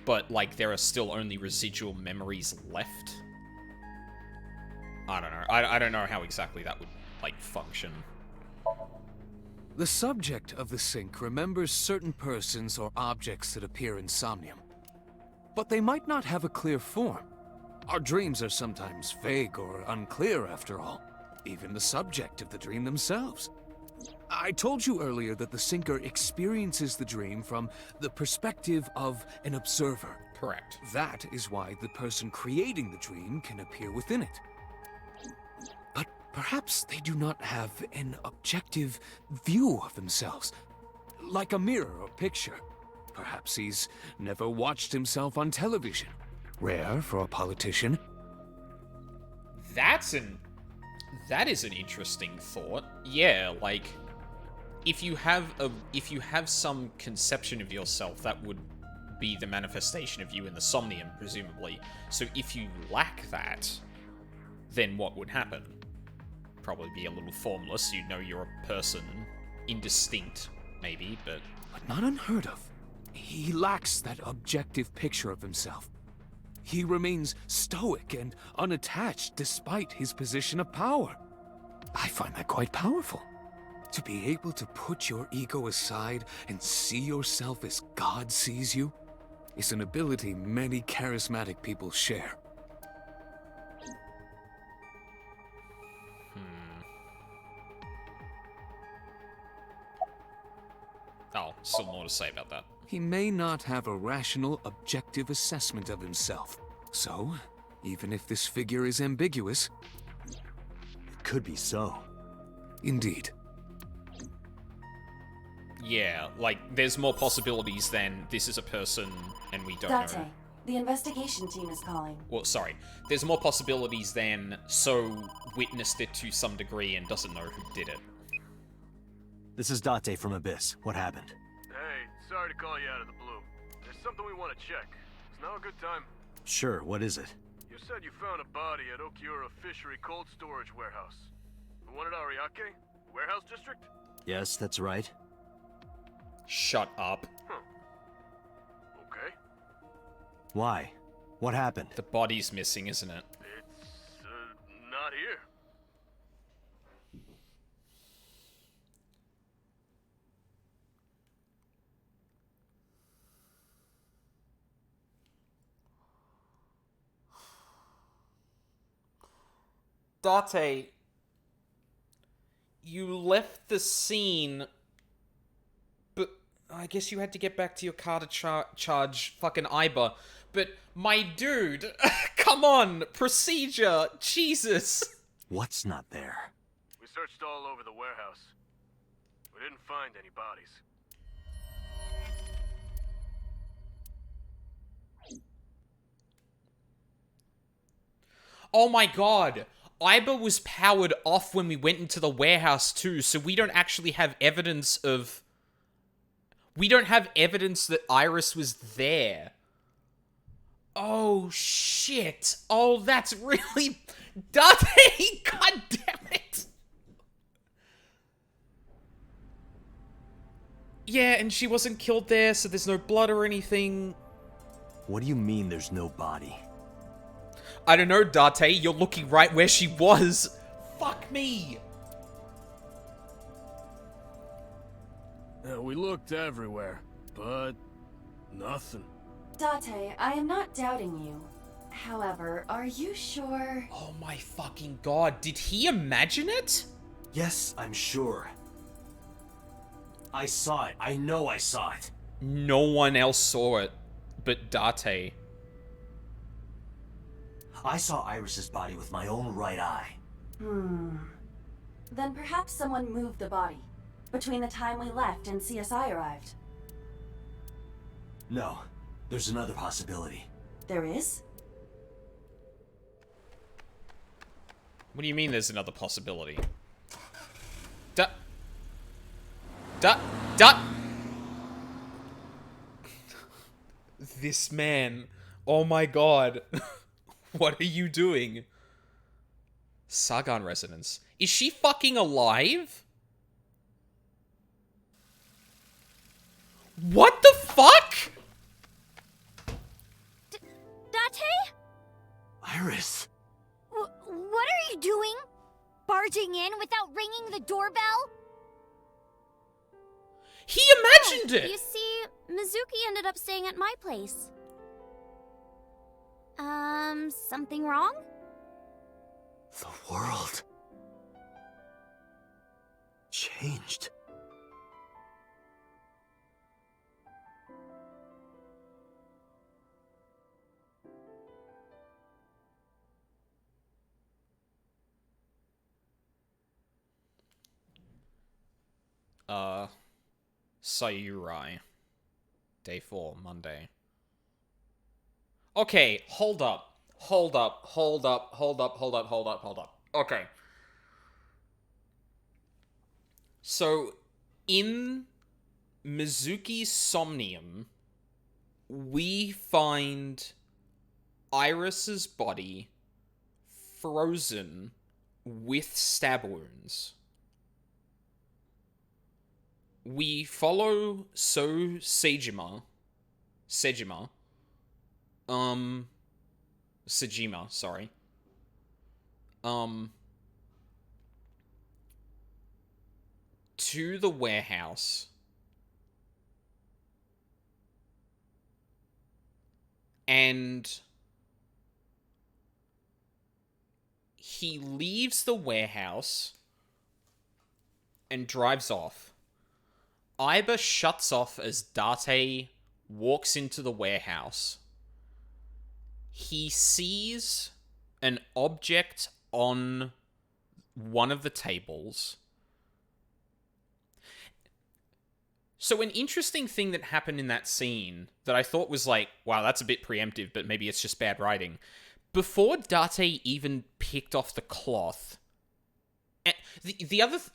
but like there are still only residual memories left. I don't know. I don't know how exactly that would, like, function. The subject of the sync remembers certain persons or objects that appear in Somnium, but they might not have a clear form. Our dreams are sometimes vague or unclear, after all. Even the subject of the dream themselves. I told you earlier that the syncer experiences the dream from the perspective of an observer. Correct. That is why the person creating the dream can appear within it. But perhaps they do not have an objective view of themselves, like a mirror or picture. Perhaps he's never watched himself on television. Rare for a politician. That is an interesting thought. Yeah, like if you have some conception of yourself, that would be the manifestation of you in the Somnium, presumably. So if you lack that, then what would happen? Probably be a little formless. You'd know you're a person, indistinct, maybe, but not unheard of. He lacks that objective picture of himself. He remains stoic and unattached despite his position of power. I find that quite powerful. To be able to put your ego aside and see yourself as God sees you is an ability many charismatic people share. Oh, still more to say about that. He may not have a rational, objective assessment of himself. So, even if this figure is ambiguous, it could be so. Indeed. Yeah, like, there's more possibilities than this is a person and we don't Date, know. the investigation team is calling. Well, sorry. There's more possibilities than so witnessed it to some degree and doesn't know who did it. This is Date from Abyss. What happened? Hey, sorry to call you out of the blue. There's something we want to check. Is now a good time? Sure, what is it? You said you found a body at Okiura Fishery Cold Storage Warehouse. The one at Ariake? Warehouse District? Yes, that's right. Shut up. Huh. Okay. Why? What happened? The body's missing, isn't it? It's, not here. Date, you left the scene, but I guess you had to get back to your car to charge fucking Iba. But my dude, come on, procedure, Jesus. What's not there? We searched all over the warehouse. We didn't find any bodies. Oh my god. Iba was powered off when we went into the warehouse too, so we don't actually have evidence of... We don't have evidence that Iris was there. Oh, shit. Oh, that's really... Date! God damn it! Yeah, and she wasn't killed there, so there's no blood or anything. What do you mean there's no body? I don't know, Date. You're looking right where she was. Fuck me. We looked everywhere, but nothing. Date, I am not doubting you. However, are you sure? Oh my fucking god, did he imagine it? Yes, I'm sure. I saw it. I know I saw it. No one else saw it, but Date. I saw Iris's body with my own right eye. Then perhaps someone moved the body between the time we left and CSI arrived. No, there's another possibility. There is? What do you mean there's another possibility? This man. Oh my god. What are you doing? Sargon resonance. Is she fucking alive? What the fuck? Date? Iris. What are you doing? Barging in without ringing the doorbell? He imagined it! You see, Mizuki ended up staying at my place. Something wrong? The world changed. Sayurai. Day 4, Monday. Okay, hold up. Okay. So, in Mizuki's Somnium, we find Iris's body frozen with stab wounds. We follow Sejima, sorry. To the warehouse. And he leaves the warehouse and drives off. Iba shuts off as Date walks into the warehouse. He sees an object on one of the tables. So an interesting thing that happened in that scene that I thought was like, wow, that's a bit preemptive, but maybe it's just bad writing. Before Date even picked off the cloth,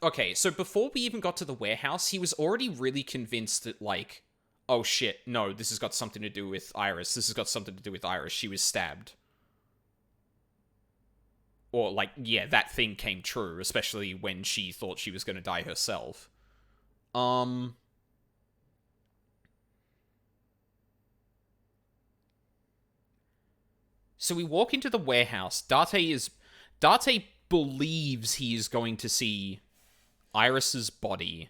okay, so before we even got to the warehouse, he was already really convinced that, like, oh shit, no, this has got something to do with Iris. This has got something to do with Iris. She was stabbed. Or, like, yeah, that thing came true, especially when she thought she was going to die herself. So we walk into the warehouse. Date believes he is going to see Iris's body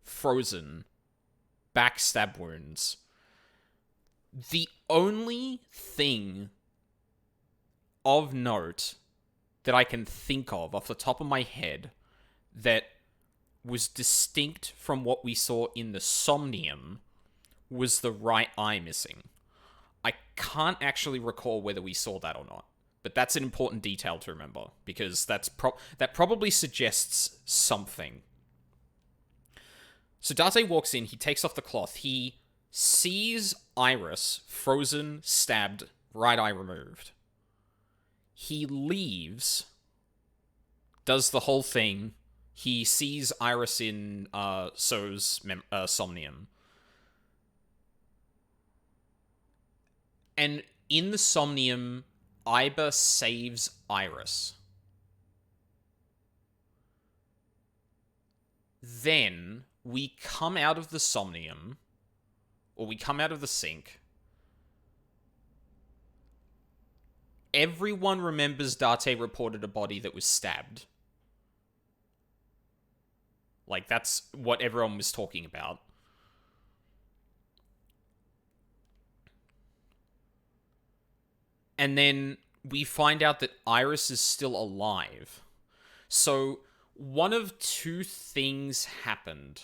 frozen, backstab wounds. The only thing of note that I can think of off the top of my head that was distinct from what we saw in the Somnium was the right eye missing. I can't actually recall whether we saw that or not. But that's an important detail to remember, because that probably suggests something. So Date walks in, he takes off the cloth, he sees Iris frozen, stabbed, right eye removed. He leaves, does the whole thing, he sees Iris in So's Somnium. And in the Somnium, Iba saves Iris. Then, we come out of the Somnium, or we come out of the sink. Everyone remembers Date reported a body that was stabbed. Like, that's what everyone was talking about. And then we find out that Iris is still alive. So, one of two things happened.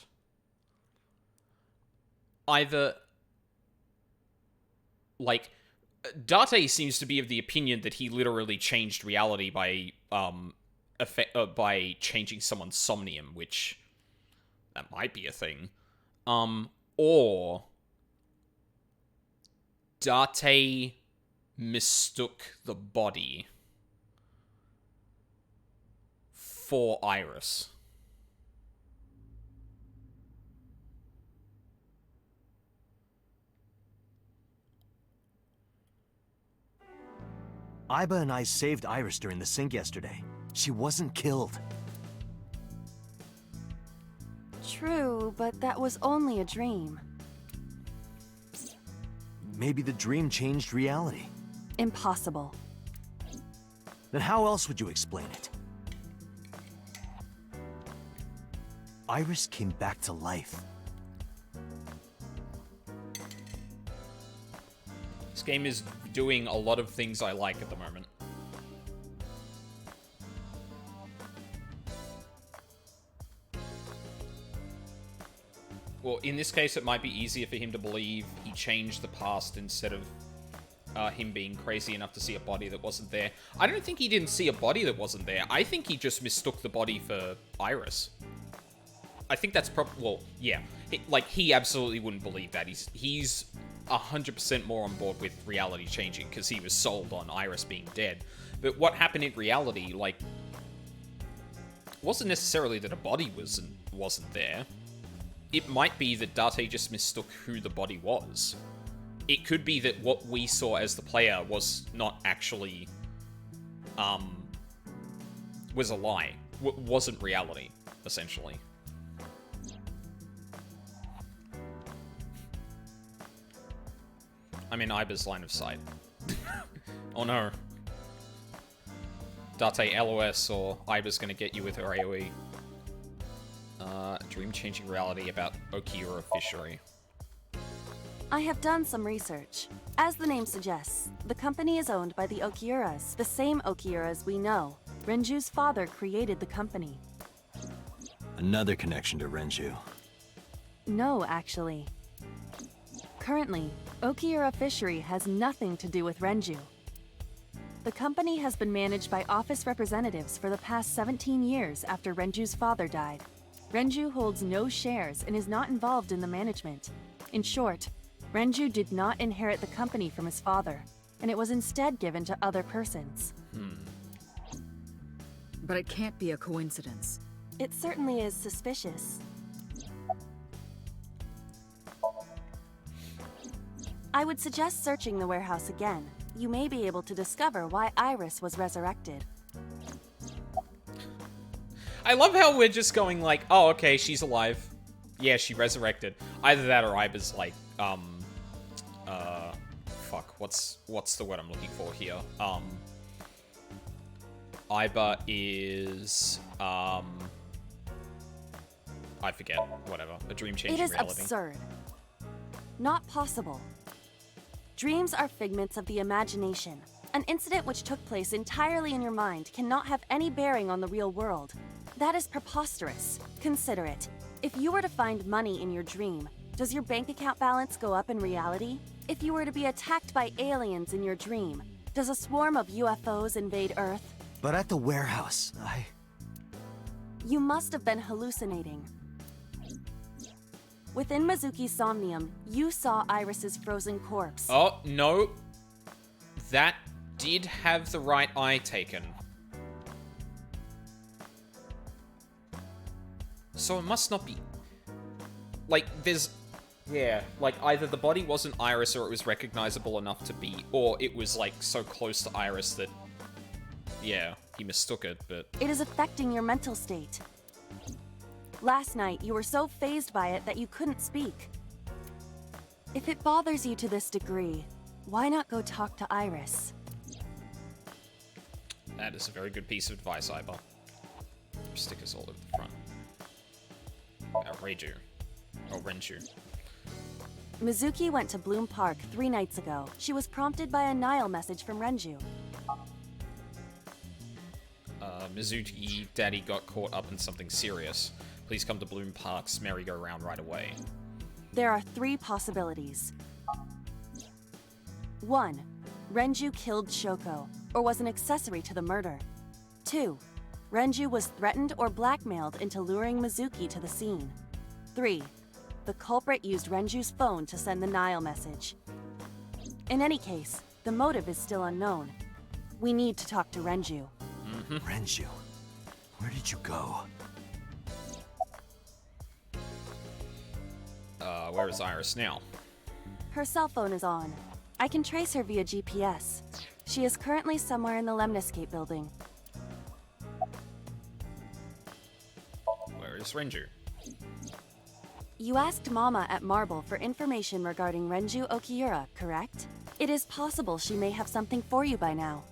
Either, like, Date seems to be of the opinion that he literally changed reality by changing someone's somnium, which that might be a thing. Or Date mistook the body for Iris. Iba and I saved Iris during the sink yesterday. She wasn't killed. True, but that was only a dream. Maybe the dream changed reality. Impossible. Then how else would you explain it? Iris came back to life. This game is doing a lot of things I like at the moment. Well, in this case, it might be easier for him to believe he changed the past instead of him being crazy enough to see a body that wasn't there. I don't think he didn't see a body that wasn't there. I think he just mistook the body for Iris. I think that's well, yeah. He absolutely wouldn't believe that. He's 100% more on board with reality changing because he was sold on Iris being dead. But what happened in reality, wasn't necessarily that a body wasn't there. It might be that Date just mistook who the body was. It could be that what we saw as the player was not actually, was a lie. Wasn't reality, essentially. I'm in Iba's line of sight. Oh no. Date LOS or Iba's gonna get you with her AoE. Dream-changing reality about Okiura fishery. I have done some research. As the name suggests, the company is owned by the Okiuras, the same Okiuras we know. Renju's father created the company. Another connection to Renju. No, actually. Currently, Okiura Fishery has nothing to do with Renju. The company has been managed by office representatives for the past 17 years after Renju's father died. Renju holds no shares and is not involved in the management. In short, Renju did not inherit the company from his father, and it was instead given to other persons. But it can't be a coincidence. It certainly is suspicious. I would suggest searching the warehouse again. You may be able to discover why Iris was resurrected. I love how we're just going like, oh, okay, she's alive. Yeah, she resurrected. Either that or Iba's like, fuck, what's the word I'm looking for here? Iba is, I forget, whatever, a dream-changing reality. It is absurd. Not possible. Dreams are figments of the imagination. An incident which took place entirely in your mind cannot have any bearing on the real world. That is preposterous. Consider it. If you were to find money in your dream, does your bank account balance go up in reality? If you were to be attacked by aliens in your dream, does a swarm of UFOs invade Earth? But at the warehouse, You must have been hallucinating. Within Mizuki's Somnium, you saw Iris's frozen corpse. Oh, no. That did have the right eye taken. So it must not be... there's... Yeah, either the body wasn't Iris or it was recognizable enough to be... Or it was, so close to Iris that... Yeah, he mistook it, but... It is affecting your mental state. Last night, you were so fazed by it that you couldn't speak. If it bothers you to this degree, why not go talk to Iris? That is a very good piece of advice, Iba. Stickers all over the front. Reiju. Oh, Renju. Mizuki went to Bloom Park 3 nights ago. She was prompted by a Nile message from Renju. Mizuki, Daddy got caught up in something serious. Please come to Bloom Park's merry-go-round right away. There are 3 possibilities. 1. Renju killed Shoko, or was an accessory to the murder. 2. Renju was threatened or blackmailed into luring Mizuki to the scene. 3. The culprit used Renju's phone to send the Nile message. In any case, the motive is still unknown. We need to talk to Renju. Renju, where did you go? Where is Iris now? Her cell phone is on. I can trace her via GPS. She is currently somewhere in the Lemniscape building. Where is Renju? You asked Mama at Marble for information regarding Renju Okiura, correct? It is possible she may have something for you by now.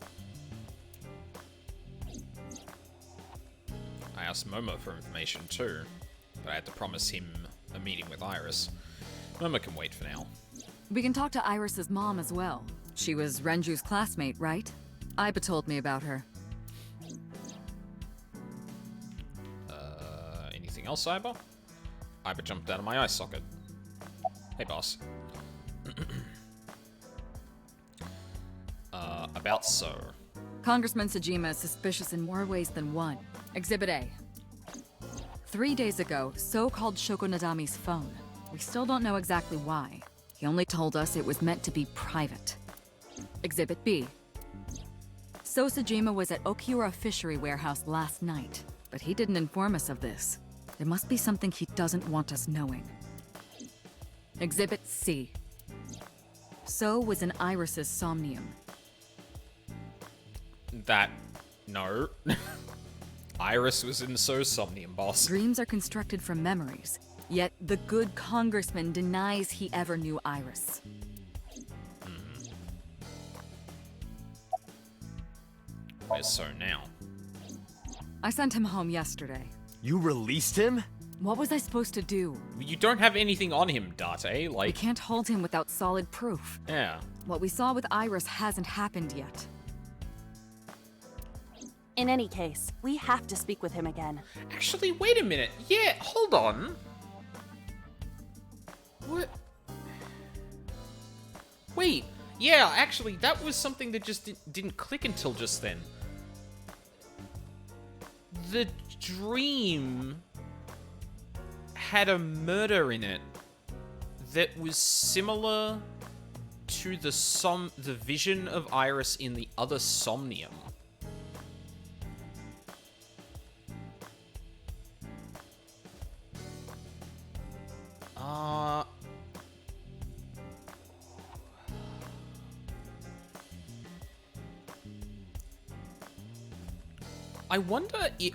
I asked Momo for information too, but I had to promise him a meeting with Iris. Momo can wait for now. We can talk to Iris's mom as well. She was Renju's classmate, right? Iba told me about her. Anything else, Iba? Iba jumped out of my eye socket. Hey, boss. About so. Congressman Sejima is suspicious in more ways than one. Exhibit A. 3 days ago, So called Shoko Nadami's phone. We still don't know exactly why. He only told us it was meant to be private. Exhibit B. So Sejima was at Okiura Fishery Warehouse last night, but he didn't inform us of this. There must be something he doesn't want us knowing. Exhibit C. So was in Iris's Somnium. No. Iris was in So's Somnium, boss. Dreams are constructed from memories, yet the good congressman denies he ever knew Iris. Where's So now? I sent him home yesterday. You released him? What was I supposed to do? You don't have anything on him, Date, like... We can't hold him without solid proof. Yeah. What we saw with Iris hasn't happened yet. In any case, we have to speak with him again. Actually, wait a minute. Yeah, hold on. What? Wait. Yeah, actually, that was something that just didn't click until just then. The dream had a murder in it that was similar to the vision of Iris in the other Somnium.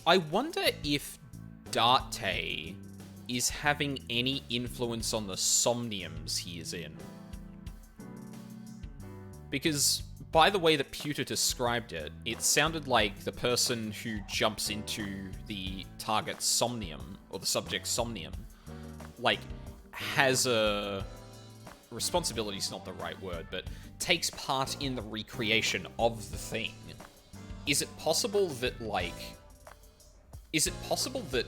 I wonder if Date is having any influence on the Somniums he is in. Because by the way that Pewter described it, it sounded like the person who jumps into the target Somnium, or the subject Somnium, like, has a... responsibility's not the right word, but takes part in the recreation of the thing. Is it possible that, like... Is it possible that,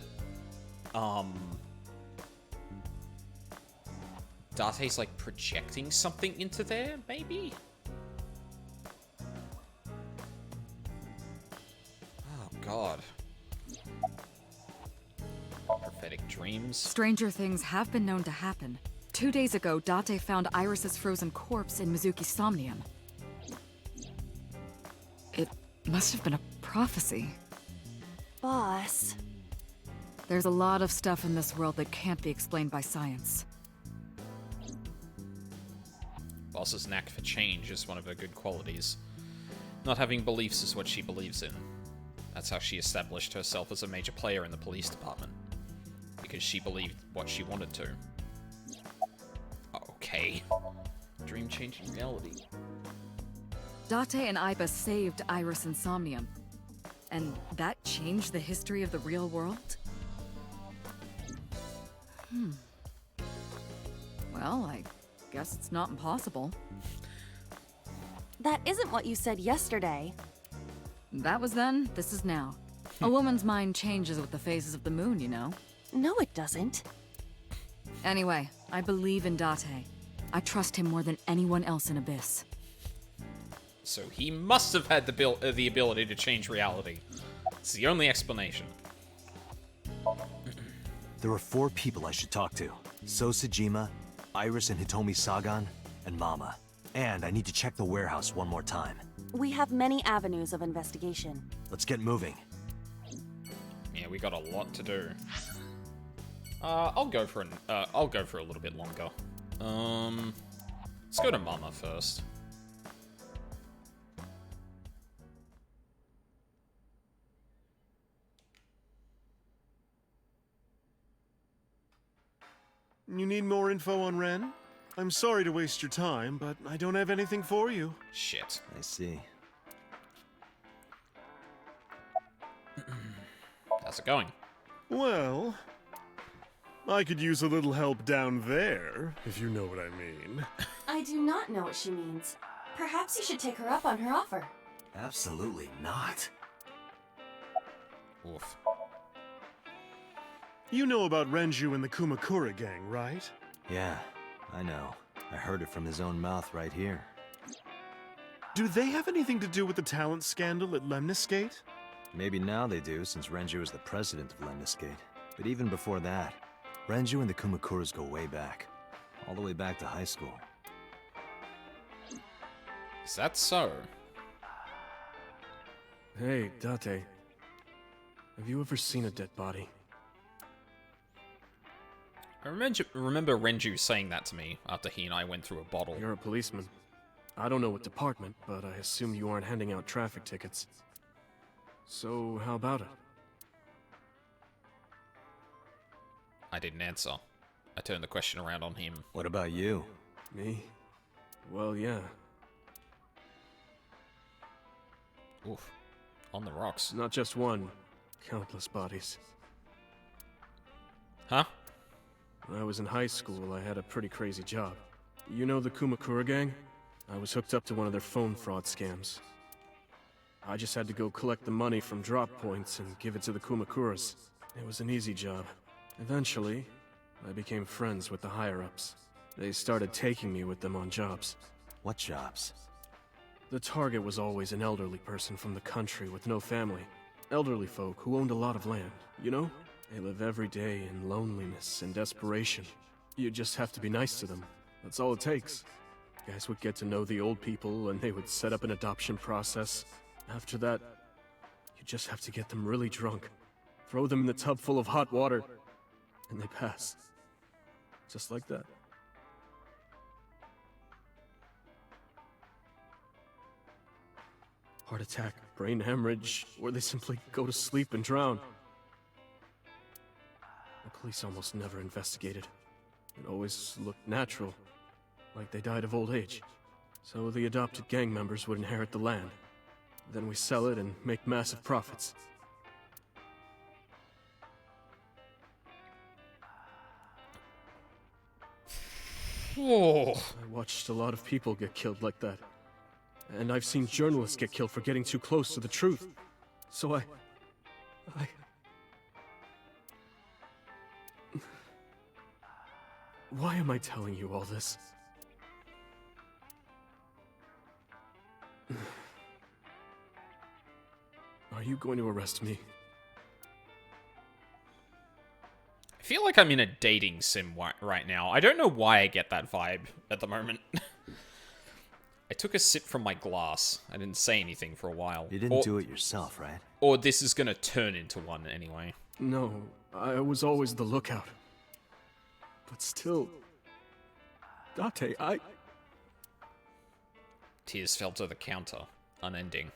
Date's, like, projecting something into there, maybe? Oh, God. Prophetic dreams. Stranger things have been known to happen. 2 days ago, Date found Iris's frozen corpse in Mizuki's Somnium. It must have been a prophecy. Boss. There's a lot of stuff in this world that can't be explained by science. Boss's knack for change is one of her good qualities. Not having beliefs is what she believes in. That's how she established herself as a major player in the police department. because she believed what she wanted to. Okay. Dream changing reality. Date and Iba saved Iris and Somnium. And that changed the history of the real world? Well, I guess it's not impossible. That isn't what you said yesterday. That was then, this is now. A woman's mind changes with the phases of the moon, you know? No, it doesn't. Anyway, I believe in Date. I trust him more than anyone else in Abyss. So he must have had the ability to change reality. It's the only explanation. There are 4 people I should talk to. Sosajima, Iris and Hitomi Sagan, and Mama. And I need to check the warehouse one more time. We have many avenues of investigation. Let's get moving. Yeah, we got a lot to do. I'll go for a little bit longer. Let's go to Mama first. You need more info on Ren? I'm sorry to waste your time, but I don't have anything for you. Shit. I see. How's it going? Well, I could use a little help down there, if you know what I mean. I do not know what she means. Perhaps you should take her up on her offer. Absolutely not. Oof. You know about Renju and the Kumakura gang, right? Yeah, I know. I heard it from his own mouth right here. Do they have anything to do with the talent scandal at Lemniscate? Maybe now they do, since Renju is the president of Lemniscate. But even before that, Renju and the Kumakuras go way back. All the way back to high school. Is that so? Hey, Date. Have you ever seen a dead body? I remember Renju saying that to me after he and I went through a bottle. You're a policeman. I don't know what department, but I assume you aren't handing out traffic tickets. So, how about it? I didn't answer. I turned the question around on him. What about you? Me? Well, yeah. Oof. On the rocks. Not just one. Countless bodies. Huh? When I was in high school, I had a pretty crazy job. You know the Kumakura gang? I was hooked up to one of their phone fraud scams. I just had to go collect the money from drop points and give it to the Kumakuras. It was an easy job. Eventually, I became friends with the higher-ups. They started taking me with them on jobs. What jobs? The target was always an elderly person from the country with no family. Elderly folk who owned a lot of land, you know? They live every day in loneliness and desperation. You just have to be nice to them. That's all it takes. Guys would get to know the old people and they would set up an adoption process. After that, you just have to get them really drunk. Throw them in the tub full of hot water, and they pass. Just like that. Heart attack, brain hemorrhage, or they simply go to sleep and drown. The police almost never investigated. It always looked natural, like they died of old age. So the adopted gang members would inherit the land. Then we sell it and make massive profits. Oh. I watched a lot of people get killed like that. And I've seen journalists get killed for getting too close to the truth. So I... Why am I telling you all this? Are you going to arrest me? I feel like I'm in a dating sim right now. I don't know why I get that vibe at the moment. I took a sip from my glass. I didn't say anything for a while. You didn't do it yourself, right? Or this is gonna turn into one anyway. No, I was always the lookout. But still... Date, Tears fell to the counter, unending.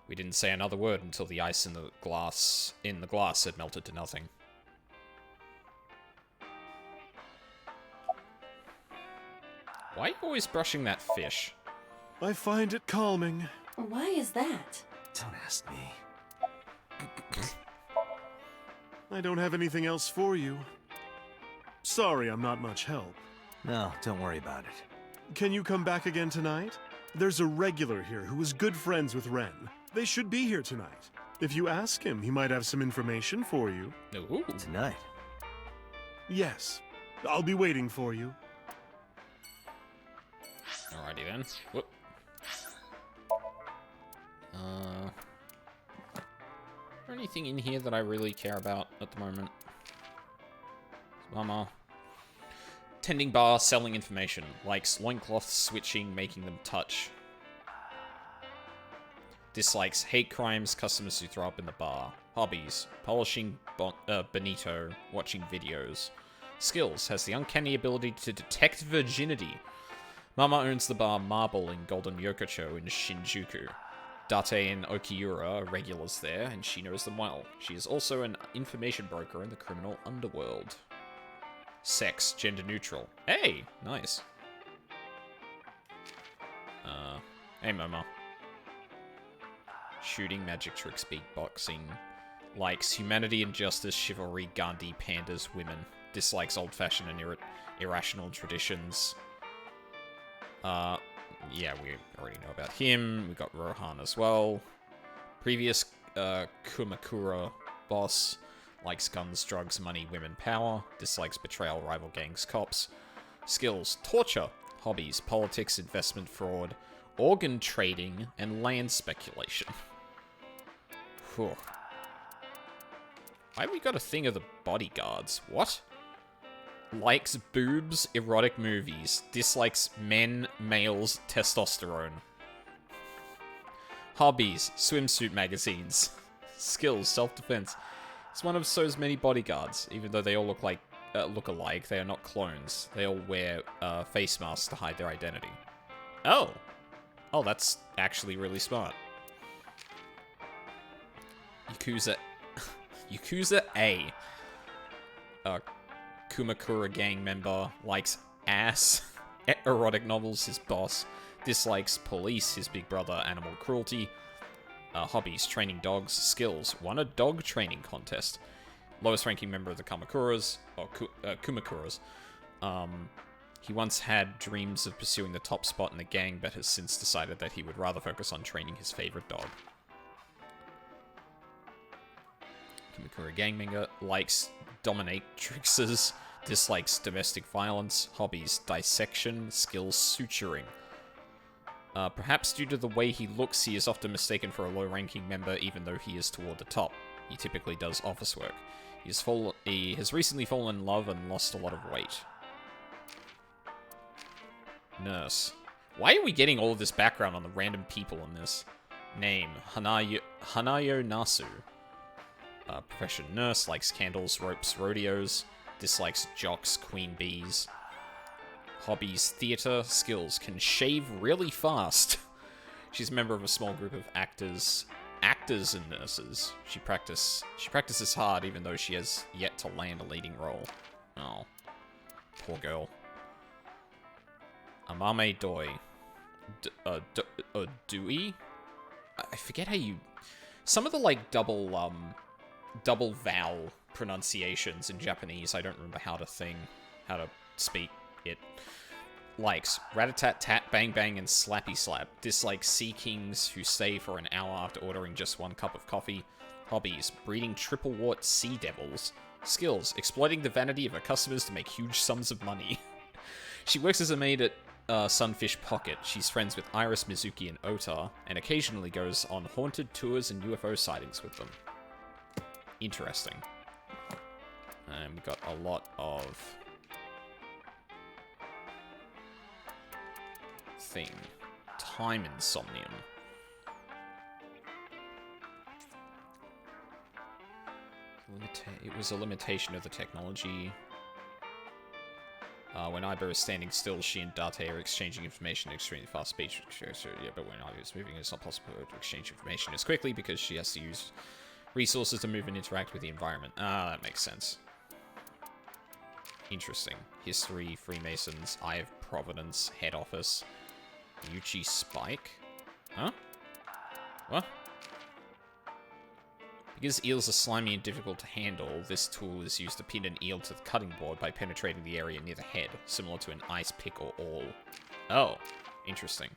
We didn't say another word until the ice in the glass had melted to nothing. Why are you always brushing that fish? I find it calming. Why is that? Don't ask me. I don't have anything else for you. Sorry I'm not much help. No, don't worry about it. Can you come back again tonight? There's a regular here who is good friends with Ren. They should be here tonight. If you ask him, he might have some information for you. Ooh. Tonight? Yes. I'll be waiting for you. Alrighty then. Whoop. Is there anything in here that I really care about at the moment? Mama. Tending bar, selling information. Likes loincloths, switching, making them touch. Dislikes hate crimes, customers who throw up in the bar. Hobbies. Polishing bonito, watching videos. Skills. Has the uncanny ability to detect virginity. Mama owns the bar Marble in Golden Yokocho in Shinjuku. Date and Okiura are regulars there, and she knows them well. She is also an information broker in the criminal underworld. Sex, gender neutral. Hey, nice. Hey Mama. Shooting, magic tricks, beatboxing. Likes humanity and justice, chivalry, Gandhi, pandas, women. Dislikes old-fashioned and irrational traditions. Yeah, we already know about him. We got Rohan as well. Previous Kumakura boss. Likes guns, drugs, money, women, power. Dislikes betrayal, rival gangs, cops. Skills, torture. Hobbies, politics, investment fraud, organ trading, and land speculation. Whew. Why have we got a thing of the bodyguards? What? Likes boobs, erotic movies. Dislikes men, males, testosterone. Hobbies, swimsuit magazines. Skills, self-defense. It's one of So's many bodyguards. Even though they all look alike, they are not clones. They all wear face masks to hide their identity. Oh. Oh, that's actually really smart. Yakuza... Yakuza A. Kumakura gang member. Likes ass. Erotic novels, his boss. Dislikes police, his big brother. Animal cruelty. Hobbies, training dogs. Skills, won a dog training contest. Lowest ranking member of the Kamakuras. Or Kumakuras. He once had dreams of pursuing the top spot in the gang, but has since decided that he would rather focus on training his favorite dog. Kumakura gang member likes dominatrixes, dislikes domestic violence, hobbies, dissection, skills, suturing. Perhaps due to the way he looks, he is often mistaken for a low-ranking member, even though he is toward the top. He typically does office work. He has recently fallen in love and lost a lot of weight. Nurse. Why are we getting all of this background on the random people in this? Name, Hanayo Nasu. Profession, nurse, likes candles, ropes, rodeos. Dislikes jocks, queen bees. Hobbies, theater. Skills, can shave really fast. She's a member of a small group of actors and nurses. She practices hard, even though she has yet to land a leading role. Oh, poor girl. Amame Doi. Dewey? I forget how you... Some of the, like, double vowel pronunciations in Japanese, I don't remember how to speak it. Likes rat-a-tat-tat, bang-bang, and slappy-slap. Dislikes sea kings who stay for an hour after ordering just one cup of coffee. Hobbies, breeding triple wart sea devils. Skills, exploiting the vanity of her customers to make huge sums of money. She works as a maid at Sunfish Pocket. She's friends with Iris, Mizuki, and Ota, and occasionally goes on haunted tours and UFO sightings with them. Interesting. And we got a lot of thing. Time in Somnium. It was a limitation of the technology. When Iber is standing still, she and Date are exchanging information at extremely fast speed. Yeah, but when Iber is moving, it's not possible to exchange information as quickly because she has to use resources to move and interact with the environment. Ah, that makes sense. Interesting. History, Freemasons, Eye of Providence, Head Office, Yuchi Spike? Huh? What? Because eels are slimy and difficult to handle, this tool is used to pin an eel to the cutting board by penetrating the area near the head, similar to an ice pick or awl. Oh, interesting.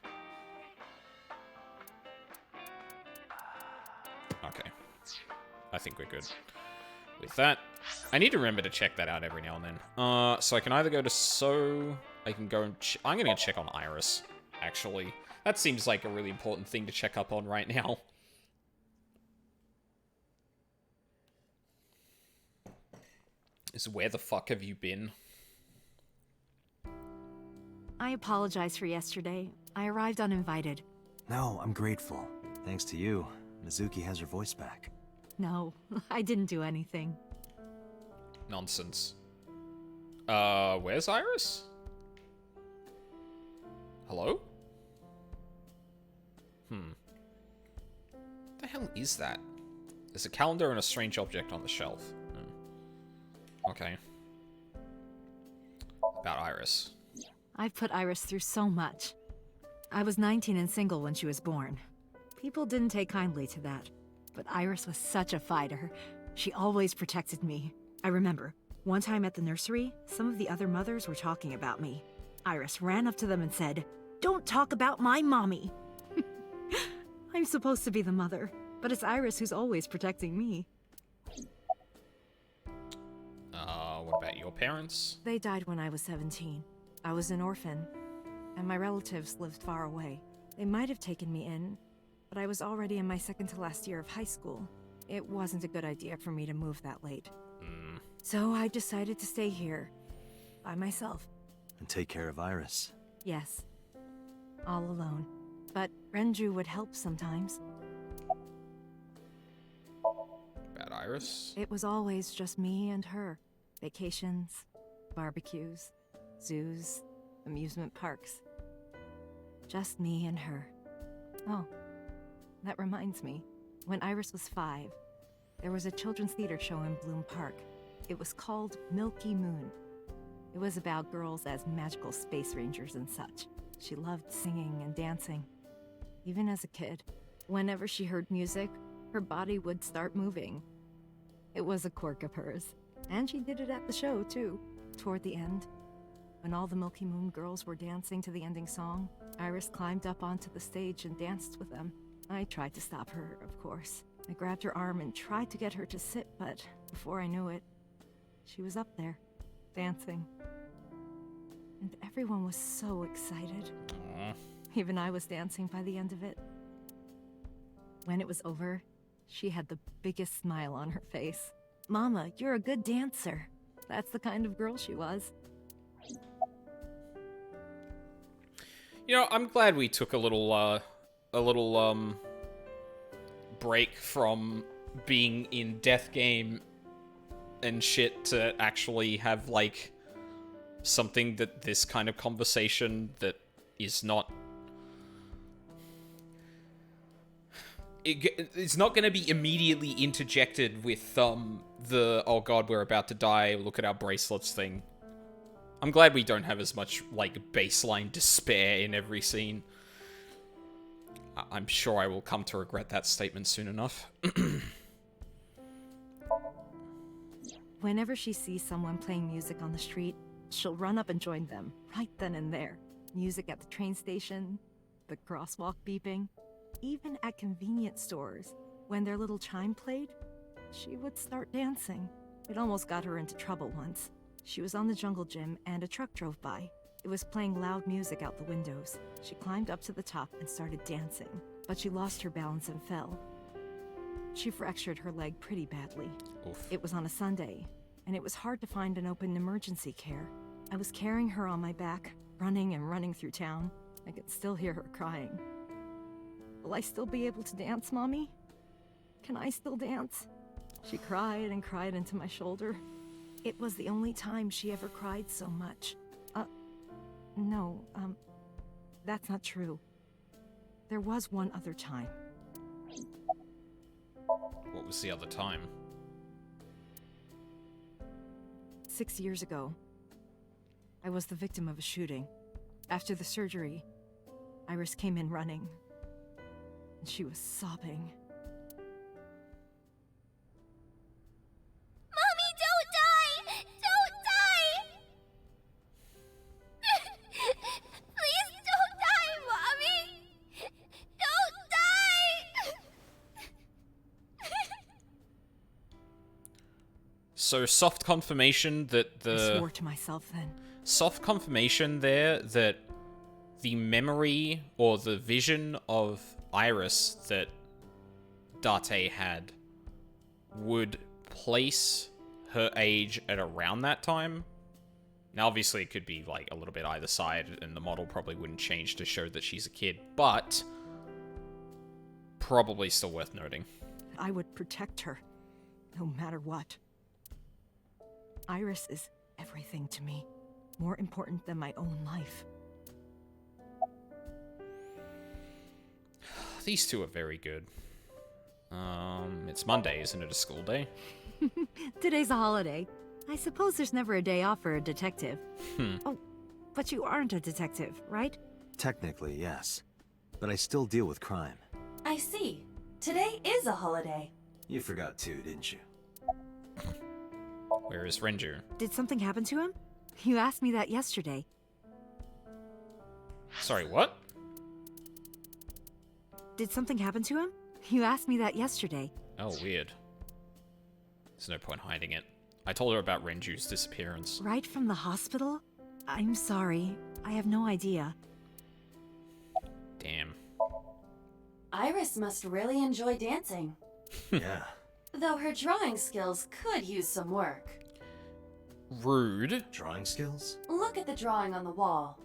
Okay. I think we're good with that. I need to remember to check that out every now and then. So I can either go to I can go and I'm gonna check on Iris, actually. That seems like a really important thing to check up on right now. Is where the fuck have you been? I apologize for yesterday. I arrived uninvited. No, I'm grateful. Thanks to you, Mizuki has her voice back. No, I didn't do anything. Nonsense. Where's Iris? Hello? What the hell is that? There's a calendar and a strange object on the shelf. Okay. About Iris. I've put Iris through so much. I was 19 and single when she was born. People didn't take kindly to that. But Iris was such a fighter. She always protected me. I remember, one time at the nursery, some of the other mothers were talking about me. Iris ran up to them and said, "Don't talk about my mommy!" I'm supposed to be the mother, but it's Iris who's always protecting me. What about your parents? They died when I was 17. I was an orphan, and my relatives lived far away. They might have taken me in, but I was already in my second to last year of high school. It wasn't a good idea for me to move that late. So I decided to stay here, by myself. And take care of Iris. Yes, all alone. But Renju would help sometimes. About Iris? It was always just me and her. Vacations, barbecues, zoos, amusement parks. Just me and her. Oh, that reminds me. When Iris was 5, there was a children's theater show in Bloom Park. It was called Milky Moon. It was about girls as magical space rangers and such. She loved singing and dancing. Even as a kid, whenever she heard music, her body would start moving. It was a quirk of hers. And she did it at the show, too. Toward the end, when all the Milky Moon girls were dancing to the ending song, Iris climbed up onto the stage and danced with them. I tried to stop her, of course. I grabbed her arm and tried to get her to sit, but before I knew it, she was up there, dancing. And everyone was so excited. Aww. Even I was dancing by the end of it. When it was over, she had the biggest smile on her face. "Mama, you're a good dancer." That's the kind of girl she was. You know, I'm glad we took a little break from being in Death Game and shit to actually have, like, something that this kind of conversation that is not... It's not going to be immediately interjected with, the, "Oh god, we're about to die, look at our bracelets" thing. I'm glad we don't have as much, like, baseline despair in every scene. I'm sure I will come to regret that statement soon enough. Whenever she sees someone playing music on the street, she'll run up and join them, right then and there. Music at the train station, the crosswalk beeping, even at convenience stores. When their little chime played, she would start dancing. It almost got her into trouble once. She was on the jungle gym and a truck drove by. It was playing loud music out the windows. She climbed up to the top and started dancing, but she lost her balance and fell. She fractured her leg pretty badly. Oof. It was on a Sunday, and it was hard to find an open emergency care. I was carrying her on my back, running and running through town. I could still hear her crying. "Will I still be able to dance, Mommy? Can I still dance?" She cried and cried into my shoulder. It was the only time she ever cried so much. No, that's not true. There was one other time. What was the other time? 6 years ago, I was the victim of a shooting. After the surgery, Iris came in running. And she was sobbing. Mommy, don't die! Don't die! Please don't die, Mommy! Don't die! So soft confirmation that I swore to myself then. Soft confirmation there that the memory or the vision of Iris that Date had would place her age at around that time. Now, obviously, it could be like a little bit either side, and the model probably wouldn't change to show that she's a kid, but probably still worth noting. I would protect her, no matter what. Iris is everything to me, more important than my own life. These two are very good. It's Monday, isn't it a school day? Today's a holiday. I suppose there's never a day off for a detective. Oh, but you aren't a detective, right? Technically, yes. But I still deal with crime. I see. Today is a holiday. You forgot too, didn't you? Where is Renju? Did something happen to him? You asked me that yesterday. Sorry, what? Did something happen to him? You asked me that yesterday. Oh, weird. There's no point hiding it. I told her about Renju's disappearance. Right from the hospital? I'm sorry. I have no idea. Damn. Iris must really enjoy dancing. Yeah. Though her drawing skills could use some work. Rude. Drawing skills? Look at the drawing on the wall.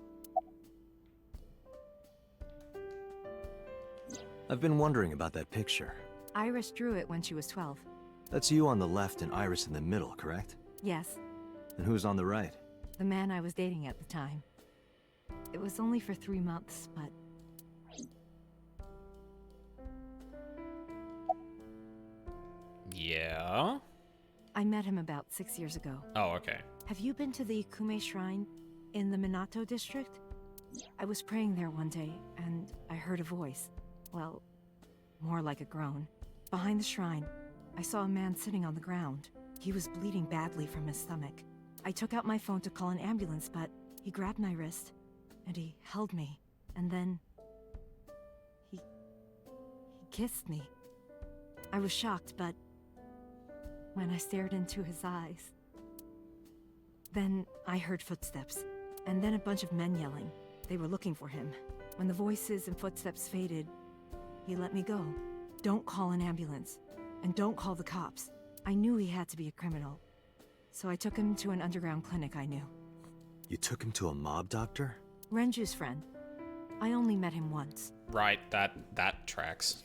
I've been wondering about that picture. Iris drew it when she was 12. That's you on the left and Iris in the middle, correct? Yes, And who's on the right? the man I was dating at the time. It was only for 3 months, but Yeah? I met him about 6 years ago. Oh, okay. Have you been to the Ikume Shrine in the Minato district? I was praying there one day, and I heard a voice. Well, more like a groan. Behind the shrine, I saw a man sitting on the ground. He was bleeding badly from his stomach. I took out my phone to call an ambulance, but he grabbed my wrist, and he held me, and then he kissed me. I was shocked, but when I stared into his eyes, then I heard footsteps, and then a bunch of men yelling. They were looking for him. When the voices and footsteps faded, he let me go. Don't call an ambulance, and don't call the cops. I knew he had to be a criminal, so I took him to an underground clinic I knew. You took him to a mob doctor? Renju's friend. I only met him once. Right, that tracks.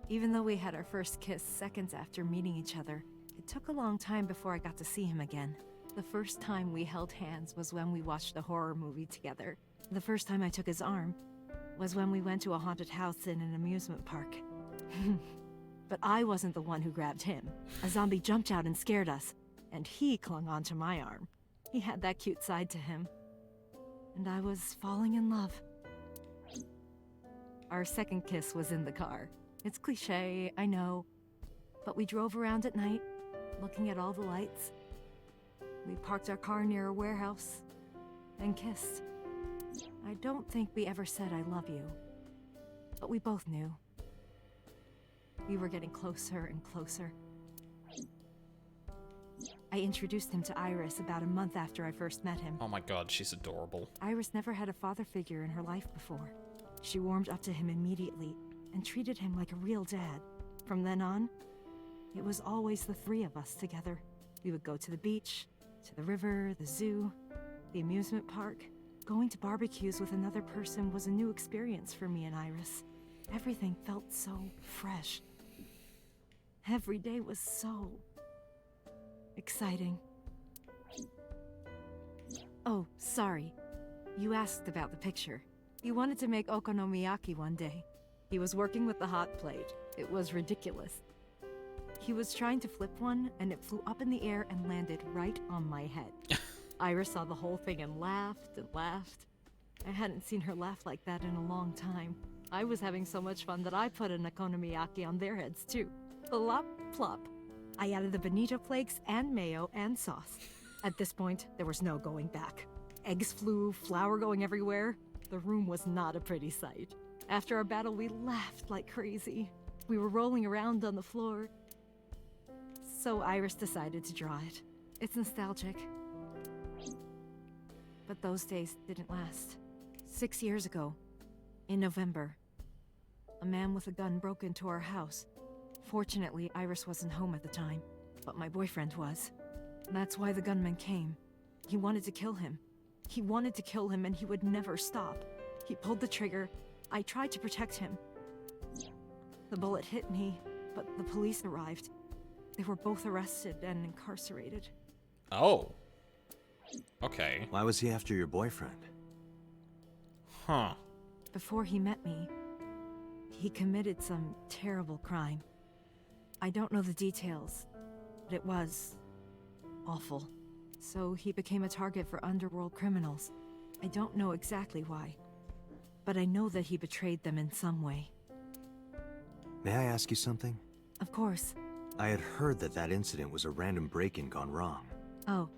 Even though we had our first kiss seconds after meeting each other, it took a long time before I got to see him again. The first time we held hands was when we watched a horror movie together. The first time I took his arm was when we went to a haunted house in an amusement park. But I wasn't the one who grabbed him. A zombie jumped out and scared us, and he clung onto my arm. He had that cute side to him. And I was falling in love. Our second kiss was in the car. It's cliché, I know, but we drove around at night, looking at all the lights. We parked our car near a warehouse and kissed. I don't think we ever said I love you, but we both knew. We were getting closer and closer. I introduced him to Iris about a month after I first met him. Oh my god, she's adorable. Iris never had a father figure in her life before. She warmed up to him immediately and treated him like a real dad. From then on, it was always the three of us together. We would go to the beach, to the river, the zoo, the amusement park. Going to barbecues with another person was a new experience for me and Iris. Everything felt so fresh. Every day was so exciting. Oh, sorry. You asked about the picture. He wanted to make okonomiyaki one day. He was working with the hot plate. It was ridiculous. He was trying to flip one, and it flew up in the air and landed right on my head. Iris saw the whole thing and laughed and laughed. I hadn't seen her laugh like that in a long time. I was having so much fun that I put an okonomiyaki on their heads too. Plop, plop. I added the bonito flakes and mayo and sauce. At this point, there was no going back. Eggs flew, flour going everywhere. The room was not a pretty sight. After our battle, we laughed like crazy. We were rolling around on the floor. So Iris decided to draw it. It's nostalgic. But those days didn't last. 6 years ago, in November, a man with a gun broke into our house. Fortunately, Iris wasn't home at the time, but my boyfriend was. That's why the gunman came. He wanted to kill him. He wanted to kill him and he would never stop. He pulled the trigger. I tried to protect him. The bullet hit me, but the police arrived. They were both arrested and incarcerated. Oh. Okay. Why was he after your boyfriend? Huh. Before he met me, he committed some terrible crime. I don't know the details, but it was awful. So he became a target for underworld criminals. I don't know exactly why, but I know that he betrayed them in some way. May I ask you something? Of course. I had heard that that incident was a random break-in gone wrong. Oh.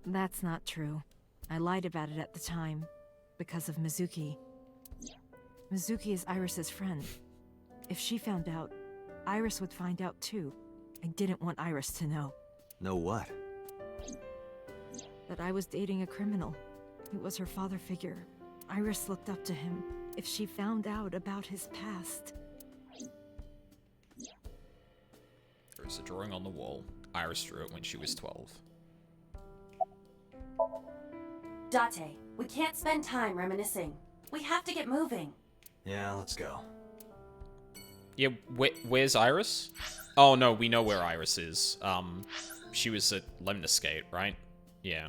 That's not true. I lied about it at the time, because of Mizuki. Mizuki is Iris's friend. If she found out, Iris would find out too. I didn't want Iris to know. Know what? That I was dating a criminal. He was her father figure. Iris looked up to him. If she found out about his past... There's a drawing on the wall. Iris drew it when she was 12. Date, we can't spend time reminiscing. We have to get moving. Yeah, let's go. Yeah, where's Iris? Oh no, we know where Iris is. She was at Lemniscate, right? Yeah.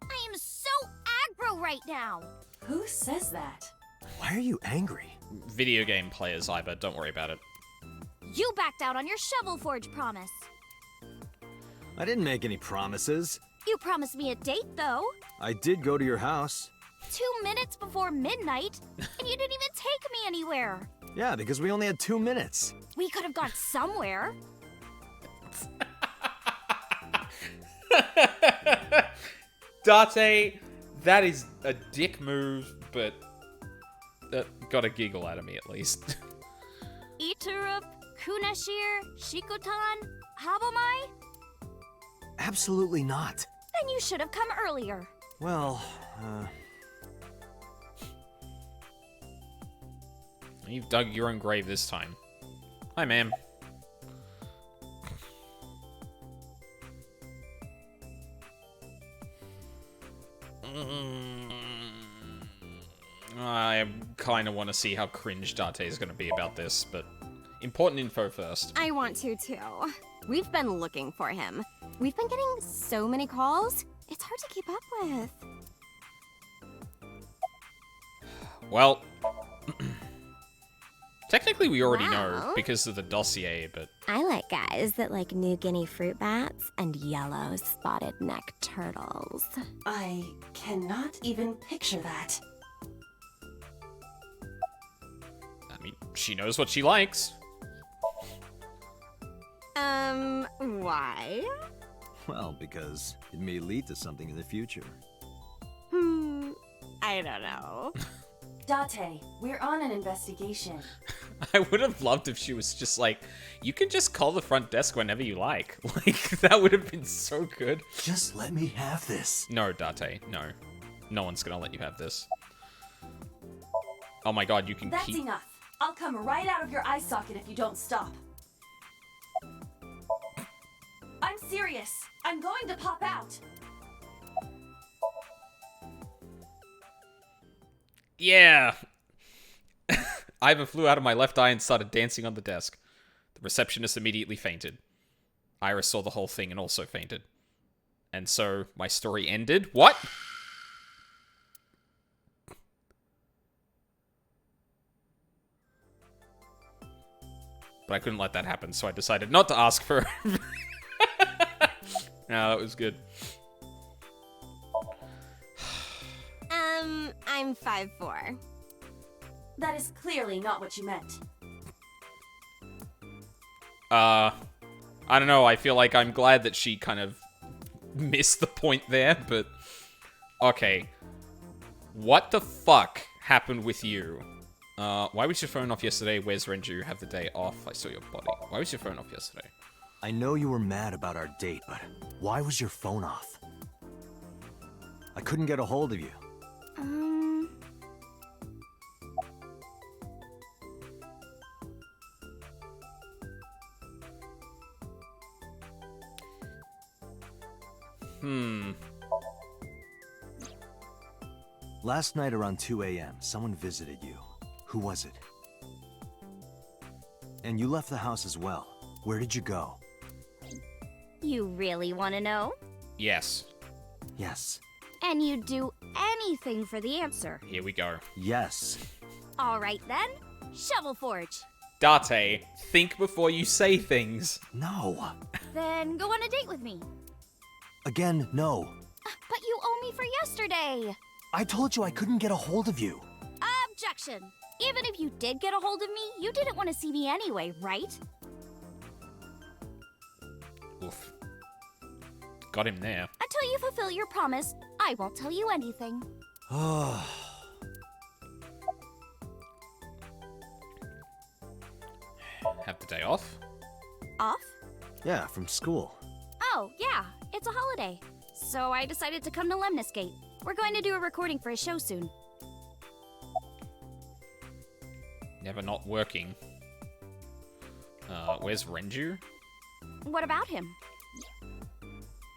I am so aggro right now. Who says that? Why are you angry? Video game players, Iba. Don't worry about it. You backed out on your Shovel Forge promise. I didn't make any promises. You promised me a date, though. I did go to your house. 2 minutes before midnight, and you didn't even take me anywhere. Yeah, because we only had 2 minutes. We could have gone somewhere. Date, that is a dick move, but got a giggle out of me at least. Iturup, Kunashir, Shikotan, Habomai? Absolutely not. Then you should have come earlier. Well, You've dug your own grave this time. Hi, ma'am. I kind of want to see how cringe Date is going to be about this, but important info first. I want to, too. We've been looking for him. We've been getting so many calls, it's hard to keep up with. Well, technically we already know because of the dossier, but... I like guys that like New Guinea fruit bats and yellow spotted neck turtles. I cannot even picture that. I mean, she knows what she likes. Why? well, because it may lead to something in the future. I don't know. Date, we're on an investigation. I would have loved if she was just like, you can just call the front desk whenever you like. Like, that would have been so good. Just let me have this. No, Date, no. No one's gonna let you have this. Oh my god, you can That's keep... enough. I'll come right out of your eye socket if you don't stop. I'm serious. I'm going to pop out. Yeah! Ivan flew out of my left eye and started dancing on the desk. The receptionist immediately fainted. Iris saw the whole thing and also fainted. And so, my story ended. What? But I couldn't let that happen, so I decided not to ask for her. No, that was good. I'm 5'4". That is clearly not what you meant. I don't know, I feel like I'm glad that she kind of missed the point there, but... Okay. What the fuck happened with you? Why was your phone off yesterday? Where's Renju? Have the day off. I saw your body. Why was your phone off yesterday? I know you were mad about our date, but why was your phone off? I couldn't get a hold of you. Last night around 2 a.m., someone visited you. Who was it? And you left the house as well. Where did you go? You really want to know? Yes. Yes. And you'd do anything for the answer. Here we go. Yes. All right then, Shovel Forge. Date, think before you say things. No. Then go on a date with me. Again, no. But you owe me for yesterday. I told you I couldn't get a hold of you. Objection. Even if you did get a hold of me, you didn't want to see me anyway, right? Oof. Got him there. Until you fulfill your promise, I won't tell you anything. Have the day off? Off? Yeah, from school. Oh, yeah, it's a holiday. So I decided to come to Lemniscate. We're going to do a recording for a show soon. Never not working. Where's Renju? What about him?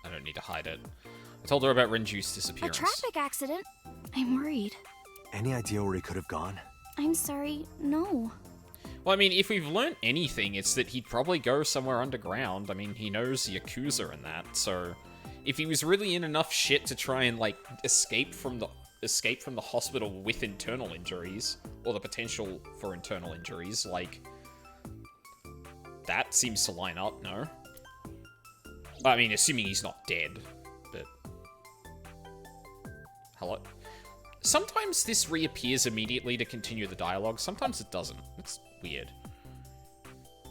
I don't need to hide it. I told her about Renju's disappearance. A traffic accident? I'm worried. Any idea where he could have gone? I'm sorry, no. Well, I mean, if we've learned anything, it's that he'd probably go somewhere underground. I mean, he knows Yakuza and that, so... If he was really in enough shit to try and, like, escape from the hospital with internal injuries, or the potential for internal injuries, like... That seems to line up, no? I mean, assuming he's not dead, but... Hello? Sometimes this reappears immediately to continue the dialogue, sometimes it doesn't. It's weird.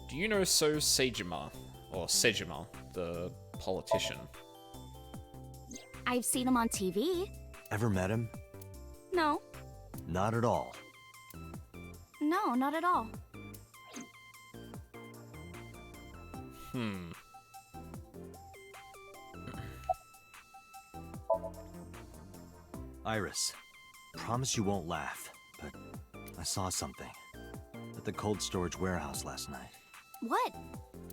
Do you know Sejima, or Sejima, the politician? I've seen him on TV. Ever met him? No. Not at all. No, not at all. Iris, promise you won't laugh, but I saw something at the cold storage warehouse last night. What?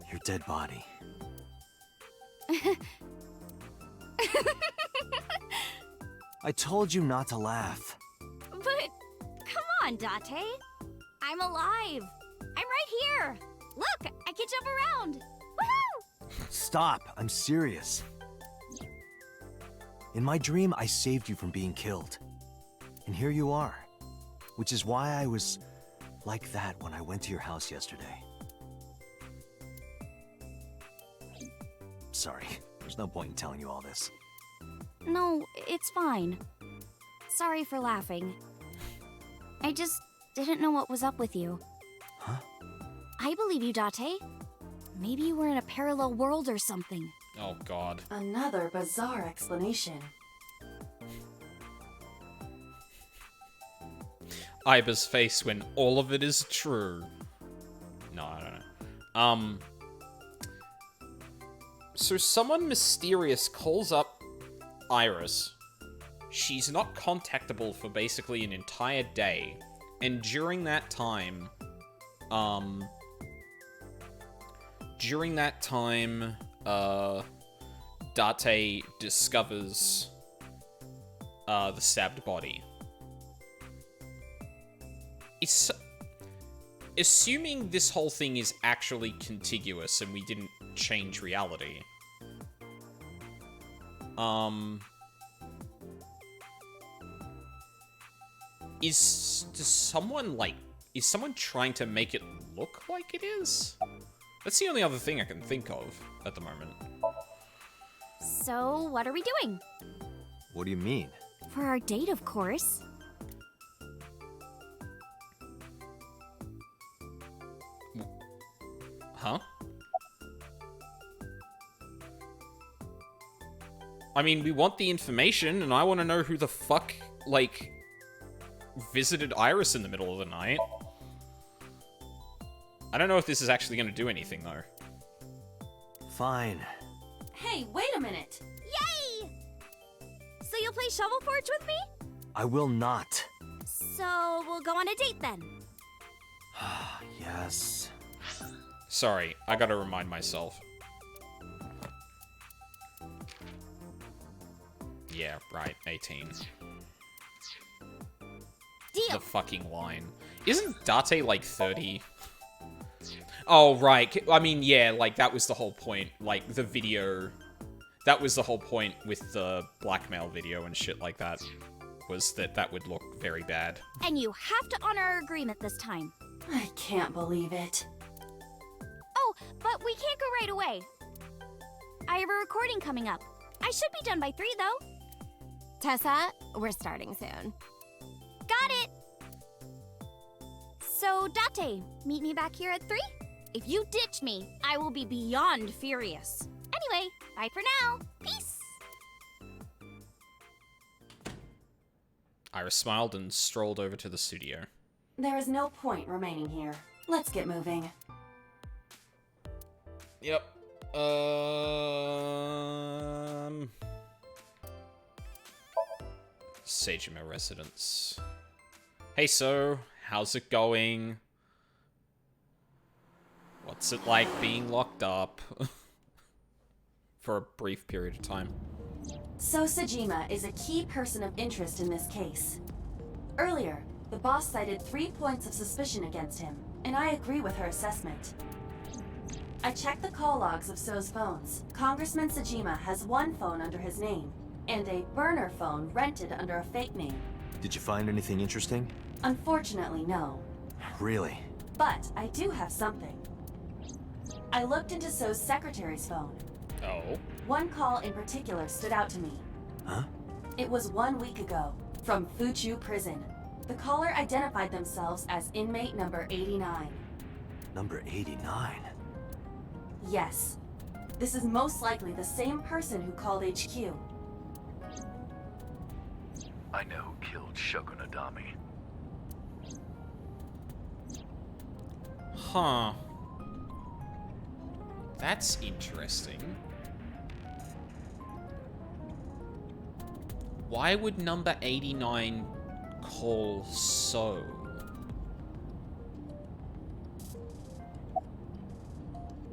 Your dead body. I told you not to laugh. But, come on, Date. I'm alive. I'm right here. Look, I can jump around. Woohoo! Stop, I'm serious. In my dream, I saved you from being killed. And here you are. Which is why I was like that when I went to your house yesterday. Sorry, there's no point in telling you all this. No, it's fine. Sorry for laughing. I just didn't know what was up with you. Huh? I believe you, Date. Maybe you were in a parallel world or something. Oh, God. Another bizarre explanation. Iba's face when all of it is true. No, I don't know. So someone mysterious calls up Iris. She's not contactable for basically an entire day. And during that time, Date discovers the stabbed body. Assuming this whole thing is actually contiguous and we didn't change reality. Is someone trying to make it look like it is? That's the only other thing I can think of at the moment. So, what are we doing? What do you mean? For our date, of course. Huh? I mean, we want the information, and I want to know who the fuck, like, visited Iris in the middle of the night. I don't know if this is actually going to do anything, though. Fine. Hey, wait a minute! Yay! So you'll play Shovel Forge with me? I will not. So we'll go on a date then. Yes. Sorry, I gotta remind myself. Yeah, right, 18. Deal. The fucking line. Isn't Date like 30? Oh, right. I mean, yeah, like, that was the whole point. Like, the video... That was the whole point with the blackmail video and shit like that. Was that that would look very bad. And you have to honor our agreement this time. I can't believe it. Oh, but we can't go right away. I have a recording coming up. I should be done by 3, though. Tessa, we're starting soon. Got it! So, Date, meet me back here at 3? If you ditch me, I will be beyond furious. Anyway, bye for now. Peace! Iris smiled and strolled over to the studio. There is no point remaining here. Let's get moving. Yep. Seijima residence. Hey, so, how's it going? What's it like being locked up? For a brief period of time. So Seijima is a key person of interest in this case. Earlier, the boss cited 3 points of suspicion against him, and I agree with her assessment. I checked the call logs of So's phones. Congressman Seijima has 1 phone under his name, and a burner phone rented under a fake name. Did you find anything interesting? Unfortunately, no. Really? But I do have something. I looked into So's secretary's phone. Oh? 1 call in particular stood out to me. Huh? It was 1 week ago, from Fuchu Prison. The caller identified themselves as inmate number 89. Number 89? Yes. This is most likely the same person who called HQ. I know who killed Shoko Nadami. Huh. That's interesting. Why would number 89 call So?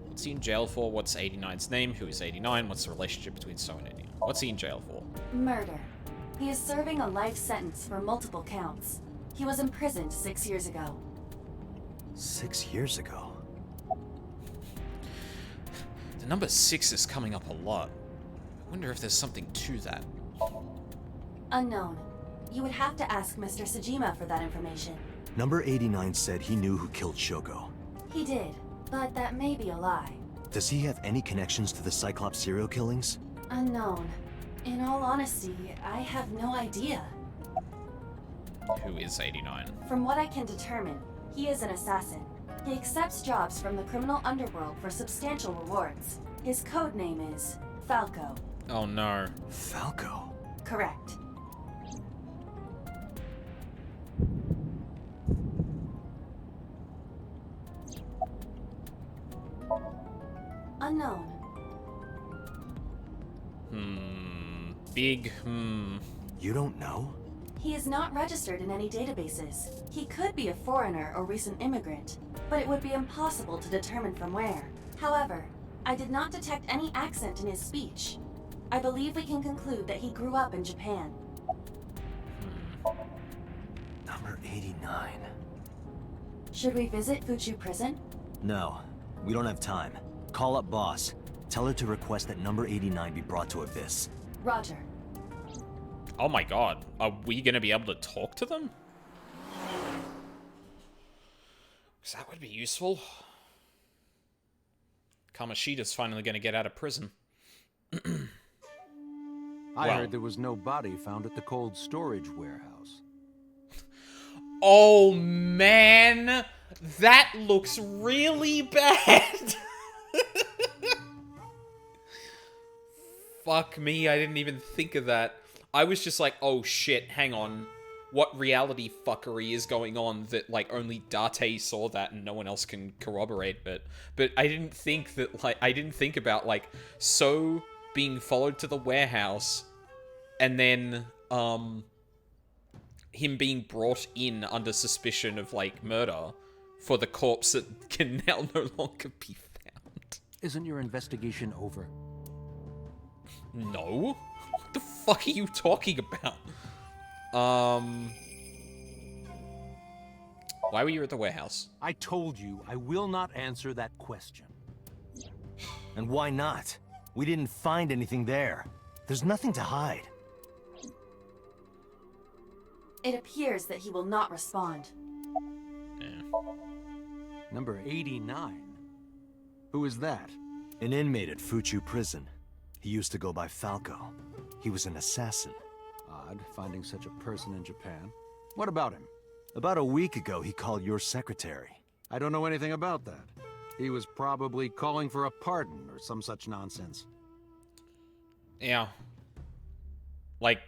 What's he in jail for? What's 89's name? Who is 89? What's the relationship between So and 89? What's he in jail for? Murder. He is serving a life sentence for multiple counts. He was imprisoned 6 years ago. 6 years ago? The number 6 is coming up a lot. I wonder if there's something to that. Unknown. You would have to ask Mr. Seijima for that information. Number 89 said he knew who killed Shoko. He did, but that may be a lie. Does he have any connections to the Cyclops serial killings? Unknown. In all honesty, I have no idea. Who is 89? From what I can determine, he is an assassin. He accepts jobs from the criminal underworld for substantial rewards. His code name is Falco. Oh no. Falco? Correct. Unknown. Big, You don't know? He is not registered in any databases. He could be a foreigner or recent immigrant, but it would be impossible to determine from where. However, I did not detect any accent in his speech. I believe we can conclude that he grew up in Japan. Number 89. Should we visit Fuchu Prison? No, we don't have time. Call up boss. Tell her to request that number 89 be brought to Abyss. Roger. Oh my god. Are we gonna be able to talk to them? Because that would be useful. Kamoshida's finally going to get out of prison. I heard there was no body found at the cold storage warehouse. Oh, man! That looks really bad! Fuck me, I didn't even think of that. I was just like, oh shit, hang on. What reality fuckery is going on that, like, only Date saw that and no one else can corroborate, but I didn't think that, like, I didn't think about, like, So being followed to the warehouse, and then, him being brought in under suspicion of, like, murder for the corpse that can now no longer be found. Isn't your investigation over? No? What the fuck are you talking about? Why were you at the warehouse? I told you I will not answer that question. And why not? We didn't find anything there. There's nothing to hide. It appears that he will not respond. Number 89? Who is that? An inmate at Fuchu prison. He used to go by Falco. He was an assassin. Odd, finding such a person in Japan. What about him? About a week ago, he called your secretary. I don't know anything about that. He was probably calling for a pardon or some such nonsense. Yeah. Like,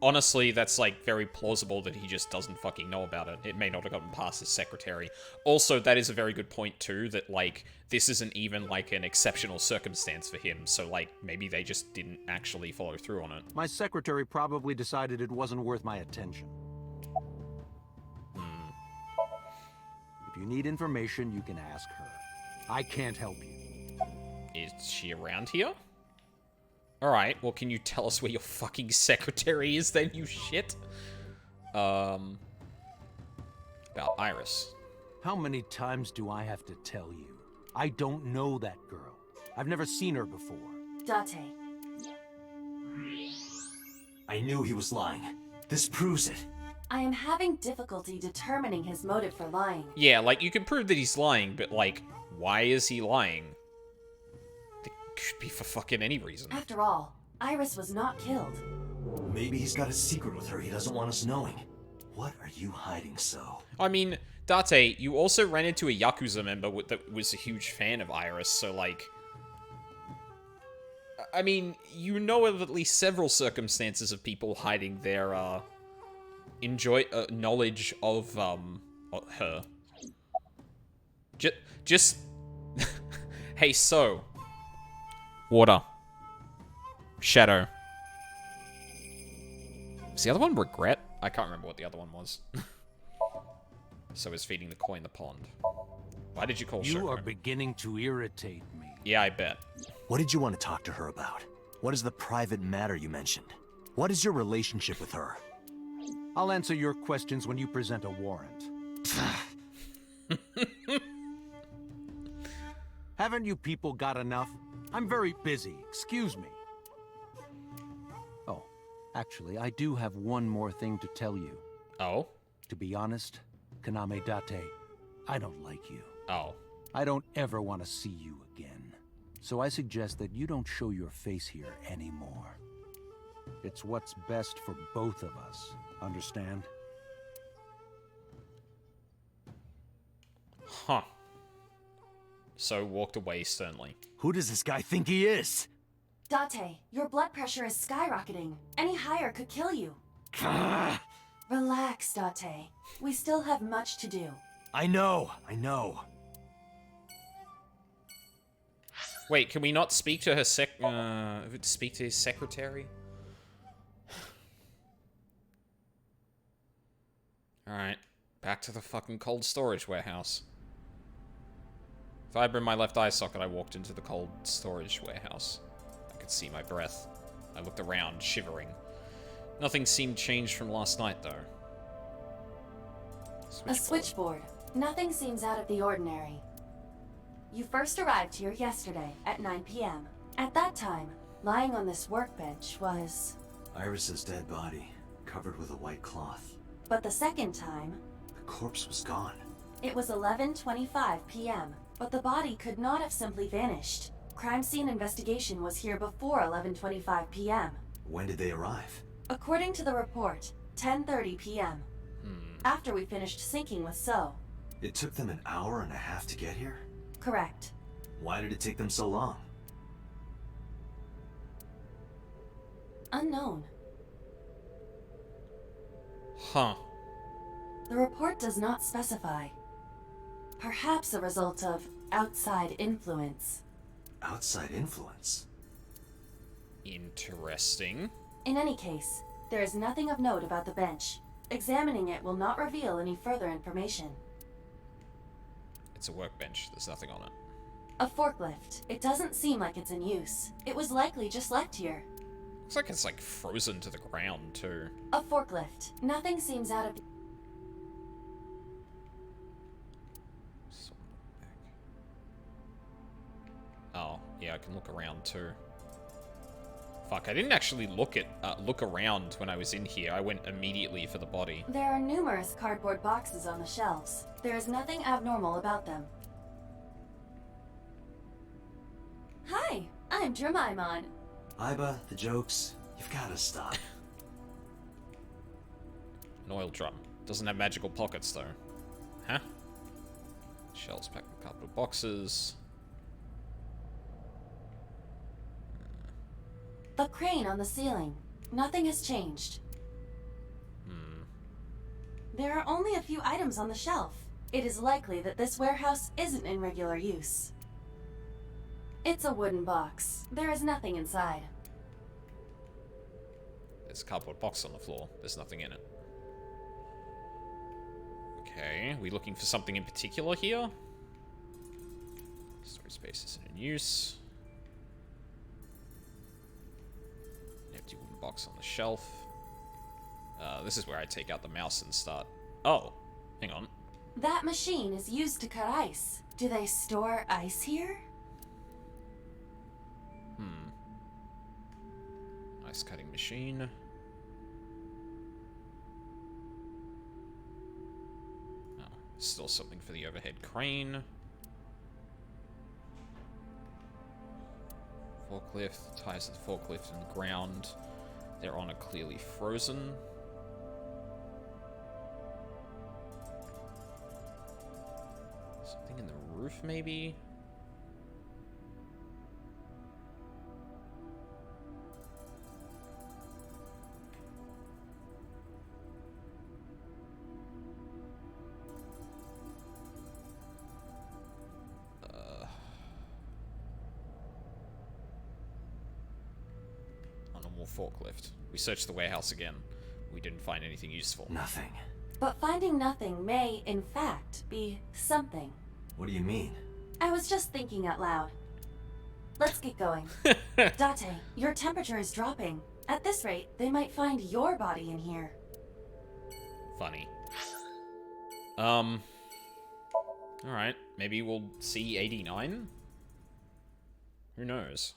honestly, that's, like, very plausible that he just doesn't fucking know about it. It may not have gotten past his secretary. Also, that is a very good point, too, that, like, this isn't even, like, an exceptional circumstance for him, so, like, maybe they just didn't actually follow through on it. My secretary probably decided it wasn't worth my attention. If you need information, you can ask her. I can't help you. Is she around here? Alright, well, can you tell us where your fucking secretary is then, you shit? About Iris. How many times do I have to tell you? I don't know that girl. I've never seen her before. Date. I knew he was lying. This proves it. I am having difficulty determining his motive for lying. Yeah, like, you can prove that he's lying, but, like, why is he lying? It could be for fucking any reason. After all, Iris was not killed. Maybe he's got a secret with her he doesn't want us knowing. What are you hiding, So? I mean, Date, you also ran into a Yakuza member that was a huge fan of Iris, so, like... I mean, you know of at least several circumstances of people hiding their, knowledge of, her. Just... Hey, So. Water. Shadow. Is the other one Regret? I can't remember what the other one was. So is feeding the koi in the pond. Why did you call You Shoko? are beginning to irritate me. Yeah, I bet. What did you want to talk to her about? What is the private matter you mentioned? What is your relationship with her? I'll answer your questions when you present a warrant. Haven't you people got enough? I'm very busy. Excuse me. Oh, actually, I do have one more thing to tell you. Oh? To be honest, Kaname Date, I don't like you. Oh. I don't ever want to see you again. So I suggest that you don't show your face here anymore. It's what's best for both of us. Understand? Huh. So walked away sternly. Who does this guy think he is? Date, your blood pressure is skyrocketing. Any higher could kill you. Relax, Date. We still have much to do. I know. Wait, can we not speak to her speak to his secretary? Alright, back to the fucking cold storage warehouse. Fiber in my left eye socket, I walked into the cold storage warehouse. I could see my breath. I looked around, shivering. Nothing seemed changed from last night, though. A switchboard. Nothing seems out of the ordinary. You first arrived here yesterday at 9 p.m. At that time, lying on this workbench was... Iris's dead body, covered with a white cloth. But the second time... The corpse was gone. It was 11:25 p.m., but the body could not have simply vanished. Crime scene investigation was here before 11:25 p.m. When did they arrive? According to the report, 10:30 p.m. After we finished sinking with So. It took them an hour and a half to get here? Correct. Why did it take them so long? Unknown. Huh. The report does not specify. Perhaps a result of outside influence. Outside influence? Interesting. In any case, there is nothing of note about the bench. Examining it will not reveal any further information. It's a workbench. There's nothing on it. A forklift. It doesn't seem like it's in use. It was likely just left here. Looks like it's like frozen to the ground too. A forklift. Nothing seems out of... Oh, yeah, I can look around too. Fuck, I didn't actually look around when I was in here. I went immediately for the body. There are numerous cardboard boxes on the shelves. There is nothing abnormal about them. Hi, I'm Dramaimon. Aiba, the jokes, you've gotta stop. An oil drum. Doesn't have magical pockets though. Huh? Shelves packed with cardboard boxes. The crane on the ceiling. Nothing has changed. There are only a few items on the shelf. It is likely that this warehouse isn't in regular use. It's a wooden box. There is nothing inside. There's a cardboard box on the floor. There's nothing in it. Okay, we looking for something in particular here? Storage space isn't in use. Empty wooden box on the shelf. This is where I take out the mouse and start... Oh, hang on. That machine is used to cut ice. Do they store ice here? Ice cutting machine. Oh, still something for the overhead crane. Forklift. Tires of the forklift in the ground. They're on a clearly frozen. Something in the roof, maybe? Forklift. We searched the warehouse again. We didn't find anything useful. Nothing. But finding nothing may, in fact, be something. What do you mean? I was just thinking out loud. Let's get going. Date, your temperature is dropping. At this rate, they might find your body in here. Funny. Alright, maybe we'll see 89? Who knows?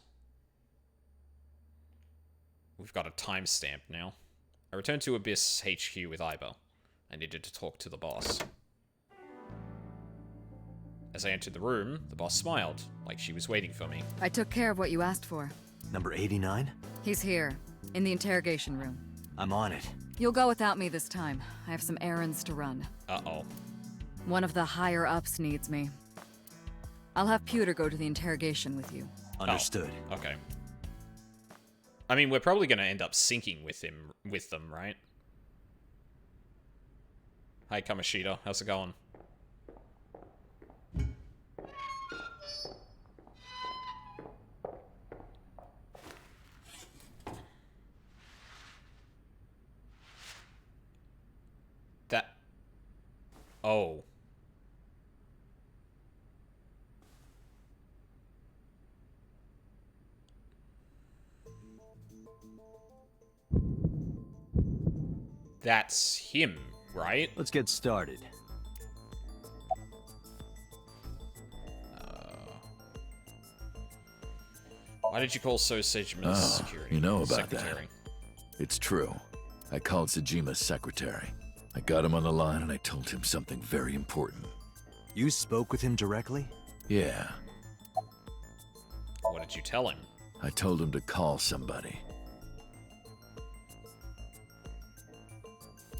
We've got a timestamp now. I returned to Abyss HQ with Aiba. I needed to talk to the boss. As I entered the room, the boss smiled, like she was waiting for me. I took care of what you asked for. Number 89? He's here, in the interrogation room. I'm on it. You'll go without me this time. I have some errands to run. Uh-oh. One of the higher-ups needs me. I'll have Pewter go to the interrogation with you. Understood. Oh, okay. I mean, we're probably going to end up syncing with them, right? Hi, Kamoshida. How's it going? Oh. That's him, right? Let's get started. Why did you call So Sejima's security? You know about secretary? that. It's true. I called Sejima's secretary. I got him on the line and I told him something very important. You spoke with him directly? Yeah, What did you tell him? I told him to call somebody.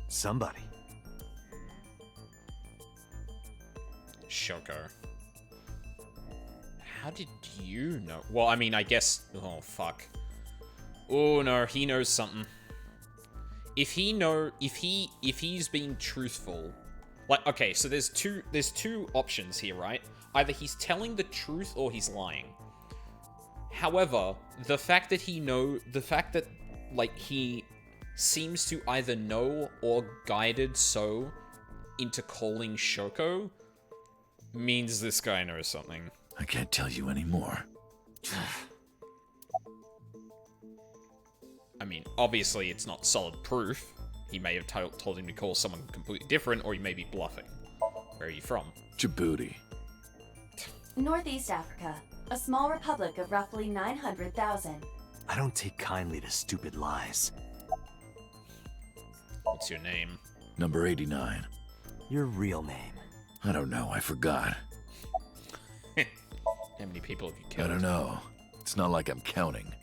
Somebody? Shoko. How did you know? Well, I mean, I guess... Oh, fuck. Oh, no, he knows something. If he's being truthful... Like, okay, so there's two options here, right? Either he's telling the truth or he's lying. However, the fact that, like, he seems to either know or guided So into calling Shoko means this guy knows something. I can't tell you anymore. I mean, obviously it's not solid proof. He may have told him to call someone completely different, or he may be bluffing. Where are you from? Djibouti. Northeast Africa, a small republic of roughly 900,000. I don't take kindly to stupid lies. What's your name? Number 89. Your real name? I don't know, I forgot. How many people have you killed? I don't know. It's not like I'm counting.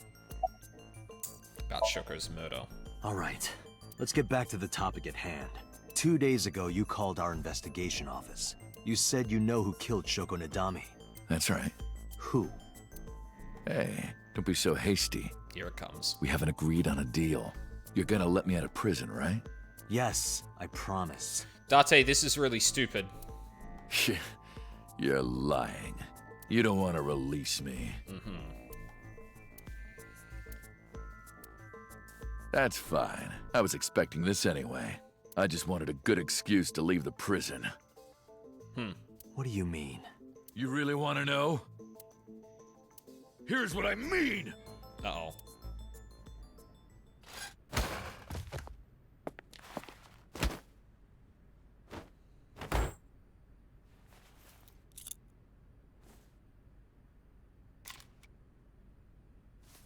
About Shoko's murder. Alright, let's get back to the topic at hand. 2 days ago, you called our investigation office. You said you know who killed Shoko Nadami. That's right. Who? Hey, don't be so hasty. Here it comes. We haven't agreed on a deal. You're gonna let me out of prison, right? Yes, I promise. Date, this is really stupid. You're lying. You don't want to release me. That's fine. I was expecting this anyway. I just wanted a good excuse to leave the prison. What do you mean? You really want to know? Here's what I mean! Uh-oh.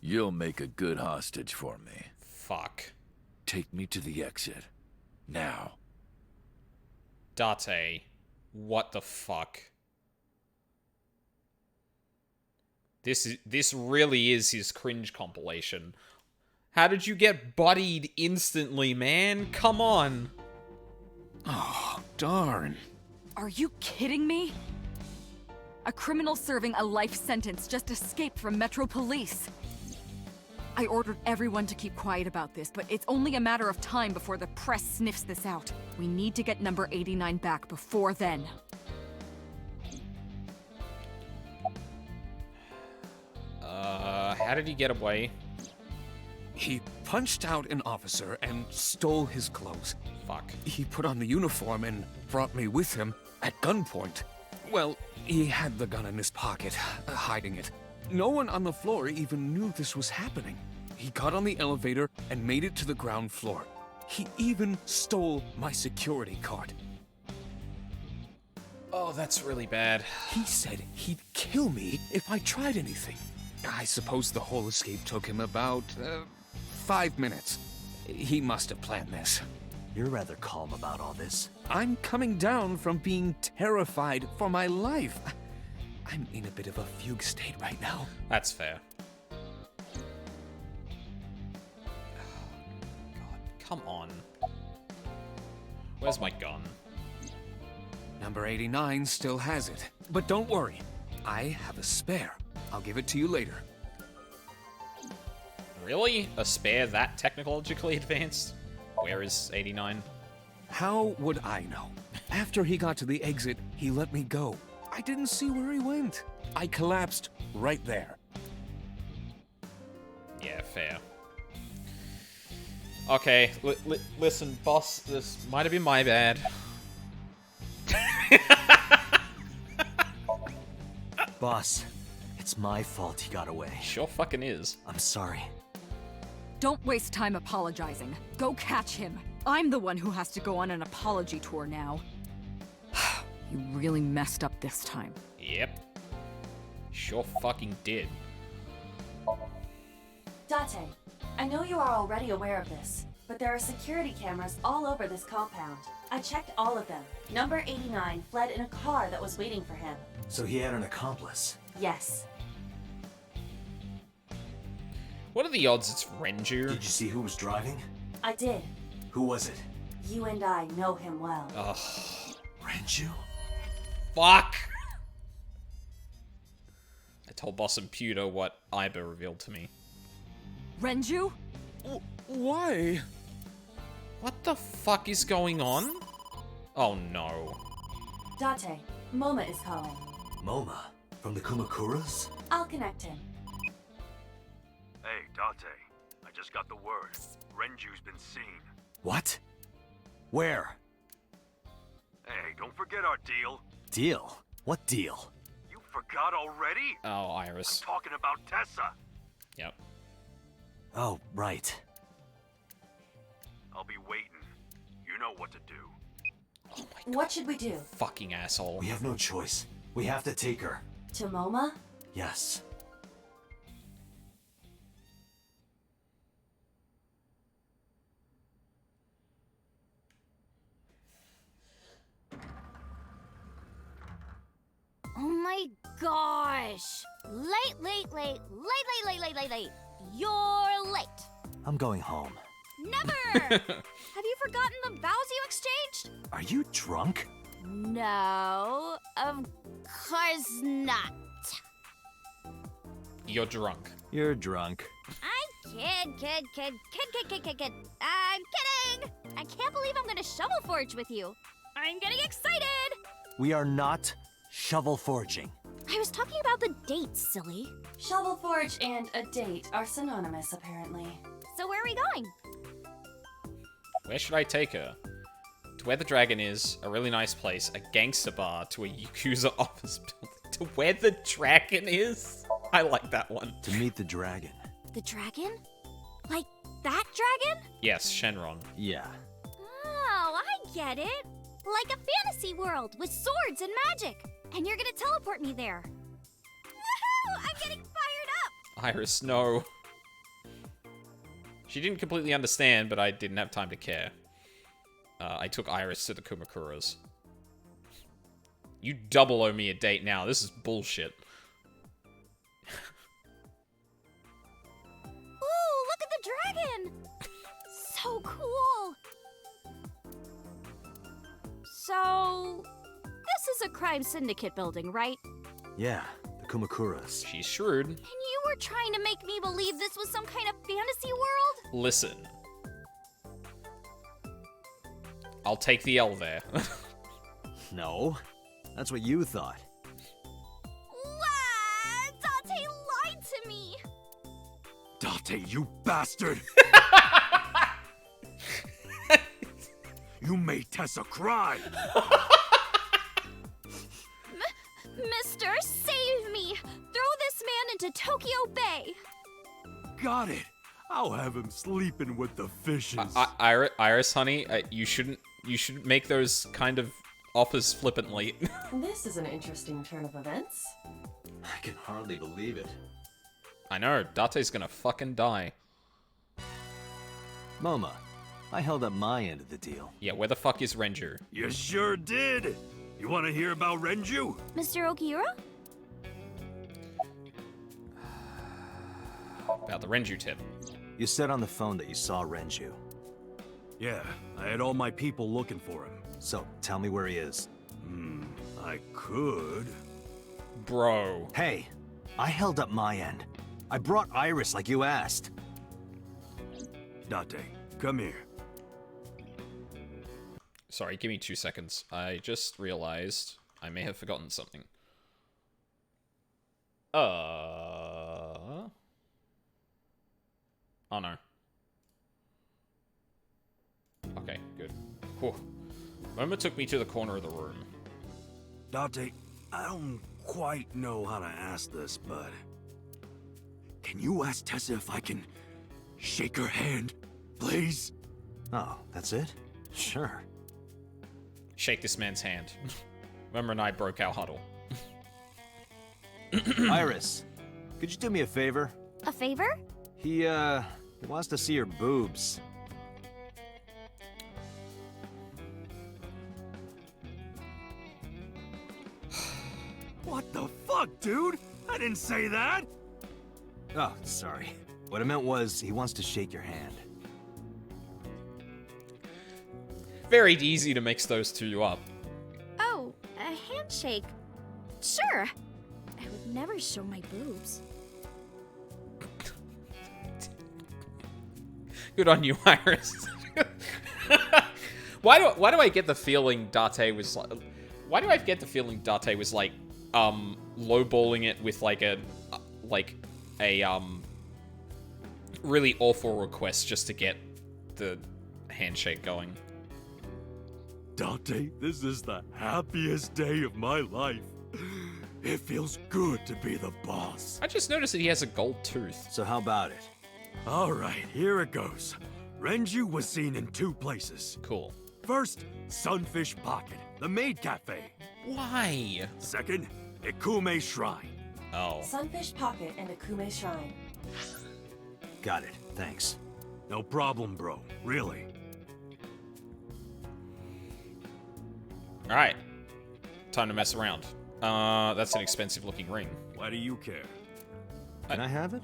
You'll make a good hostage for me. Fuck. Take me to the exit. Now. Date, what the fuck? This really is his cringe compilation. How did you get buddied instantly, man? Come on. Oh, darn. Are you kidding me? A criminal serving a life sentence just escaped from Metro Police. I ordered everyone to keep quiet about this, but it's only a matter of time before the press sniffs this out. We need to get number 89 back before then. How did he get away? He punched out an officer and stole his clothes. Fuck. He put on the uniform and brought me with him at gunpoint. Well, he had the gun in his pocket, hiding it. No one on the floor even knew this was happening. He got on the elevator and made it to the ground floor. He even stole my security card. Oh, that's really bad. He said he'd kill me if I tried anything. I suppose the whole escape took him about 5 minutes. He must have planned this. You're rather calm about all this. I'm coming down from being terrified for my life. I'm in a bit of a fugue state right now. That's fair. God, come on. Where's my gun? Number 89 still has it. But don't worry, I have a spare. I'll give it to you later. Really? A spare that technologically advanced? Where is 89? How would I know? After he got to the exit, he let me go. I didn't see where he went. I collapsed right there. Yeah, fair. Okay, listen, boss, this might have been my bad. Boss, it's my fault he got away. Sure fucking is. I'm sorry. Don't waste time apologizing. Go catch him. I'm the one who has to go on an apology tour now. You really messed up this time. Yep. Sure fucking did. Date, I know you are already aware of this, but there are security cameras all over this compound. I checked all of them. Number 89 fled in a car that was waiting for him. So he had an accomplice? Yes. What are the odds it's Renju? Did you see who was driving? I did. Who was it? You and I know him well. Ugh. Renju? Fuck! I told Boss and Pewter what Iba revealed to me. Renju? Why? What the fuck is going on? Oh no. Date, Moma is calling. Moma? From the Kumakuras? I'll connect him. Hey, Date. I just got the word. Renju's been seen. What? Where? Hey, don't forget our deal. Deal? What deal? You forgot already? Oh, Iris. I'm talking about Tessa. Yep. Oh, right. I'll be waiting. You know what to do. Oh my God. What should we do? Fucking asshole. We have no choice. We have to take her. To Moma? Yes. Oh my gosh! Late. You're late. I'm going home. Never! Have you forgotten the vows you exchanged? Are you drunk? No, of course not. You're drunk. You're drunk. I'm kid. I'm kidding! I can't believe I'm gonna shovel forge with you. I'm getting excited! We are not shovel forging. I was talking about the date, silly. Shovel Forge and a date are synonymous, apparently. So where are we going? Where should I take her? To where the dragon is, a really nice place, a gangster bar, to a Yakuza office building. To where the dragon is? I like that one. To meet the dragon. The dragon? Like that dragon? Yes, Shenron. Yeah. Oh, I get it. Like a fantasy world with swords and magic. And you're gonna teleport me there. Woohoo! I'm getting fired up! Iris, no. She didn't completely understand, but I didn't have time to care. I took Iris to the Kumakuras. You double owe me a date now. This is bullshit. Ooh, look at the dragon! So cool! So, this is a crime syndicate building, right? Yeah, the Kumakuras. She's shrewd. And you were trying to make me believe this was some kind of fantasy world? Listen. I'll take the L there. No, that's what you thought. What? Date lied to me! Date, you bastard! You made Tessa cry! Mister, save me! Throw this man into Tokyo Bay! Got it! I'll have him sleeping with the fishes. Iris, honey, you shouldn't make those kind of offers flippantly. This is an interesting turn of events. I can hardly believe it. I know, Date's gonna fucking die. Moma, I held up my end of the deal. Yeah, where the fuck is Renju? You sure did! You want to hear about Renju? Mr. Okiura? About the Renju tip. You said on the phone that you saw Renju. Yeah, I had all my people looking for him. So, tell me where he is. I could. Bro. Hey, I held up my end. I brought Iris like you asked. Date, come here. Sorry, give me 2 seconds. I just realized I may have forgotten something. Oh no. Okay, good. Whew. Moma took me to the corner of the room. Date, I don't quite know how to ask this, but... Can you ask Tessa if I can shake her hand, please? Oh, that's it? Sure. Shake this man's hand. Moma and I broke our huddle. Iris, could you do me a favor? A favor? He wants to see your boobs. What the fuck, dude? I didn't say that! Oh, sorry. What I meant was, he wants to shake your hand. Very easy to mix those two up. Oh, a handshake. Sure. I would never show my boobs. Good on you, Iris. Why do I get the feeling Date was like... Why do I get the feeling Date was like, lowballing it with like a really awful request just to get the handshake going? Dante, this is the happiest day of my life. It feels good to be the boss. I just noticed that he has a gold tooth. So how about it? Alright, here it goes. Renju was seen in 2 places. Cool. First, Sunfish Pocket, the maid cafe. Why? Second, Ikume Shrine. Oh. Sunfish Pocket and Akume Shrine. Got it, thanks. No problem, bro. Really. Alright. Time to mess around. That's an expensive looking ring. Why do you care? Can I have it?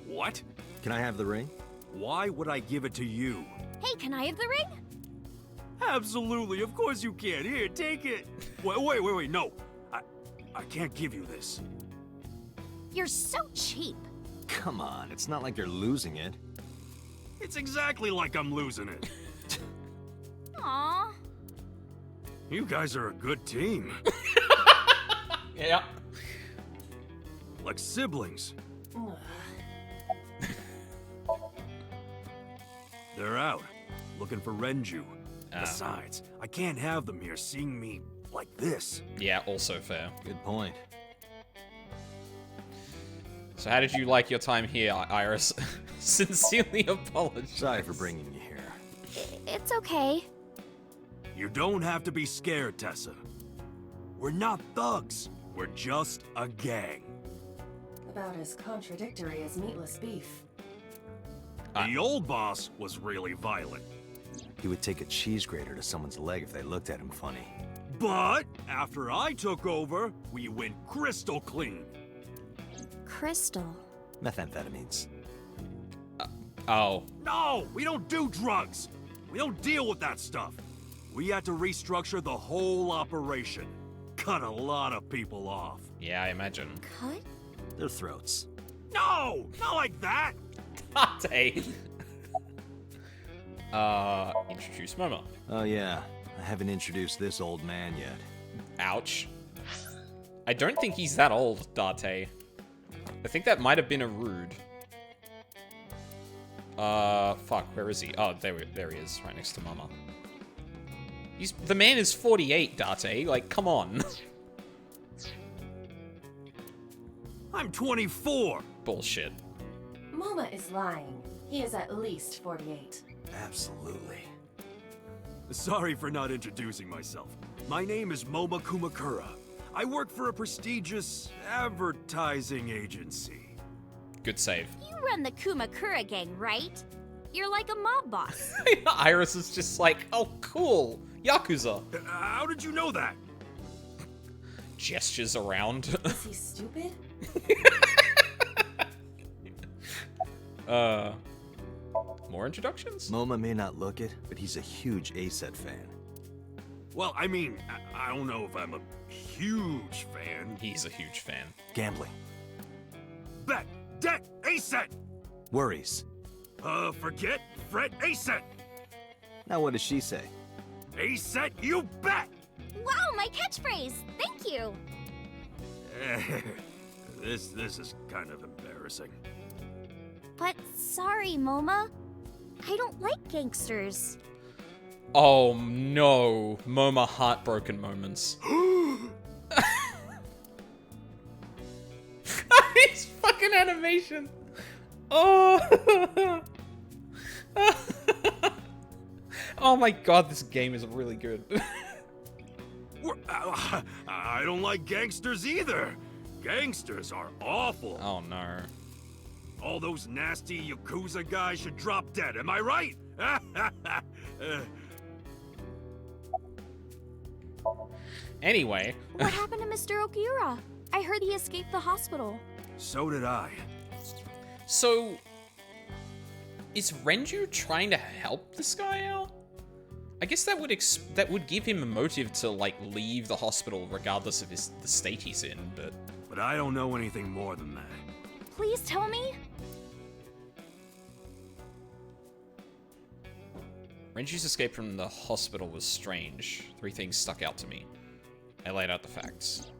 What? Can I have the ring? Why would I give it to you? Hey, can I have the ring? Absolutely, of course you can. Here, take it. Wait, no. I can't give you this. You're so cheap. Come on, it's not like you're losing it. It's exactly like I'm losing it. Aww. You guys are a good team. Yeah. Like siblings. They're out, looking for Renju. Besides, I can't have them here seeing me like this. Yeah, also fair. Good point. So how did you like your time here, Iris? Sincerely apologize. Sorry for bringing you here. It's okay. You don't have to be scared, Tessa. We're not thugs. We're just a gang. About as contradictory as meatless beef. The old boss was really violent. He would take a cheese grater to someone's leg if they looked at him funny. But after I took over, we went crystal clean. Crystal. Methamphetamines. Oh. No, we don't do drugs. We don't deal with that stuff. We had to restructure the whole operation. Cut a lot of people off. Yeah, I imagine. Cut? Their throats. No, not like that. Date. Introduce Momo. Oh yeah, I haven't introduced this old man yet. Ouch. I don't think he's that old, Date. I think that might have been a rude. Fuck, where is he? Oh, there he is, right next to Mama. The man is 48, Date. Like, come on. I'm 24. Bullshit. Moma is lying. He is at least 48. Absolutely. Sorry for not introducing myself. My name is Moma Kumakura. I work for a prestigious advertising agency. Good save. You run the Kumakura gang, right? You're like a mob boss. Iris is just like, oh, cool. Yakuza. How did you know that? Gestures around. Is he stupid? More introductions? Moma may not look it, but he's a huge A-Set fan. Well, I mean, I don't know if I'm a huge fan. He's a huge fan. Gambling. Bet, debt, A-Set! Worries. Forget, fret, A-Set! Now what does she say? A-Set, you bet! Wow, my catchphrase! Thank you! This is kind of embarrassing. But sorry, Moma. I don't like gangsters. Oh no, Moma heartbroken moments. His fucking animation. Oh. Oh my god, this game is really good. I don't like gangsters either. Gangsters are awful. Oh no. All those nasty Yakuza guys should drop dead, am I right? Anyway. What happened to Mr. Okiura? I heard he escaped the hospital. So did I. So, is Renju trying to help this guy out? I guess that would give him a motive to, like, leave the hospital regardless of the state he's in, but... But I don't know anything more than that. Please tell me. Renju's escape from the hospital was strange. 3 things stuck out to me. I laid out the facts.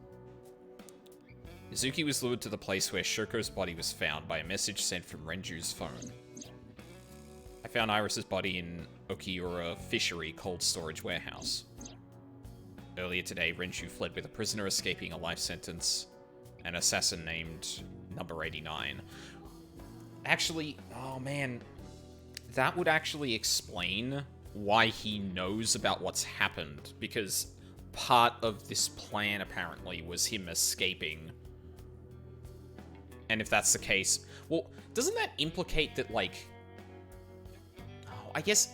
Mizuki was lured to the place where Shoko's body was found by a message sent from Renju's phone. I found Iris's body in Okiura Fishery Cold Storage Warehouse. Earlier today, Renju fled with a prisoner escaping a life sentence, an assassin named Number 89. Actually, oh man, that would actually explain why he knows about what's happened, because part of this plan, apparently, was him escaping. And if that's the case, well, doesn't that implicate that, like... Oh, I guess,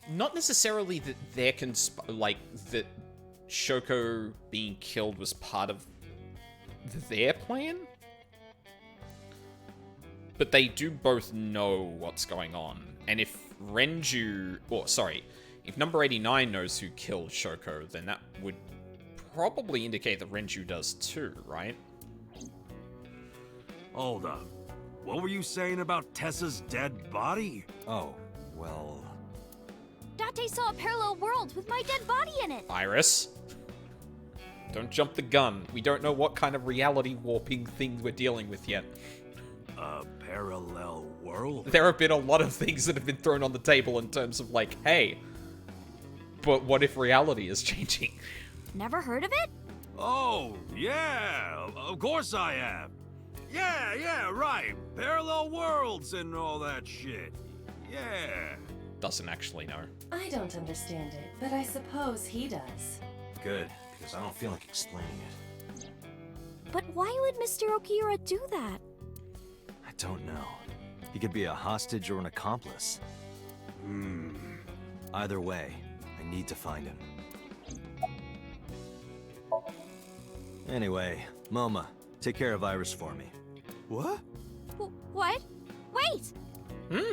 not necessarily that that Shoko being killed was part of their plan? But they do both know what's going on. And if Renju... Well, sorry. If Number 89 knows who killed Shoko, then that would probably indicate that Renju does too, right? Hold up. What were you saying about Tessa's dead body? Oh, well... Date saw a parallel world with my dead body in it. Iris? Don't jump the gun. We don't know what kind of reality warping thing we're dealing with yet. A parallel world? There have been a lot of things that have been thrown on the table in terms of like, hey, but what if reality is changing? Never heard of it? Oh, yeah, of course I have. Yeah, right. Parallel worlds and all that shit. Yeah. Doesn't actually know. I don't understand it, but I suppose he does. Good, because I don't feel like explaining it. But why would Mr. Okiura do that? I don't know. He could be a hostage or an accomplice. Either way, I need to find him. Anyway, Moma, take care of Iris for me. What? What? Wait!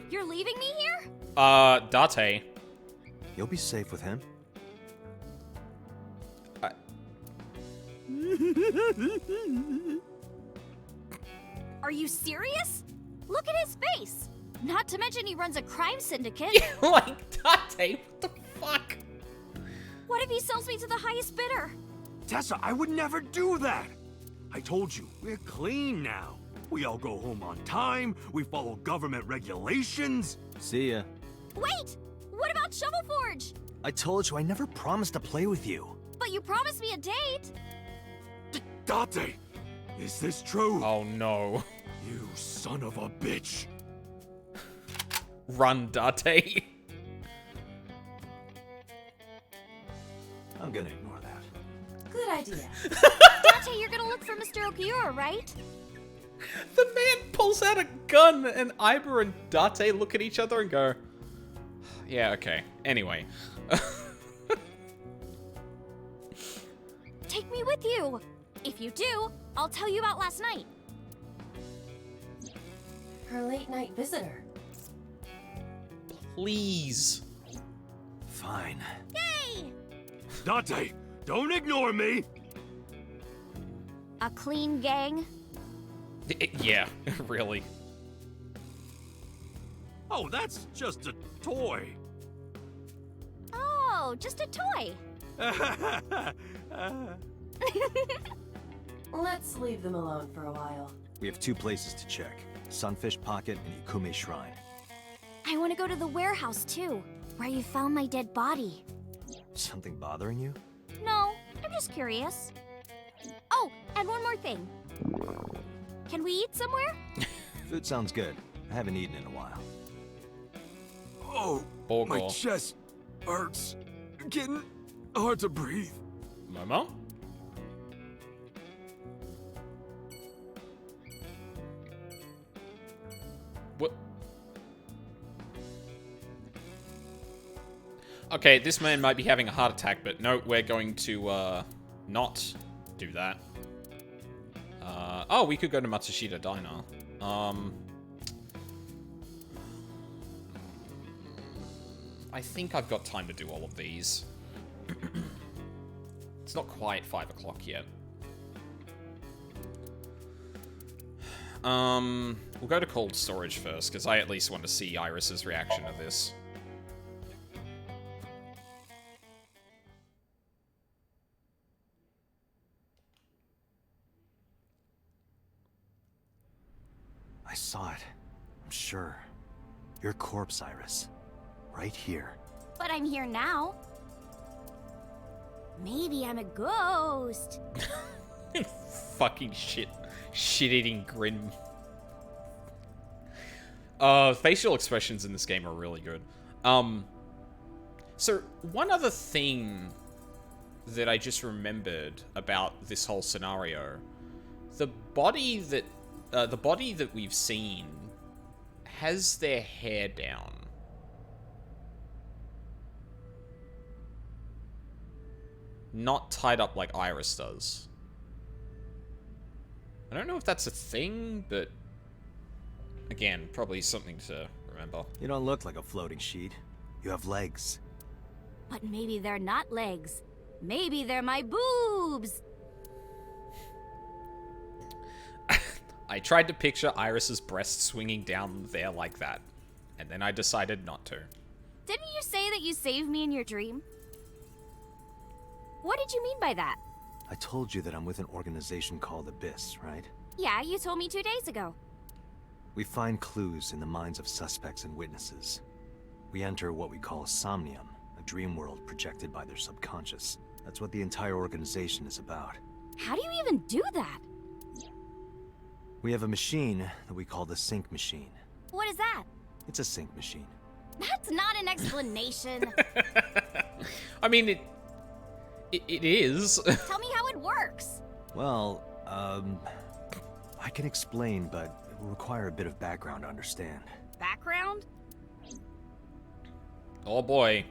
You're leaving me here? Date. You'll be safe with him. Are you serious? Look at his face! Not to mention he runs a crime syndicate. Like, Date, what the fuck? What if he sells me to the highest bidder? Tessa, I would never do that! I told you, we're clean now. We all go home on time, we follow government regulations. See ya. Wait! What about Shovel Forge? I told you I never promised to play with you. But you promised me a date. Date! Is this true? Oh no. You son of a bitch. Run, Date. I'm gonna ignore that. Good idea. Date, you're gonna look for Mr. Okiura, right? The man pulls out a gun, and Iber and Date look at each other and go, yeah, okay. Anyway. Take me with you. If you do, I'll tell you about last night. Her late-night visitor. Please. Fine. Yay! Date, don't ignore me! A clean gang? Yeah, really. Oh, that's just a toy. Oh, just a toy. Let's leave them alone for a while. We have 2 places to check. Sunfish Pocket and Ikume Shrine. I want to go to the warehouse too, where you found my dead body. Something bothering you? No, I'm just curious. Oh, and one more thing. Can we eat somewhere? Food sounds good. I haven't eaten in a while. Oh, Bogle. my chest hurts. Getting hard to breathe. Momo? What? Okay, this man might be having a heart attack, but no, we're going to, not do that. Oh, we could go to Matsushita Diner. I think I've got time to do all of these. It's not quite 5 o'clock yet. We'll go to cold storage first, because I at least want to see Iris's reaction to this. I saw it. I'm sure. Your corpse, Iris. Right here. But I'm here now. Maybe I'm a ghost. Fucking shit-eating grin. Facial expressions in this game are really good. So one other thing that I just remembered about this whole scenario, the body that we've seen has their hair down. Not tied up like Iris does. I don't know if that's a thing, but again, probably something to remember. You don't look like a floating sheet. You have legs. But maybe they're not legs. Maybe they're my boobs. I tried to picture Iris's breast swinging down there like that, and then I decided not to. Didn't you say that you saved me in your dream? What did you mean by that? I told you that I'm with an organization called Abyss, right? Yeah, you told me 2 days ago. We find clues in the minds of suspects and witnesses. We enter what we call Somnium, a dream world projected by their subconscious. That's what the entire organization is about. How do you even do that? We have a machine that we call the sync machine. What is that? It's a sync machine. That's not an explanation. I mean, it is. Tell me how it works. Well, I can explain, but it will require a bit of background to understand. Background? Oh boy.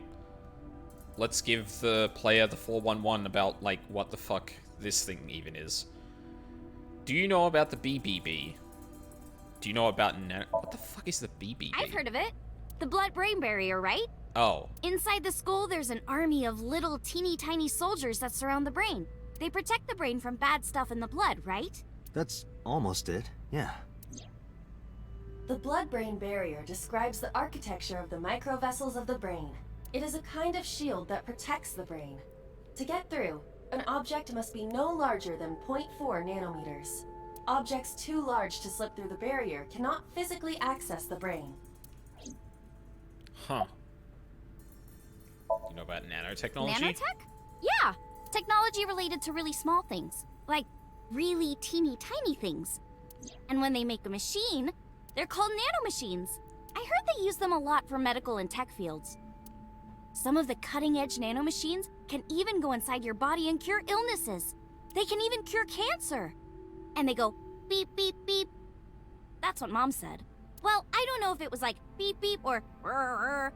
Let's give the player the 411 about, like, what the fuck this thing even is. Do you know about the BBB? Do you know about what the fuck is the BBB? I've heard of it. The blood-brain barrier, right? Oh. Inside the skull, there's an army of little teeny tiny soldiers that surround the brain. They protect the brain from bad stuff in the blood, right? That's almost it, yeah. The blood-brain barrier describes the architecture of the microvessels of the brain. It is a kind of shield that protects the brain. To get through, an object must be no larger than 0.4 nanometers. Objects too large to slip through the barrier cannot physically access the brain. Huh. You know about nanotechnology? Nanotech? Yeah! Technology related to really small things. Like, really teeny tiny things. And when they make a machine, they're called nanomachines. I heard they use them a lot for medical and tech fields. Some of the cutting-edge nanomachines can even go inside your body and cure illnesses. They can even cure cancer. And they go beep, beep, beep. That's what Mom said. Well, I don't know if it was like beep, beep or rrr.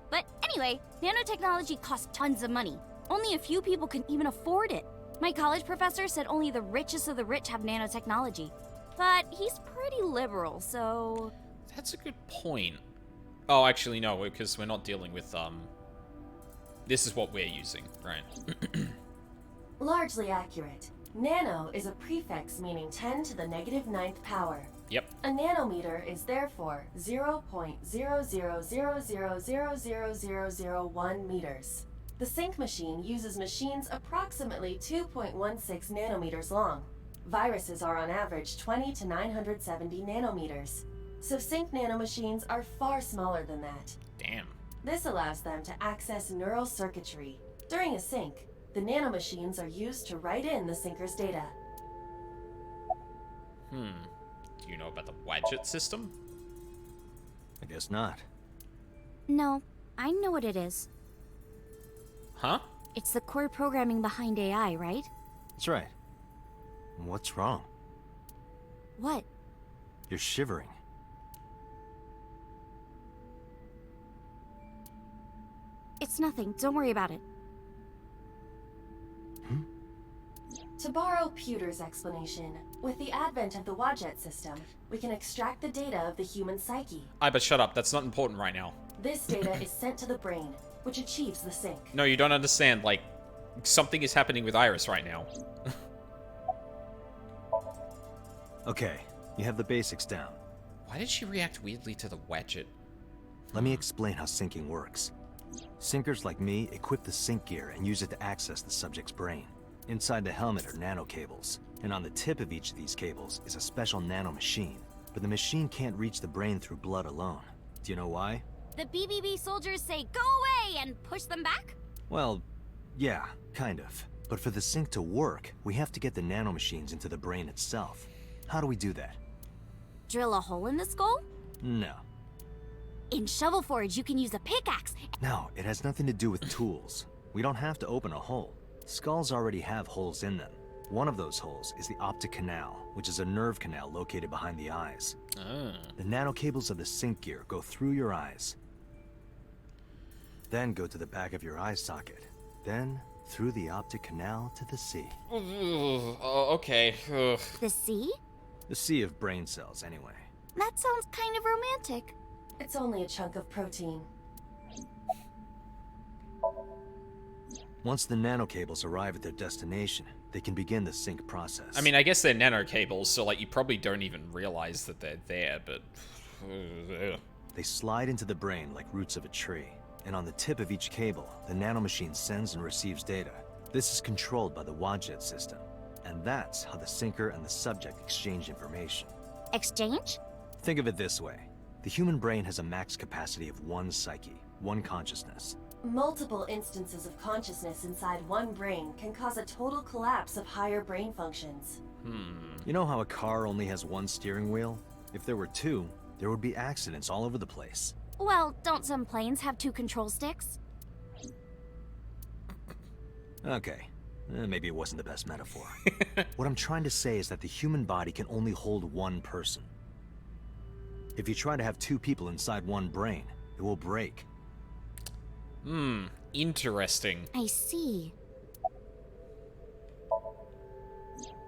But anyway, nanotechnology costs tons of money. Only a few people can even afford it. My college professor said only the richest of the rich have nanotechnology. But he's pretty liberal, so... That's a good point. Oh, actually, no, because we're not dealing with, this is what we're using, right? Largely accurate. Nano is a prefix meaning 10 to the negative 9th power. Yep. A nanometer is therefore 0.0000000001 meters. The sync machine uses machines approximately 2.16 nanometers long. Viruses are on average 20 to 970 nanometers. So sync nanomachines are far smaller than that. Damn. This allows them to access neural circuitry. During a sync, the nanomachines are used to write in the syncer's data. Do you know about the Wadget system? I guess not. No, I know what it is. Huh? It's the core programming behind AI, right? That's right. What's wrong? What? You're shivering. It's nothing. Don't worry about it. To borrow Pewter's explanation, with the advent of the Wadjet system, we can extract the data of the human psyche. But shut up. That's not important right now. This data is sent to the brain, which achieves the sync. No, you don't understand. Like, something is happening with Iris right now. Okay, you have the basics down. Why did she react weirdly to the Wadjet? Let me explain how syncing works. Syncers like me equip the sync gear and use it to access the subject's brain. Inside the helmet are nanocables, and on the tip of each of these cables is a special nanomachine. But the machine can't reach the brain through blood alone. Do you know why? The BBB soldiers say, "Go away," and push them back? Well, yeah, kind of. But for the sync to work, we have to get the nanomachines into the brain itself. How do we do that? Drill a hole in the skull? No. In Shovel Forge, you can use a pickaxe. No, it has nothing to do with tools. We don't have to open a hole. Skulls already have holes in them. One of those holes is the optic canal, which is a nerve canal located behind the eyes. The nanocables of the sync gear go through your eyes, then go to the back of your eye socket, then through the optic canal to the sea. Okay. The sea? The sea of brain cells, anyway. That sounds kind of romantic. It's only a chunk of protein. Once the nanocables arrive at their destination, they can begin the sync process. I mean, I guess they're nanocables, so like you probably don't even realize that they're there, but... They slide into the brain like roots of a tree, and on the tip of each cable, the nanomachine sends and receives data. This is controlled by the Wadjet system, and that's how the syncer and the subject exchange information. Exchange? Think of it this way. The human brain has a max capacity of one psyche, one consciousness. Multiple instances of consciousness inside one brain can cause a total collapse of higher brain functions. You know how a car only has one steering wheel? If there were two, there would be accidents all over the place. Well, don't some planes have 2 control sticks? Okay, maybe it wasn't the best metaphor. What I'm trying to say is that the human body can only hold one person. If you try to have 2 people inside one brain, it will break. Interesting. I see.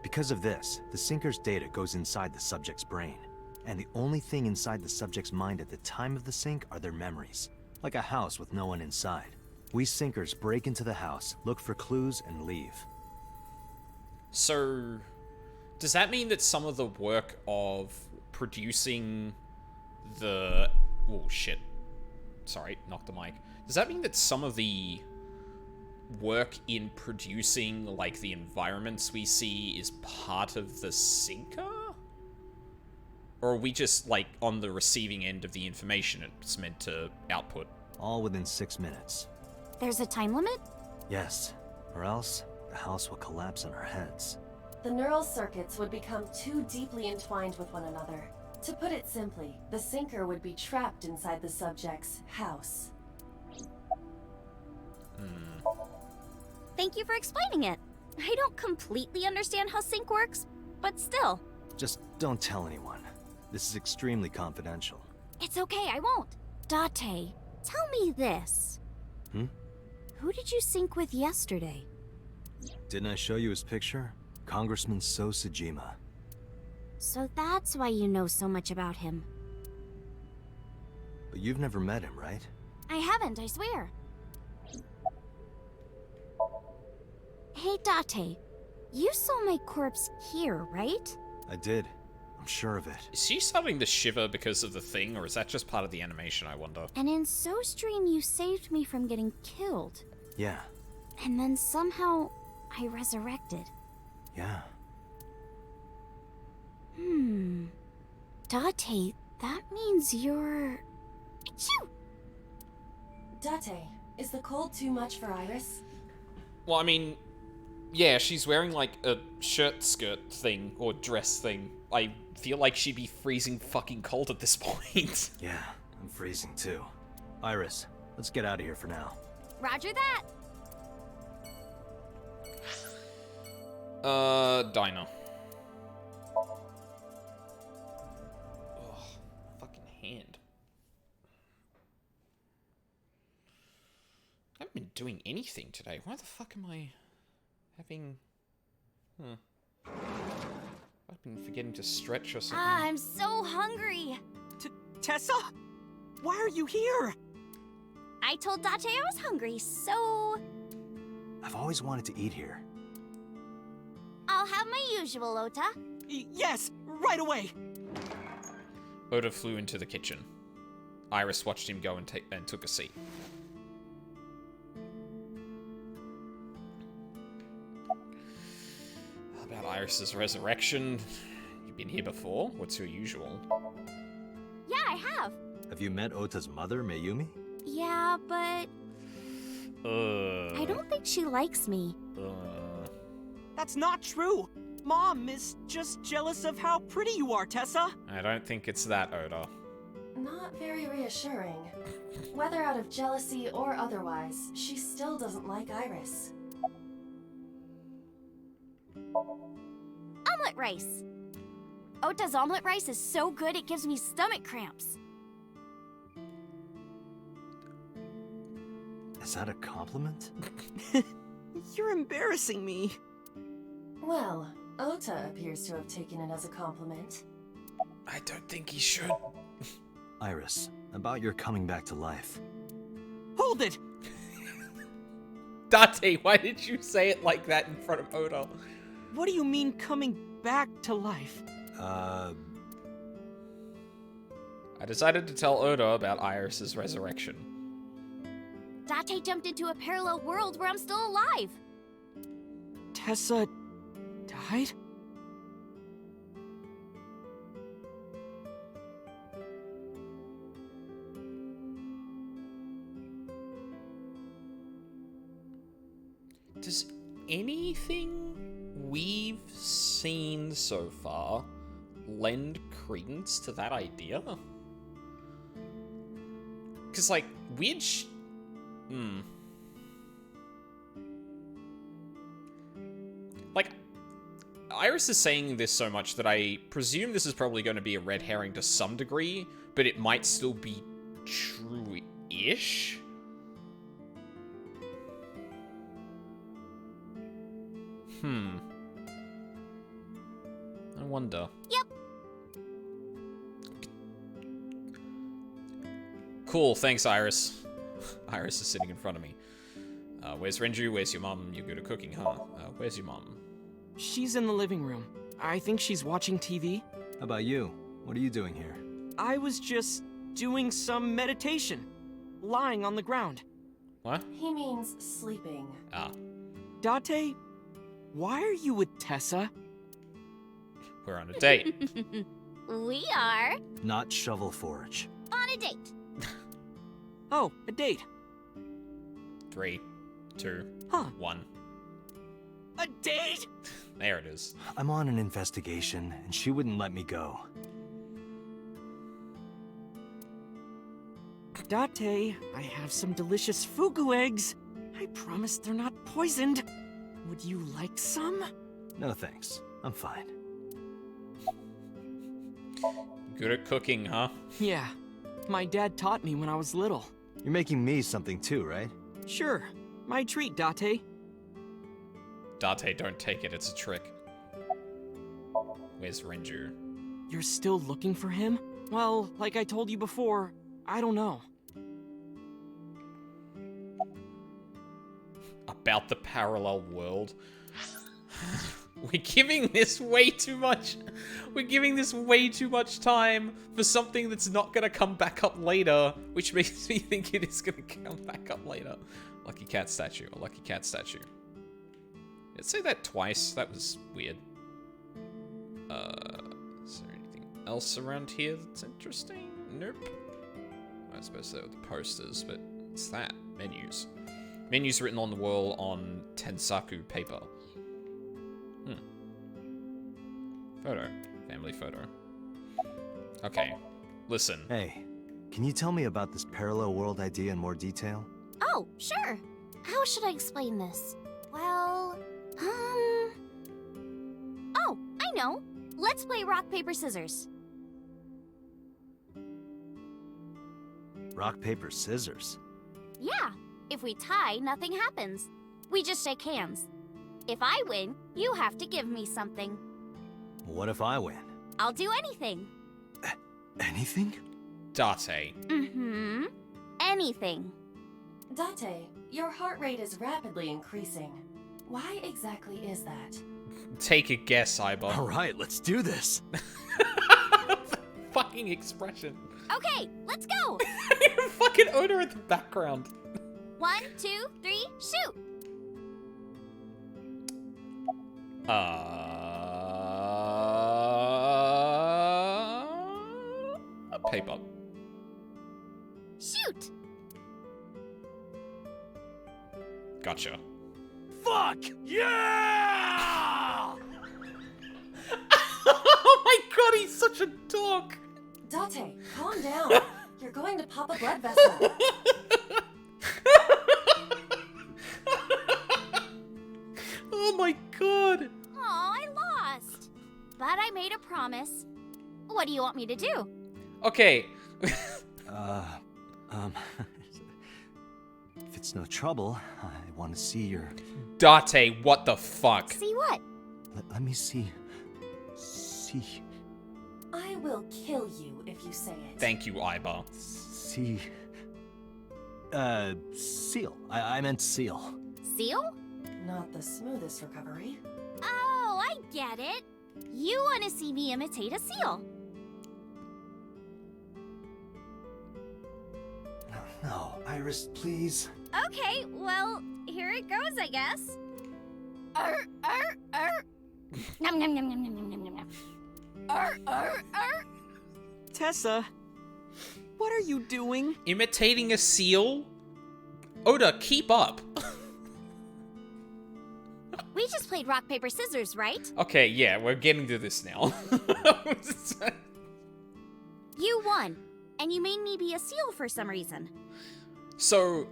Because of this, the syncer's data goes inside the subject's brain. And the only thing inside the subject's mind at the time of the sync are their memories. Like a house with no one inside. We syncers break into the house, look for clues, and leave. So, does that mean that some of the work of producing the... Oh, shit. Sorry, knocked the mic. Does that mean that some of the work in producing, like, the environments we see is part of the syncer? Or are we just, like, on the receiving end of the information it's meant to output? All within 6 minutes. There's a time limit? Yes, or else the house will collapse on our heads. The neural circuits would become too deeply entwined with one another. To put it simply, the syncer would be trapped inside the subject's house. Thank you for explaining it. I don't completely understand how sync works, but still. Just don't tell anyone. This is extremely confidential. It's okay, I won't. Date, tell me this. Who did you sync with yesterday? Didn't I show you his picture? Congressman So Sejima. So that's why you know so much about him. But you've never met him, right? I haven't, I swear. Hey, Date, you saw my corpse here, right? I did. I'm sure of it. Is she starting to shiver because of the thing, or is that just part of the animation, I wonder? And in So's dream, you saved me from getting killed. Yeah. And then somehow, I resurrected. Yeah. Date, that means you're... Achoo! Date, is the cold too much for Iris? Well, I mean, yeah, she's wearing, like, a skirt thing, or dress thing. I feel like she'd be freezing fucking cold at this point. Yeah, I'm freezing too. Iris, let's get out of here for now. Roger that! Dinah. Ugh, fucking hand. I haven't been doing anything today. Why the fuck am I having I've been forgetting to stretch or something. I'm so hungry. Tessa? Why are you here? I told Date I was hungry, so I've always wanted to eat here. I'll have my usual, Ota. Yes, right away. Oda flew into the kitchen. Iris watched him go and took a seat. About Iris's resurrection. You've been here before? What's your usual? Yeah, I have. Have you met Ota's mother, Mayumi? Yeah, but I don't think she likes me. That's not true. Mom is just jealous of how pretty you are, Tessa. I don't think it's that, Oda. Not very reassuring. Whether out of jealousy or otherwise, she still doesn't like Iris. Omelet rice. Ota's omelet rice is so good it gives me stomach cramps. Is that a compliment? You're embarrassing me. Well, Ota appears to have taken it as a compliment. I don't think he should. Iris, about your coming back to life. Hold it! Date, why did you say it like that in front of Oda? What do you mean coming back to life? I decided to tell Oda about Iris's resurrection. Date jumped into a parallel world where I'm still alive. Tessa died? Does anything we've seen so far lend credence to that idea? Because, like, Like, Iris is saying this so much that I presume this is probably going to be a red herring to some degree, but it might still be true-ish? I wonder. Yep. Cool, thanks, Iris. Iris is sitting in front of me. Where's Renju? Where's your mom? You're good at cooking, huh? Where's your mom? She's in the living room. I think she's watching TV. How about you? What are you doing here? I was just doing some meditation. Lying on the ground. What? He means sleeping. Ah. Date, why are you with Tessa? We're on a date. We are Not shovel forage. on a date. Oh, a date. 3, 2, 1. A date? There it is. I'm on an investigation, and she wouldn't let me go. Date, I have some delicious fugu eggs. I promise they're not poisoned. Would you like some? No thanks. I'm fine. Good at cooking, huh? Yeah. My dad taught me when I was little. You're making me something too, right? Sure. My treat, Date. Date, don't take it. It's a trick. Where's Renju? You're still looking for him? Well, like I told you before, I don't know. About the parallel world. We're giving this way too much. We're giving this way too much time for something that's not gonna come back up later, which makes me think it is gonna come back up later. Lucky cat statue. A lucky cat statue. Did it say that twice? That was weird. Is there anything else around here that's interesting? Nope. I suppose they were the posters, but what's that? Menus. Menus written on the wall on Tensaku paper. Photo. Family photo. Okay. Listen. Hey, can you tell me about this parallel world idea in more detail? Oh, sure. How should I explain this? Well, Oh, I know. Let's play rock, paper, scissors. Rock, paper, scissors? Yeah. If we tie, nothing happens. We just shake hands. If I win, you have to give me something. What if I win? I'll do anything. Anything? Date. Mm-hmm. Anything. Date, your heart rate is rapidly increasing. Why exactly is that? Take a guess, Iba. Alright, let's do this. Fucking expression. Okay, let's go! Fucking odor in the background. 1, 2, 3, shoot! Paper. Shoot! Gotcha. Fuck! Yeah! Oh my god, he's such a dog! Date, calm down. You're going to pop a blood vessel. Oh my god! Aw, I lost. But I made a promise. What do you want me to do? Okay. If it's no trouble, I want to see your... Date, what the fuck? See what? Let me see... See... I will kill you if you say it. Thank you, Iba. See... seal. I meant seal. Seal? Not the smoothest recovery. Oh, I get it. You want to see me imitate a seal. No, Iris, please. Okay, well, here it goes, I guess. Nom nom nom nom nom nom nom nom. Tessa, what are you doing? Imitating a seal? Oda, keep up. We just played rock, paper, scissors, right? Okay, yeah, we're getting to this now. You won, and you made me be a seal for some reason. So,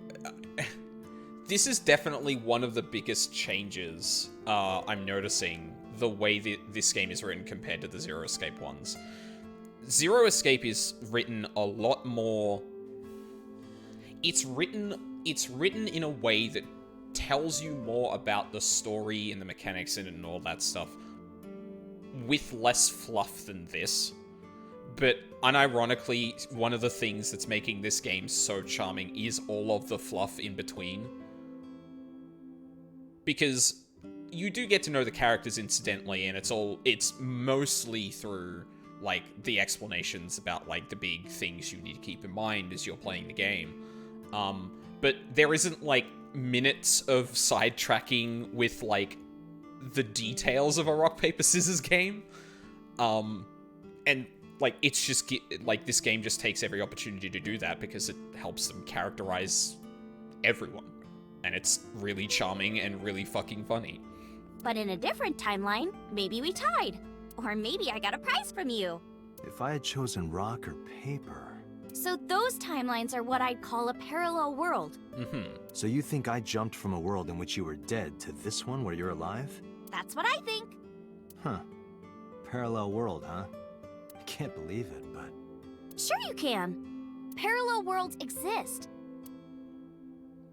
this is definitely one of the biggest changes I'm noticing the way that this game is written compared to the Zero Escape ones. Zero Escape is written a lot more... It's written in a way that tells you more about the story and the mechanics and all that stuff with less fluff than this. But unironically, one of the things that's making this game so charming is all of the fluff in between. Because you do get to know the characters incidentally, and it's mostly through, like, the explanations about, like, the big things you need to keep in mind as you're playing the game. But there isn't, like, minutes of sidetracking with, like, the details of a rock, paper, scissors game. And, like, it's just, like, this game just takes every opportunity to do that because it helps them characterize everyone. And it's really charming and really fucking funny. But in a different timeline, maybe we tied. Or maybe I got a prize from you. If I had chosen rock or paper... So those timelines are what I'd call a parallel world. Mm-hmm. So you think I jumped from a world in which you were dead to this one where you're alive? That's what I think. Huh. Parallel world, huh? I can't believe it, but... Sure you can. Parallel worlds exist.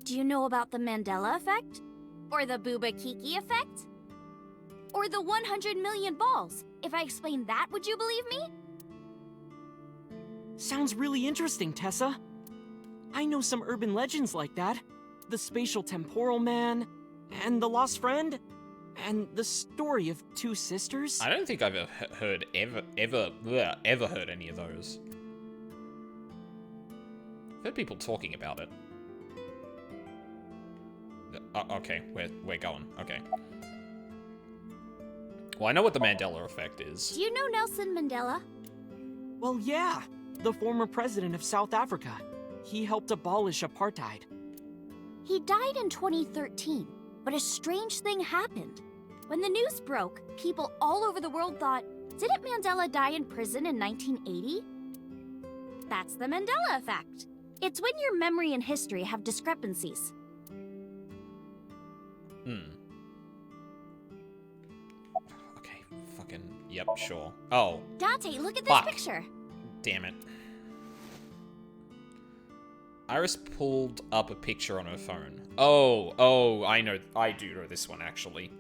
Do you know about the Mandela effect? Or the Booba Kiki effect? Or the 100 million balls? If I explain that, would you believe me? Sounds really interesting, Tessa. I know some urban legends like that. The spatial temporal man, and the lost friend, and the story of two sisters. I don't think I've heard ever heard any of those. I've heard people talking about it. Okay, we're going. Okay. Well, I know what the Mandela effect is. Do you know Nelson Mandela? Well, yeah. The former president of South Africa. He helped abolish apartheid. He died in 2013, but a strange thing happened. When the news broke, people all over the world thought, didn't Mandela die in prison in 1980? That's the Mandela effect. It's when your memory and history have discrepancies. Okay, fucking, yep, sure. Oh. Date, look at this picture. Damn it. Iris pulled up a picture on her phone. Oh, I know, I do know this one, actually.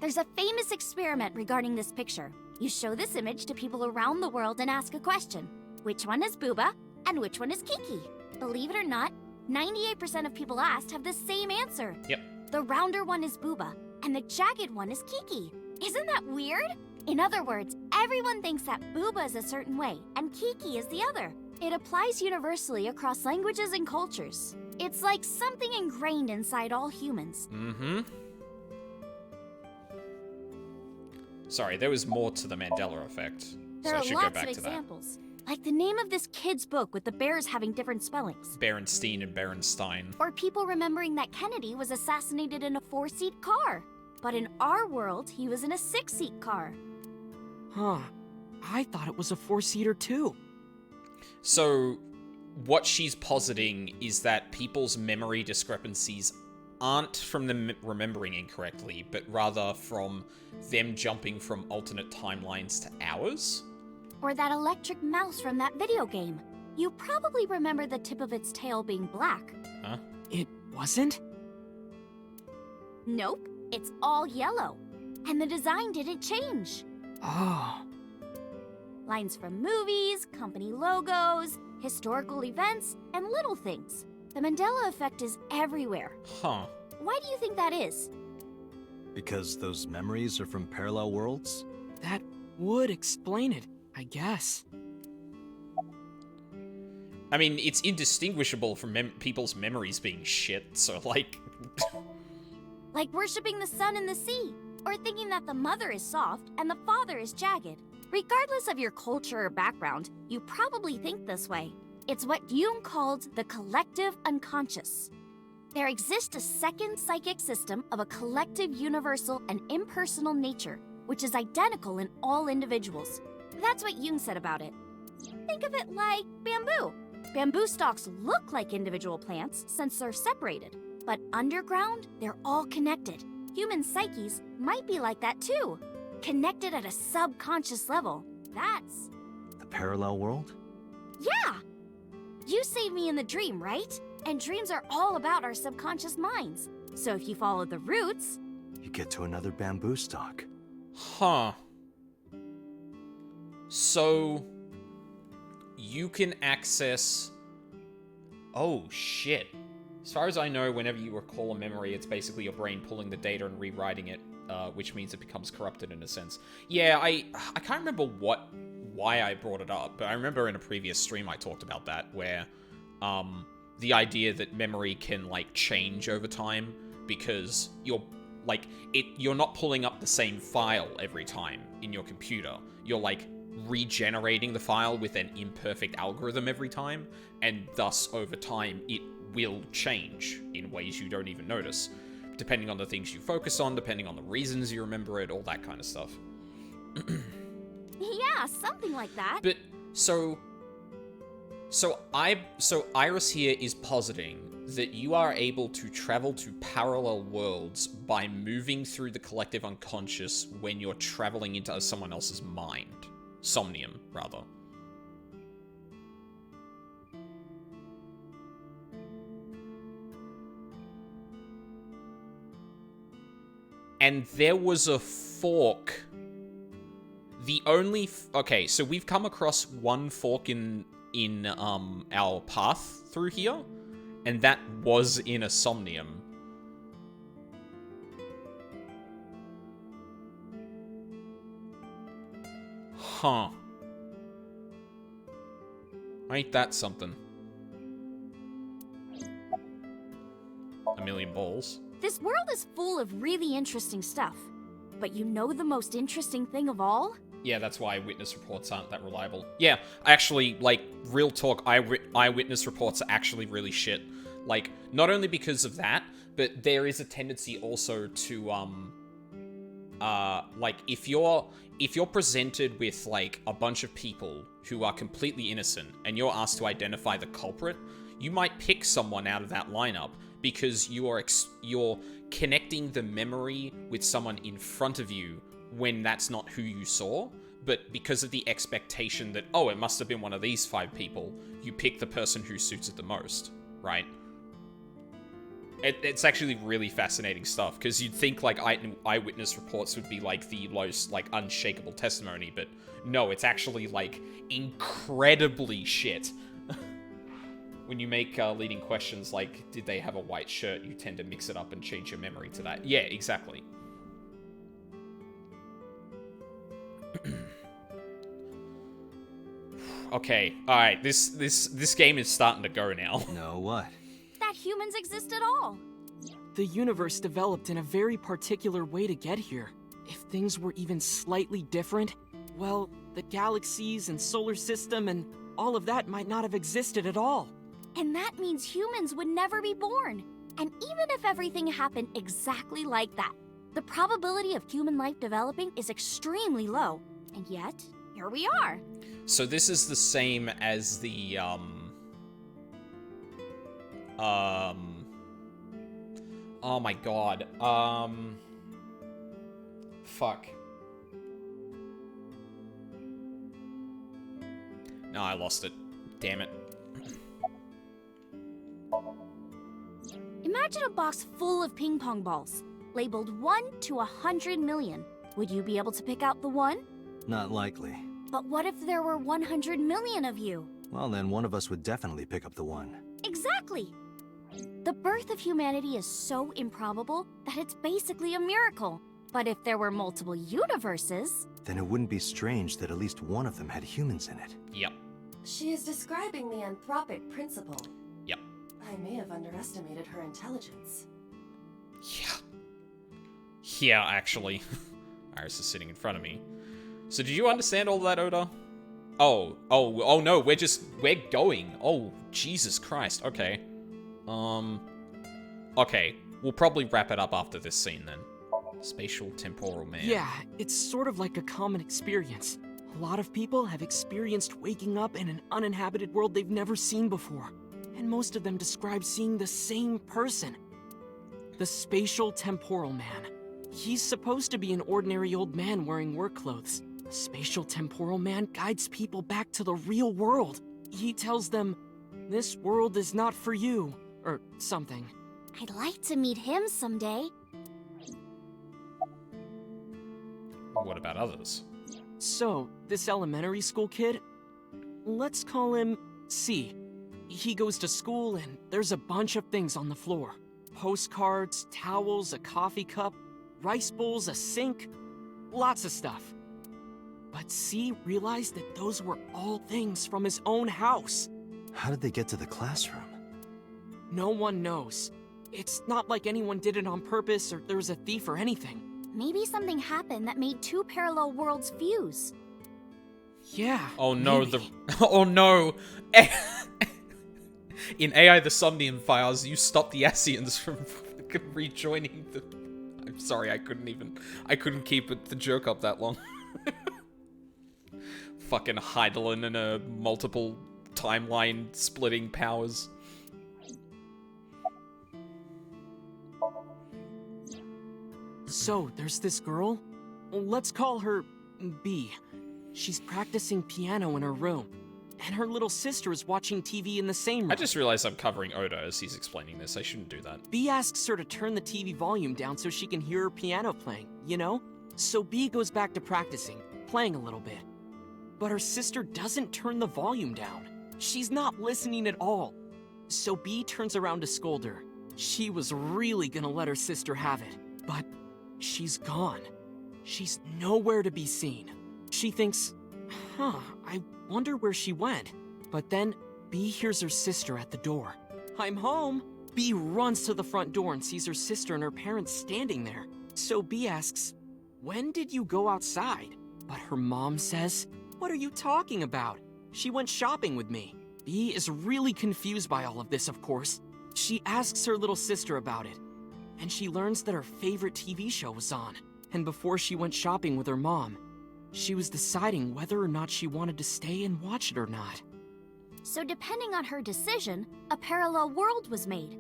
There's a famous experiment regarding this picture. You show this image to people around the world and ask a question. Which one is Booba and which one is Kiki? Believe it or not, 98% of people asked have the same answer. Yep. The rounder one is Booba and the jagged one is Kiki. Isn't that weird? In other words, everyone thinks that Booba is a certain way and Kiki is the other. It applies universally across languages and cultures. It's like something ingrained inside all humans. Mm-hmm. Sorry, there was more to the Mandela effect. There so I are should lots go back of to that. examples. Like the name of this kid's book with the bears having different spellings. Berenstein and Berenstein. Or people remembering that Kennedy was assassinated in a 4-seat car. But in our world, he was in a 6-seat car. Huh. I thought it was a 4-seater too. So, what she's positing is that people's memory discrepancies aren't from them remembering incorrectly, but rather from them jumping from alternate timelines to ours? Or that electric mouse from that video game. You probably remember the tip of its tail being black. Huh? It wasn't? Nope, it's all yellow. And the design didn't change. Oh. Lines from movies, company logos, historical events, and little things. The Mandela effect is everywhere. Huh. Why do you think that is? Because those memories are from parallel worlds? That would explain it, I guess. I mean, it's indistinguishable from people's memories being shit, so like... Like worshipping the sun and the sea, or thinking that the mother is soft and the father is jagged. Regardless of your culture or background, you probably think this way. It's what Jung called the collective unconscious. There exists a second psychic system of a collective, universal, and impersonal nature, which is identical in all individuals. That's what Jung said about it. Think of it like bamboo. Bamboo stalks look like individual plants since they're separated, but underground, they're all connected. Human psyches might be like that too, connected at a subconscious level. That's... The parallel world? Yeah! You saved me in the dream, right? And dreams are all about our subconscious minds. So if you follow the roots... You get to another bamboo stalk. Huh. So... You can access... Oh, shit. As far as I know, whenever you recall a memory, it's basically your brain pulling the data and rewriting it, which means it becomes corrupted in a sense. Yeah, I can't remember why I brought it up, but I remember in a previous stream I talked about that, where, the idea that memory can, like, change over time, because you're not pulling up the same file every time in your computer. You're, like, regenerating the file with an imperfect algorithm every time, and thus, over time, it will change in ways you don't even notice, depending on the things you focus on, depending on the reasons you remember it, all that kind of stuff. Yeah, something like that. But, so Iris here is positing that you are able to travel to parallel worlds by moving through the collective unconscious when you're traveling into someone else's mind. Somnium, rather. And there was a fork. The only... okay, so we've come across one fork in our path through here, and that was in a Somnium. Huh. Ain't that something? A million balls. This world is full of really interesting stuff. But you know the most interesting thing of all? Yeah, that's why eyewitness reports aren't that reliable. Yeah, actually, like, real talk, eyewitness reports are actually really shit. Like, not only because of that, but there is a tendency also to, like, if you're presented with, like, a bunch of people who are completely innocent, and you're asked to identify the culprit, you might pick someone out of that lineup, because you're connecting the memory with someone in front of you when that's not who you saw, but because of the expectation that, oh, it must have been one of these 5 people, you pick the person who suits it the most, right? It's actually really fascinating stuff, because you'd think, like, eyewitness reports would be, like, the most, like, unshakable testimony, but no, it's actually, like, incredibly shit. When you make leading questions like, did they have a white shirt, you tend to mix it up and change your memory to that. Yeah, exactly. Okay, alright, this game is starting to go now. No, what? That humans exist at all. The universe developed in a very particular way to get here. If things were even slightly different, well, the galaxies and solar system and all of that might not have existed at all. And that means humans would never be born. And even if everything happened exactly like that, the probability of human life developing is extremely low. And yet, here we are. So this is the same as the, oh my god, fuck. No, I lost it. Damn it. Imagine a box full of ping pong balls, labeled 1 to 100 million. Would you be able to pick out the one? Not likely. But what if there were 100 million of you? Well, then one of us would definitely pick up the one. Exactly! The birth of humanity is so improbable that it's basically a miracle. But if there were multiple universes... Then it wouldn't be strange that at least one of them had humans in it. Yep. She is describing the anthropic principle. Yep. I may have underestimated her intelligence. Yeah, actually. Iris is sitting in front of me. So did you understand all that, Oda? Oh no, we're going. Oh, Jesus Christ, okay. Okay, we'll probably wrap it up after this scene then. Spatial temporal man. Yeah, it's sort of like a common experience. A lot of people have experienced waking up in an uninhabited world they've never seen before. And most of them describe seeing the same person. The spatial temporal man. He's supposed to be an ordinary old man wearing work clothes. The spatial temporal man guides people back to the real world. He tells them, this world is not for you, or something. I'd like to meet him someday. What about others? So, this elementary school kid, let's call him C. He goes to school and there's a bunch of things on the floor. Postcards, towels, a coffee cup, rice bowls, a sink, lots of stuff. But C realized that those were all things from his own house. How did they get to the classroom? No one knows. It's not like anyone did it on purpose or there was a thief or anything. Maybe something happened that made two parallel worlds fuse. Yeah. Oh no, maybe. oh no. In AI the Somnium files, you stop the Asians from rejoining the... I'm sorry, I couldn't keep the joke up that long. Fucking Heidelin and a multiple timeline splitting powers. So, there's this girl. Let's call her B. She's practicing piano in her room. And her little sister is watching TV in the same room. I just realized I'm covering Oda as he's explaining this. I shouldn't do that. B asks her to turn the TV volume down so she can hear her piano playing, you know? So B goes back to practicing, playing a little bit. But her sister doesn't turn the volume down. She's not listening at all. So B turns around to scold her. She was really gonna let her sister have it, but she's gone. She's nowhere to be seen. She thinks, I wonder where she went. But then B hears her sister at the door. I'm home. B runs to the front door and sees her sister and her parents standing there. So B asks, when did you go outside? But her mom says, what are you talking about? She went shopping with me. B is really confused by all of this, of course. She asks her little sister about it. And she learns that her favorite TV show was on. And before she went shopping with her mom, she was deciding whether or not she wanted to stay and watch it or not. So depending on her decision, a parallel world was made.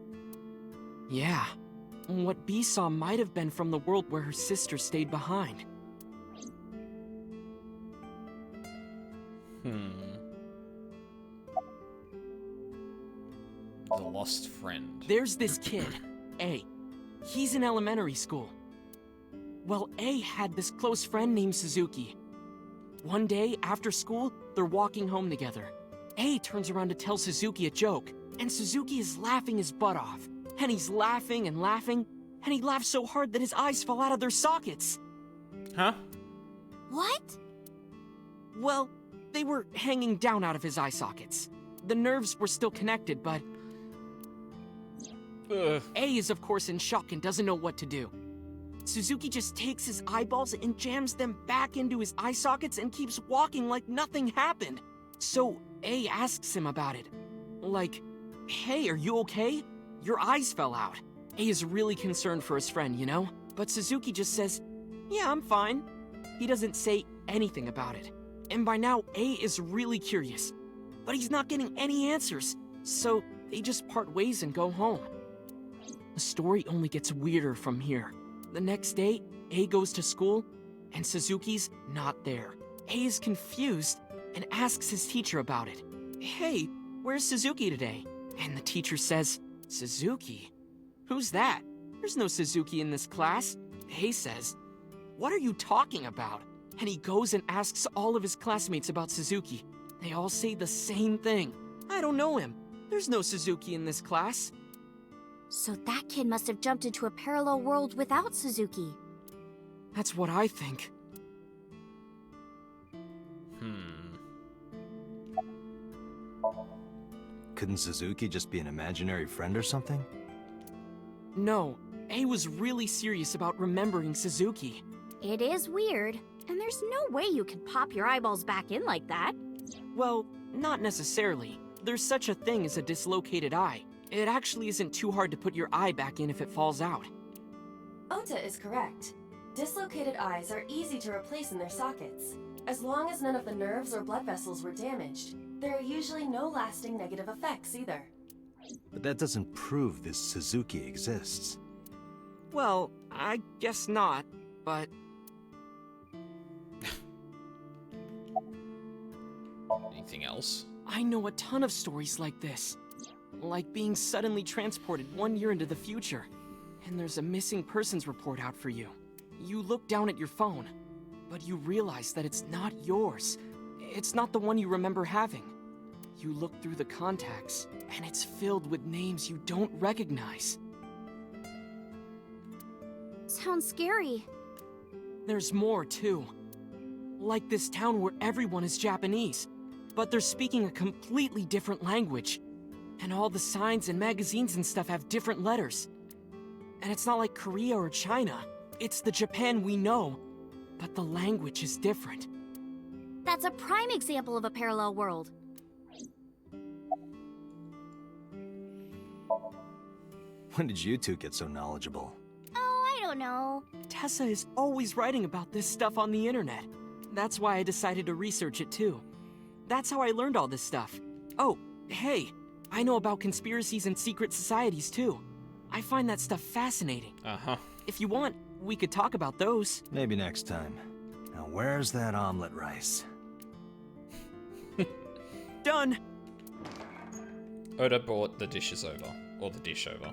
Yeah. What B saw might have been from the world where her sister stayed behind. The lost friend. There's this kid. A. He's in elementary school. Well, A had this close friend named Suzuki. One day, after school, they're walking home together. A turns around to tell Suzuki a joke, and Suzuki is laughing his butt off. And he's laughing and laughing, and he laughs so hard that his eyes fall out of their sockets. Huh? What? Well, they were hanging down out of his eye sockets. The nerves were still connected, but... A is of course in shock and doesn't know what to do. Suzuki just takes his eyeballs and jams them back into his eye sockets and keeps walking like nothing happened. So A asks him about it. Like, hey, are you okay? Your eyes fell out. A is really concerned for his friend, you know? But Suzuki just says, yeah, I'm fine. He doesn't say anything about it. And by now, A is really curious. But he's not getting any answers. So they just part ways and go home. The story only gets weirder from here. The next day, A goes to school, and Suzuki's not there. A is confused and asks his teacher about it. Hey, where's Suzuki today? And the teacher says, Suzuki? Who's that? There's no Suzuki in this class. A says, what are you talking about? And he goes and asks all of his classmates about Suzuki. They all say the same thing. I don't know him. There's no Suzuki in this class. So that kid must have jumped into a parallel world without Suzuki. That's what I think. Couldn't Suzuki just be an imaginary friend or something? No, A was really serious about remembering Suzuki. It is weird, and there's no way you can pop your eyeballs back in like that. Well, not necessarily. There's such a thing as a dislocated eye. It actually isn't too hard to put your eye back in if it falls out. Ota is correct. Dislocated eyes are easy to replace in their sockets. As long as none of the nerves or blood vessels were damaged, there are usually no lasting negative effects either. But that doesn't prove this Suzuki exists. Well, I guess not, but... Anything else? I know a ton of stories like this. Like being suddenly transported 1 year into the future. And there's a missing persons report out for you. You look down at your phone, but you realize that it's not yours. It's not the one you remember having. You look through the contacts, and it's filled with names you don't recognize. Sounds scary. There's more, too. Like this town where everyone is Japanese, but they're speaking a completely different language. And all the signs and magazines and stuff have different letters. And it's not like Korea or China. It's the Japan we know, but the language is different. That's a prime example of a parallel world. When did you two get so knowledgeable? Oh, I don't know. Tessa is always writing about this stuff on the internet. That's why I decided to research it too. That's how I learned all this stuff. Oh, hey, I know about conspiracies and secret societies too. I find that stuff fascinating. Uh-huh. If you want, we could talk about those. Maybe next time. Now where's that omelet rice? Done! Oda brought the dishes over. Or the dish over.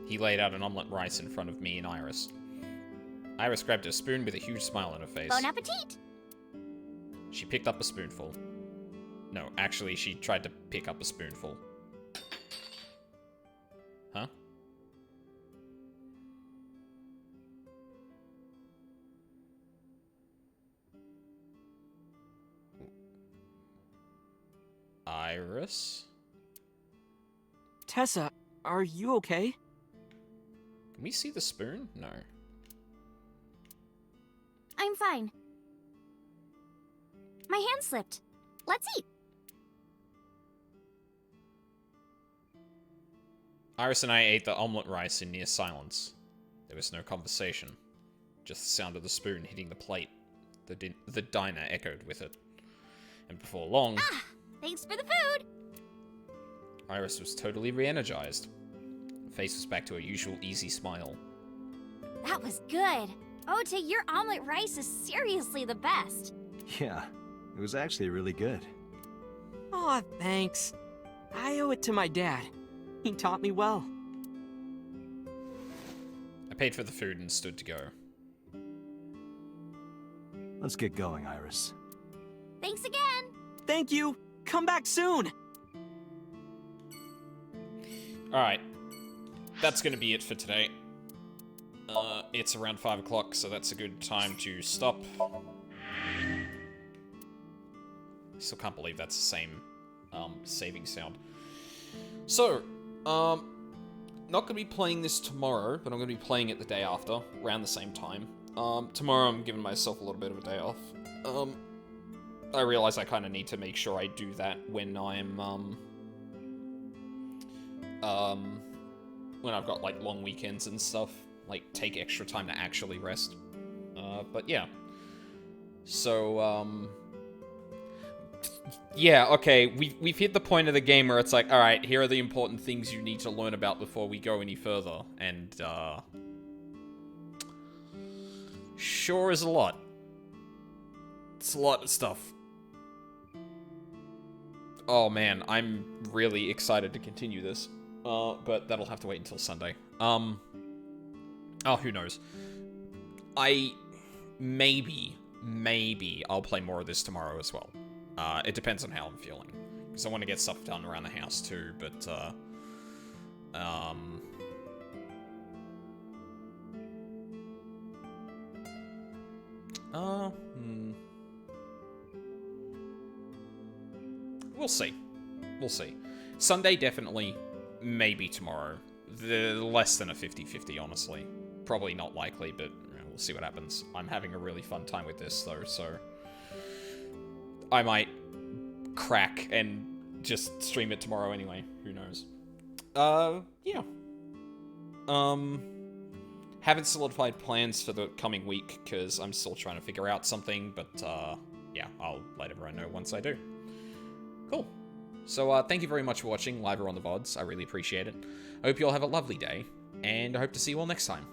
He laid out an omelette rice in front of me and Iris. Iris grabbed a spoon with a huge smile on her face. Bon appetit! She picked up a spoonful. No, actually, she tried to pick up a spoonful. Huh? Iris? Tessa, are you okay? Can we see the spoon? No. I'm fine. My hand slipped. Let's eat. Iris and I ate the omelette rice in near silence. There was no conversation. Just the sound of the spoon hitting the plate. The diner echoed with it. And before long... Ah! Thanks for the food! Iris was totally re-energized. Her face was back to her usual easy smile. That was good. Ota, your omelet rice is seriously the best. Yeah, it was actually really good. Aw, thanks. I owe it to my dad. He taught me well. I paid for the food and stood to go. Let's get going, Iris. Thanks again! Thank you! Come back soon! Alright. That's gonna be it for today. It's around 5 o'clock, so that's a good time to stop. Still can't believe that's the same, saving sound. So, not gonna be playing this tomorrow, but I'm gonna be playing it the day after, around the same time. Tomorrow I'm giving myself a little bit of a day off. I realize I kind of need to make sure I do that when I'm, when I've got, like, long weekends and stuff. Like, take extra time to actually rest. But yeah. So, yeah, okay, we've hit the point of the game where it's like, alright, here are the important things you need to learn about before we go any further, and, sure is a lot. It's a lot of stuff. Oh man, I'm really excited to continue this, but that'll have to wait until Sunday. Oh, who knows. Maybe I'll play more of this tomorrow as well. It depends on how I'm feeling. Because I want to get stuff done around the house too, but, we'll see. We'll see. Sunday, definitely. Maybe tomorrow. Less than a 50-50, honestly. Probably not likely, but we'll see what happens. I'm having a really fun time with this, though, so I might crack and just stream it tomorrow anyway. Who knows? Yeah. Haven't solidified plans for the coming week, because I'm still trying to figure out something, but, yeah, I'll let everyone know once I do. Cool. So, thank you very much for watching live or on the VODs. I really appreciate it. I hope you all have a lovely day, and I hope to see you all next time.